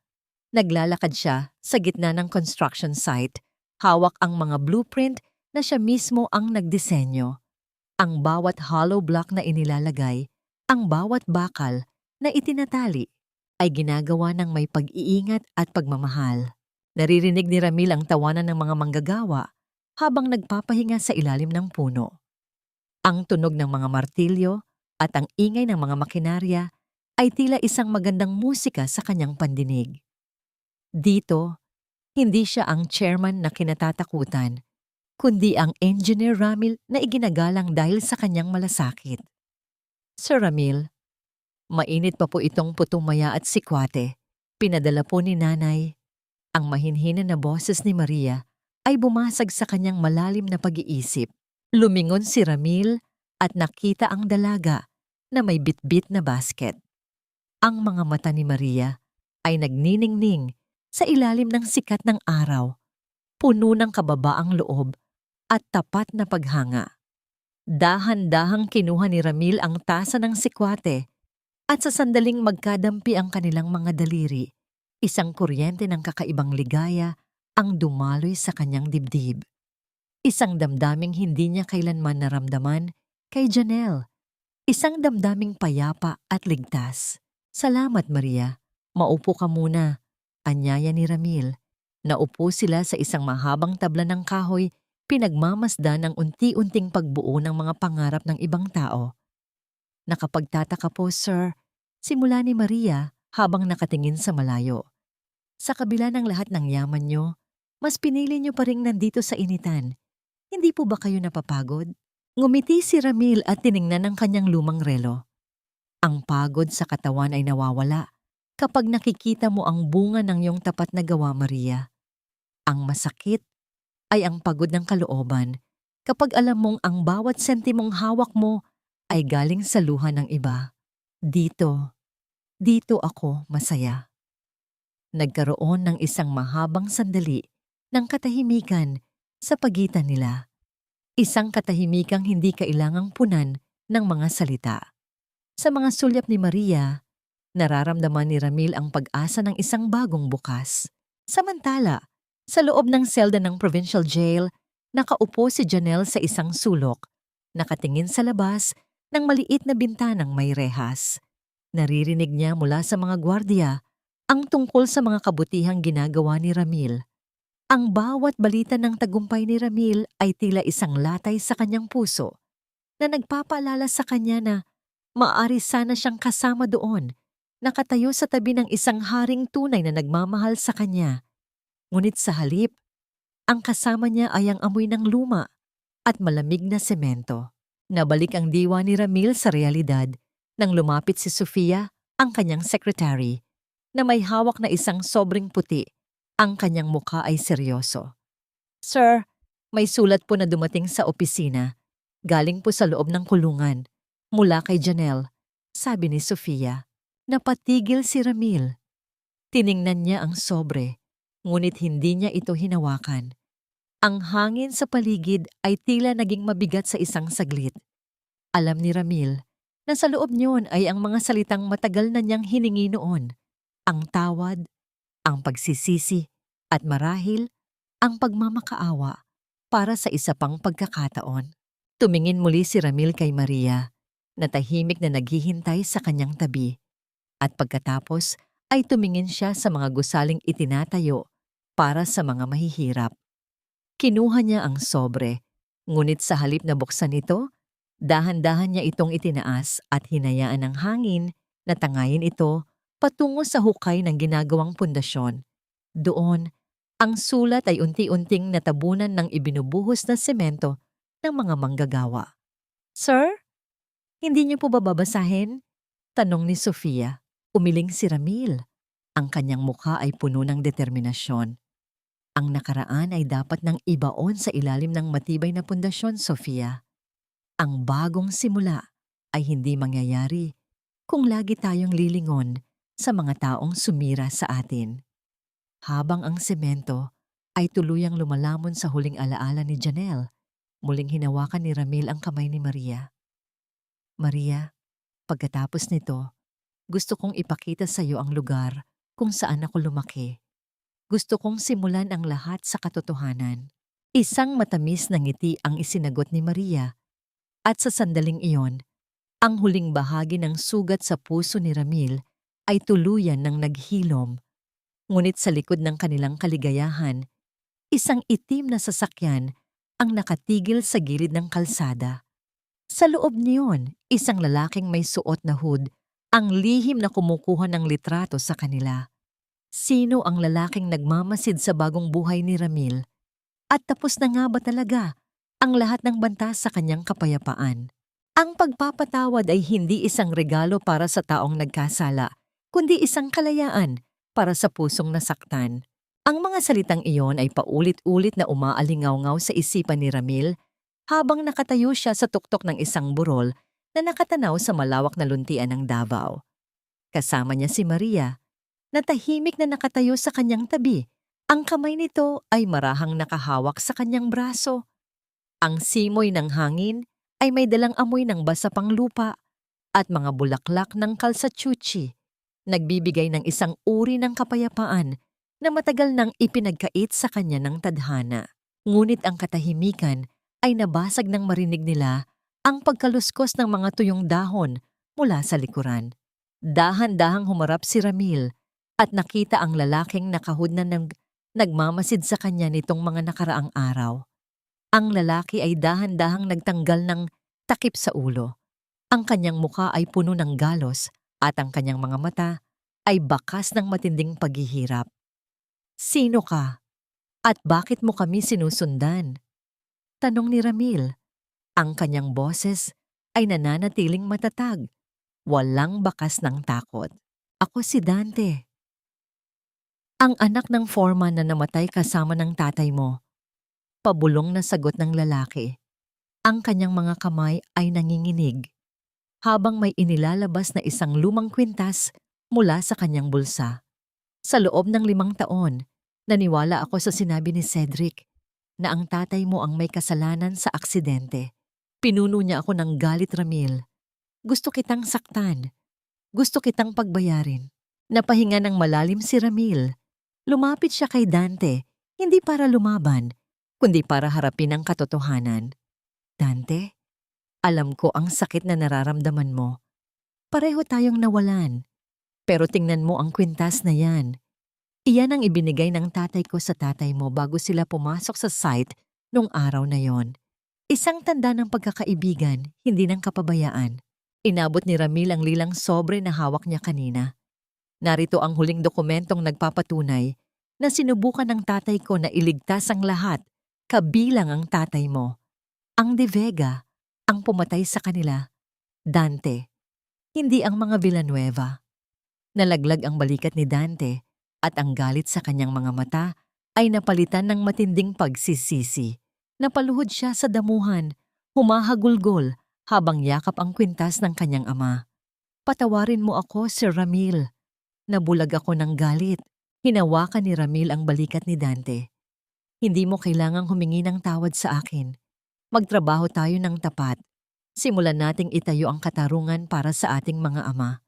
Naglalakad siya sa gitna ng construction site, hawak ang mga blueprint na siya mismo ang nagdisenyo. Ang bawat hollow block na inilalagay, ang bawat bakal na itinatali, ay ginagawa ng may pag-iingat at pagmamahal. Naririnig ni Ramil ang tawanan ng mga manggagawa habang nagpapahinga sa ilalim ng puno. Ang tunog ng mga martilyo at ang ingay ng mga makinarya ay tila isang magandang musika sa kanyang pandinig. Dito, hindi siya ang chairman na kinatatakutan, kundi ang Engineer Ramil na iginagalang dahil sa kanyang malasakit. Sir Ramil, mainit pa po itong putumaya at sikwate. Pinadala po ni nanay. Ang mahinhina na boses ni Maria ay bumasag sa kanyang malalim na pag-iisip. Lumingon si Ramil at nakita ang dalaga na may bitbit na basket. Ang mga mata ni Maria ay nagniningning sa ilalim ng sikat ng araw, puno ng kababaang loob at tapat na paghanga. Dahan-dahang kinuha ni Ramil ang tasa ng sikwate at sa sandaling magkadampi ang kanilang mga daliri, isang kuryente ng kakaibang ligaya ang dumaloy sa kanyang dibdib. Isang damdaming hindi niya kailanman naramdaman kay Janelle. Isang damdaming payapa at ligtas. Salamat, Maria. Maupo ka muna. Anyaya ni Ramil. Naupo sila sa isang mahabang tabla ng kahoy, pinagmamasdan ng unti-unting pagbuo ng mga pangarap ng ibang tao. Nakapagtataka po, sir, simula ni Maria habang nakatingin sa malayo. Sa kabila ng lahat ng yaman nyo, mas pinili nyo pa ring nandito sa initan. Hindi po ba kayo napapagod? Ngumiti si Ramil at tiningnan ang kanyang lumang relo. Ang pagod sa katawan ay nawawala kapag nakikita mo ang bunga ng iyong tapat na gawa, Maria. Ang masakit ay ang pagod ng kalooban kapag alam mong ang bawat sentimong hawak mo ay galing sa luha ng iba. Dito ako masaya. Nagkaroon ng isang mahabang sandali ng katahimikan sa pagitan nila. Isang katahimikang hindi kailangang punan ng mga salita. Sa mga sulyap ni Maria, nararamdaman ni Ramil ang pag-asa ng isang bagong bukas. Samantala, sa loob ng selda ng provincial jail, nakaupo si Janelle sa isang sulok, nakatingin sa labas ng maliit na bintanang may rehas. Naririnig niya mula sa mga gwardiya ang tungkol sa mga kabutihang ginagawa ni Ramil. Ang bawat balita ng tagumpay ni Ramil ay tila isang latay sa kanyang puso na nagpapaalala sa kanya na maaari sana siyang kasama doon, nakatayo sa tabi ng isang haring tunay na nagmamahal sa kanya. Ngunit sa halip, ang kasama niya ay ang amoy ng luma at malamig na semento. Nabalik ang diwa ni Ramil sa realidad nang lumapit si Sofia, ang kanyang secretary, na may hawak na isang sobrang puti. Ang kanyang mukha ay seryoso. Sir, may sulat po na dumating sa opisina. Galing po sa loob ng kulungan. Mula kay Janelle, sabi ni Sofia. Napatigil si Ramil. Tiningnan niya ang sobre, ngunit hindi niya ito hinawakan. Ang hangin sa paligid ay tila naging mabigat sa isang saglit. Alam ni Ramil na sa loob niyon ay ang mga salitang matagal na niyang hiningi noon. Ang tawad, ang pagsisisi, at marahil ang pagmamakaawa para sa isa pang pagkakataon. Tumingin muli si Ramil kay Maria, na tahimik na naghihintay sa kanyang tabi. At pagkatapos ay tumingin siya sa mga gusaling itinatayo para sa mga mahihirap. Kinuha niya ang sobre, ngunit sa halip na buksan ito, dahan-dahan niya itong itinaas at hinayaan ng hangin na tangayin ito patungo sa hukay ng ginagawang pundasyon. Doon, ang sulat ay unti-unting natabunan ng ibinubuhos na semento ng mga manggagawa. "Sir, hindi niyo po ba babasahin?" tanong ni Sofia. Umiling si Ramil. Ang kanyang mukha ay puno ng determinasyon. Ang nakaraan ay dapat nang ibaon sa ilalim ng matibay na pundasyon, Sofia. Ang bagong simula ay hindi mangyayari kung lagi tayong lilingon sa mga taong sumira sa atin. Habang ang semento ay tuluyang lumalamon sa huling alaala ni Janelle, muling hinawakan ni Ramil ang kamay ni Maria. "Maria, pagkatapos nito, gusto kong ipakita sa iyo ang lugar kung saan ako lumaki. Gusto kong simulan ang lahat sa katotohanan." Isang matamis na ngiti ang isinagot ni Maria, at sa sandaling iyon, ang huling bahagi ng sugat sa puso ni Ramil ay tuluyan ng naghilom. Ngunit sa likod ng kanilang kaligayahan, isang itim na sasakyan ang nakatigil sa gilid ng kalsada. Sa loob niyon, isang lalaking may suot na hood ang lihim na kumukuha ng litrato sa kanila. Sino ang lalaking nagmamasid sa bagong buhay ni Ramil? At tapos na nga ba talaga ang lahat ng banta sa kanyang kapayapaan? Ang pagpapatawad ay hindi isang regalo para sa taong nagkasala, kundi isang kalayaan para sa pusong nasaktan. Ang mga salitang iyon ay paulit-ulit na umaalingaw-ngaw sa isipan ni Ramil habang nakatayo siya sa tuktok ng isang burol na nakatanaw sa malawak na luntian ng Davao. Kasama niya si Maria, na tahimik na nakatayo sa kanyang tabi. Ang kamay nito ay marahang nakahawak sa kanyang braso. Ang simoy ng hangin ay may dalang amoy ng basa pang lupa at mga bulaklak ng kalsatsuchi, nagbibigay ng isang uri ng kapayapaan na matagal nang ipinagkait sa kanya ng tadhana. Ngunit ang katahimikan ay nabasag nang marinig nila ang pagkaluskos ng mga tuyong dahon mula sa likuran. Dahan-dahang humarap si Ramil at nakita ang lalaking nakahud na nagmamasid sa kanya nitong mga nakaraang araw. Ang lalaki ay dahan-dahang nagtanggal ng takip sa ulo. Ang kanyang mukha ay puno ng galos at ang kanyang mga mata ay bakas ng matinding paghihirap. "Sino ka? At bakit mo kami sinusundan?" tanong ni Ramil. Ang kanyang boses ay nananatiling matatag, walang bakas ng takot. "Ako si Dante, ang anak ng foreman na namatay kasama ng tatay mo." Pabulong na sagot ng lalaki. Ang kanyang mga kamay ay nanginginig, habang may inilalabas na isang lumang kwintas mula sa kanyang bulsa. "Sa loob ng 5 taon, naniwala ako sa sinabi ni Cedric na ang tatay mo ang may kasalanan sa aksidente. Pinuno niya ako ng galit, Ramil. Gusto kitang saktan. Gusto kitang pagbayarin." Napahinga ng malalim si Ramil. Lumapit siya kay Dante, hindi para lumaban, kundi para harapin ang katotohanan. "Dante, alam ko ang sakit na nararamdaman mo. Pareho tayong nawalan. Pero tingnan mo ang kwintas na yan. Iyan ang ibinigay ng tatay ko sa tatay mo bago sila pumasok sa site nung araw na yon. Isang tanda ng pagkakaibigan, hindi ng kapabayaan." Inabot ni Ramil ang lilang sobre na hawak niya kanina. Narito ang huling dokumentong nagpapatunay na sinubukan ng tatay ko na iligtas ang lahat, kabilang ang tatay mo. Ang De Vega, ang pumatay sa kanila. Dante, hindi ang mga Villanueva. Nalaglag ang balikat ni Dante at ang galit sa kanyang mga mata ay napalitan ng matinding pagsisisi. Napaluhod siya sa damuhan, Humahagulgol habang yakap ang kwintas ng kanyang ama. Patawarin mo ako, Sir Ramil. Nabulag ako ng galit. Hinawakan ni Ramil ang balikat ni Dante. Hindi mo kailangang humingi ng tawad sa akin. Magtrabaho tayo ng tapat. Simulan nating itayo ang katarungan para sa ating mga ama.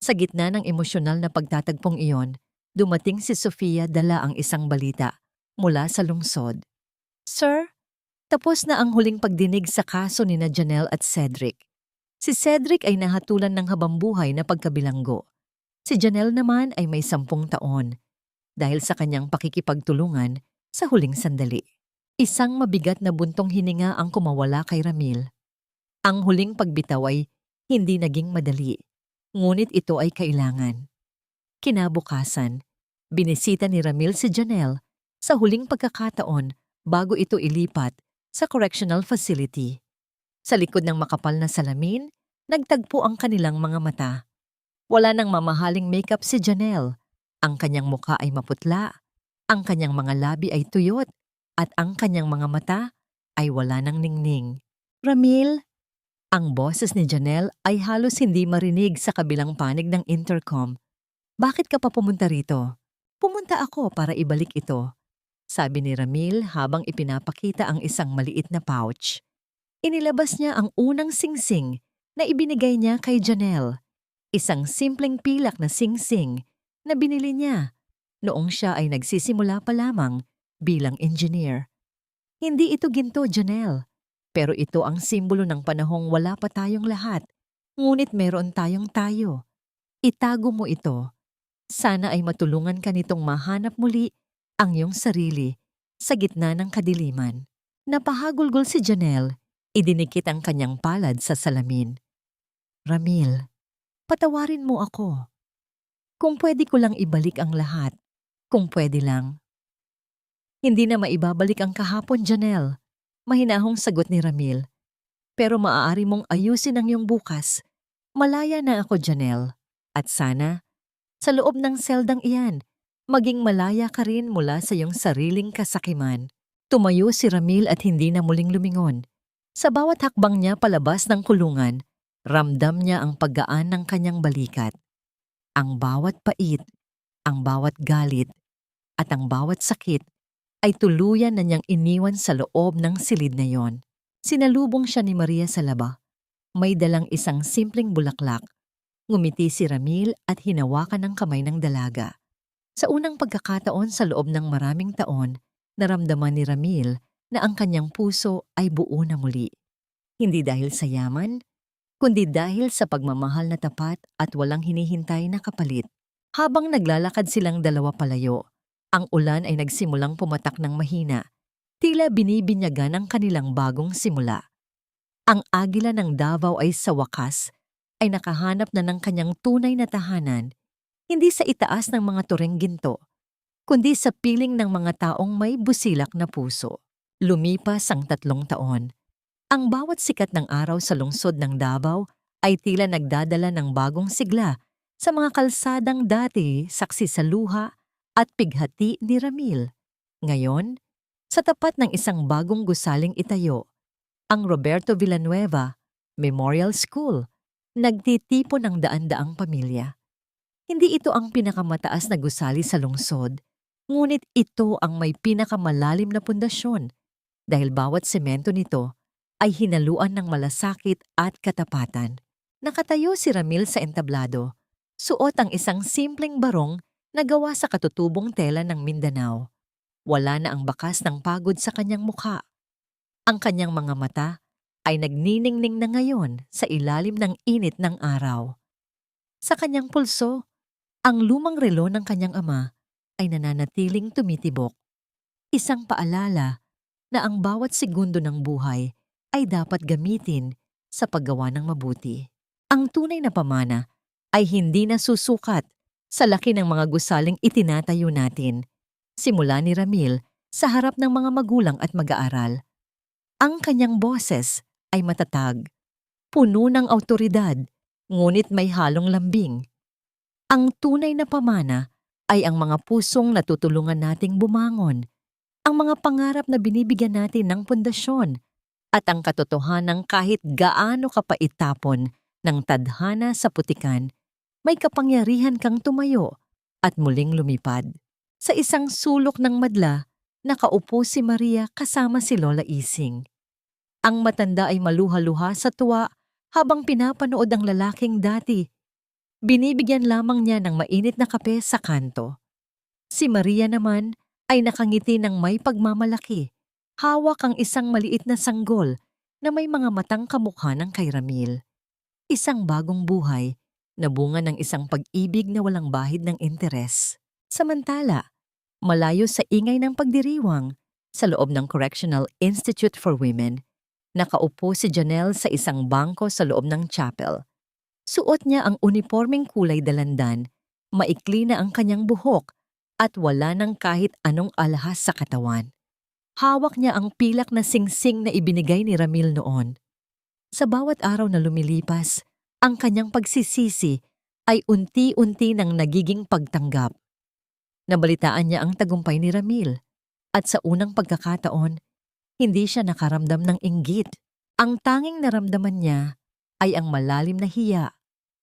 Sa gitna ng emosyonal na pagtatagpong iyon, dumating si Sofia dala ang isang balita mula sa lungsod. Sir, tapos na ang huling pagdinig sa kaso ni na Janelle at Cedric. Si Cedric ay nahatulan ng habambuhay na pagkabilanggo. Si Janelle naman ay may 10 taon dahil sa kanyang pakikipagtulungan sa huling sandali. Isang mabigat na buntong hininga ang kumawala kay Ramil. Ang huling pagbitaw ay hindi naging madali, ngunit ito ay kailangan. Kinabukasan, binisita ni Ramil si Janelle sa huling pagkakataon bago ito ilipat sa correctional facility. Sa likod ng makapal na salamin, nagtagpo ang kanilang mga mata. Wala nang mamahaling makeup si Janelle. Ang kanyang muka ay maputla, ang kanyang mga labi ay tuyot, at ang kanyang mga mata ay wala nang ningning. Ramil, ang boses ni Janelle ay halos hindi marinig sa kabilang panig ng intercom. Bakit ka pa pumunta rito? Pumunta ako para ibalik ito, sabi ni Ramil habang ipinapakita ang isang maliit na pouch. Inilabas niya ang unang singsing na ibinigay niya kay Janelle. Isang simpleng pilak na singsing na binili niya noong siya ay nagsisimula pa lamang bilang engineer. Hindi ito ginto, Janelle. Pero ito ang simbolo ng panahong wala pa tayong lahat, ngunit meron tayong tayo. Itago mo ito. Sana ay matulungan ka nitong mahanap muli ang iyong sarili sa gitna ng kadiliman. Napahagulgol si Janelle, idinikit ang kanyang palad sa salamin. Ramil, patawarin mo ako. Kung pwede ko lang ibalik ang lahat, kung pwede lang. Hindi na maibabalik ang kahapon, Janelle. Mahinahong sagot ni Ramil. Pero maaari mong ayusin ang iyong bukas. Malaya na ako, Janelle. At sana, sa loob ng seldang iyan, maging malaya ka rin mula sa iyong sariling kasakiman. Tumayo si Ramil at hindi na muling lumingon. Sa bawat hakbang niya palabas ng kulungan, ramdam niya ang paggaan ng kanyang balikat. Ang bawat pait, ang bawat galit, at ang bawat sakit ay tuluyan na niyang iniwan sa loob ng silid na yon. Sinalubong siya ni Maria sa laba. May dalang isang simpleng bulaklak. Ngumiti si Ramil at hinawakan ang kamay ng dalaga. Sa unang pagkakataon sa loob ng maraming taon, naramdaman ni Ramil na ang kanyang puso ay buo na muli. Hindi dahil sa yaman, kundi dahil sa pagmamahal na tapat at walang hinihintay na kapalit. Habang naglalakad silang dalawa palayo, ang ulan ay nagsimulang pumatak ng mahina, tila binibinyagan ang kanilang bagong simula. Ang agila ng Davao ay sa wakas ay nakahanap na ng kanyang tunay na tahanan, hindi sa itaas ng mga tureng ginto, kundi sa piling ng mga taong may busilak na puso. Lumipas ang 3 taon. Ang bawat sikat ng araw sa lungsod ng Davao ay tila nagdadala ng bagong sigla sa mga kalsadang dati saksi sa luha at pighati ni Ramil. Ngayon, sa tapat ng isang bagong gusaling itayo, ang Roberto Villanueva Memorial School, nagtitipon ng daan-daang pamilya. Hindi ito ang pinakamataas na gusali sa lungsod, ngunit ito ang may pinakamalalim na pundasyon dahil bawat semento nito ay hinaluan ng malasakit at katapatan. Nakatayo si Ramil sa entablado, suot ang isang simpleng barong na gawa sa katutubong tela ng Mindanao. Wala na ang bakas ng pagod sa kanyang mukha. Ang kanyang mga mata ay nagniningning na ngayon sa ilalim ng init ng araw. Sa kanyang pulso, ang lumang relo ng kanyang ama ay nananatiling tumitibok. Isang paalala na ang bawat segundo ng buhay ay dapat gamitin sa paggawa ng mabuti. Ang tunay na pamana ay hindi nasusukat sa laki ng mga gusaling itinatayo natin, simula ni Ramil sa harap ng mga magulang at mag-aaral. Ang kanyang boses ay matatag, puno ng awtoridad, ngunit may halong lambing. Ang tunay na pamana ay ang mga pusong natutulungan nating bumangon, ang mga pangarap na binibigyan natin ng pundasyon at ang katotohanang kahit gaano ka pa itapon ng tadhana sa putikan, may kapangyarihan kang tumayo at muling lumipad. Sa isang sulok ng madla, nakaupo si Maria kasama si Lola Ising. Ang matanda ay maluha-luha sa tuwa habang pinapanood ang lalaking dati. Binibigyan lamang niya ng mainit na kape sa kanto. Si Maria naman ay nakangiti ng may pagmamalaki. Hawak ang isang maliit na sanggol na may mga matang kamukha ng kay Ramil. Isang bagong buhay na bunga ng isang pag-ibig na walang bahid ng interes. Samantala, malayo sa ingay ng pagdiriwang, sa loob ng Correctional Institute for Women, nakaupo si Janelle sa isang bangko sa loob ng chapel. Suot niya ang unipormeng kulay dalandan, maikli na ang kanyang buhok at wala ng kahit anong alahas sa katawan. Hawak niya ang pilak na singsing na ibinigay ni Ramil noon. Sa bawat araw na lumilipas, ang kanyang pagsisisi ay unti-unti nang nagiging pagtanggap. Nabalitaan niya ang tagumpay ni Ramil at sa unang pagkakataon, hindi siya nakaramdam ng inggit. Ang tanging naramdaman niya ay ang malalim na hiya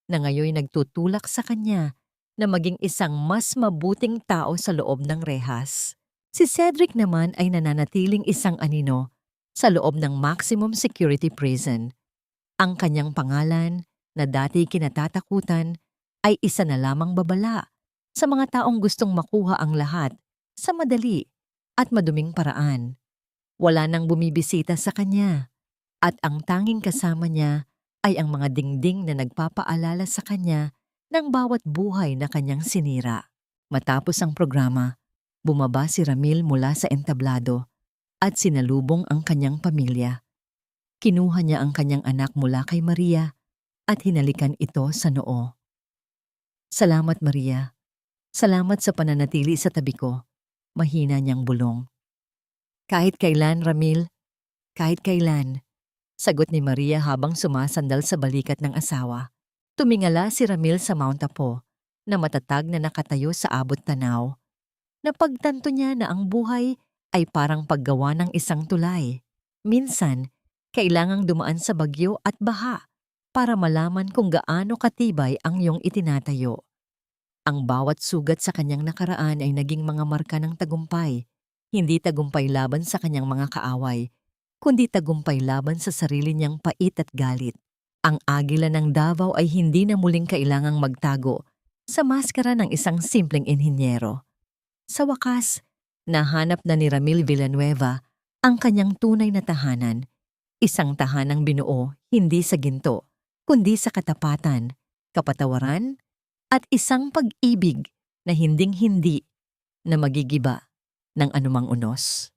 na ngayon nagtutulak sa kanya na maging isang mas mabuting tao sa loob ng rehas. Si Cedric naman ay nananatiling isang anino sa loob ng maximum security prison. Ang kanyang pangalan na dati kinatatakutan ay isa na lamang babala sa mga taong gustong makuha ang lahat sa madali at maduming paraan. Wala nang bumibisita sa kanya at ang tanging kasama niya ay ang mga dingding na nagpapaalala sa kanya ng bawat buhay na kanyang sinira. Matapos ang programa, bumaba si Ramil mula sa entablado at sinalubong ang kanyang pamilya. Kinuha niya ang kanyang anak mula kay Maria at hinalikan ito sa noo. Salamat Maria. Salamat sa pananatili sa tabi ko. Mahina niyang bulong. Kahit kailan, Ramil. Kahit kailan. Sagot ni Maria habang sumasandal sa balikat ng asawa. Tumingala si Ramil sa Mount Apo na matatag na nakatayo sa abot tanaw. Napagtanto niya na ang buhay ay parang paggawa ng isang tulay. Minsan, kailangang dumaan sa bagyo at baha para malaman kung gaano katibay ang iyong itinatayo. Ang bawat sugat sa kanyang nakaraan ay naging mga marka ng tagumpay, hindi tagumpay laban sa kanyang mga kaaway, kundi tagumpay laban sa sarili niyang pait at galit. Ang agila ng Davao ay hindi na muling kailangang magtago sa maskara ng isang simpleng inhinyero. Sa wakas, nahanap na ni Ramil Villanueva ang kanyang tunay na tahanan, isang tahanang binuo hindi sa ginto, kundi sa katapatan, kapatawaran, at isang pag-ibig na hinding-hindi na magigiba ng anumang unos.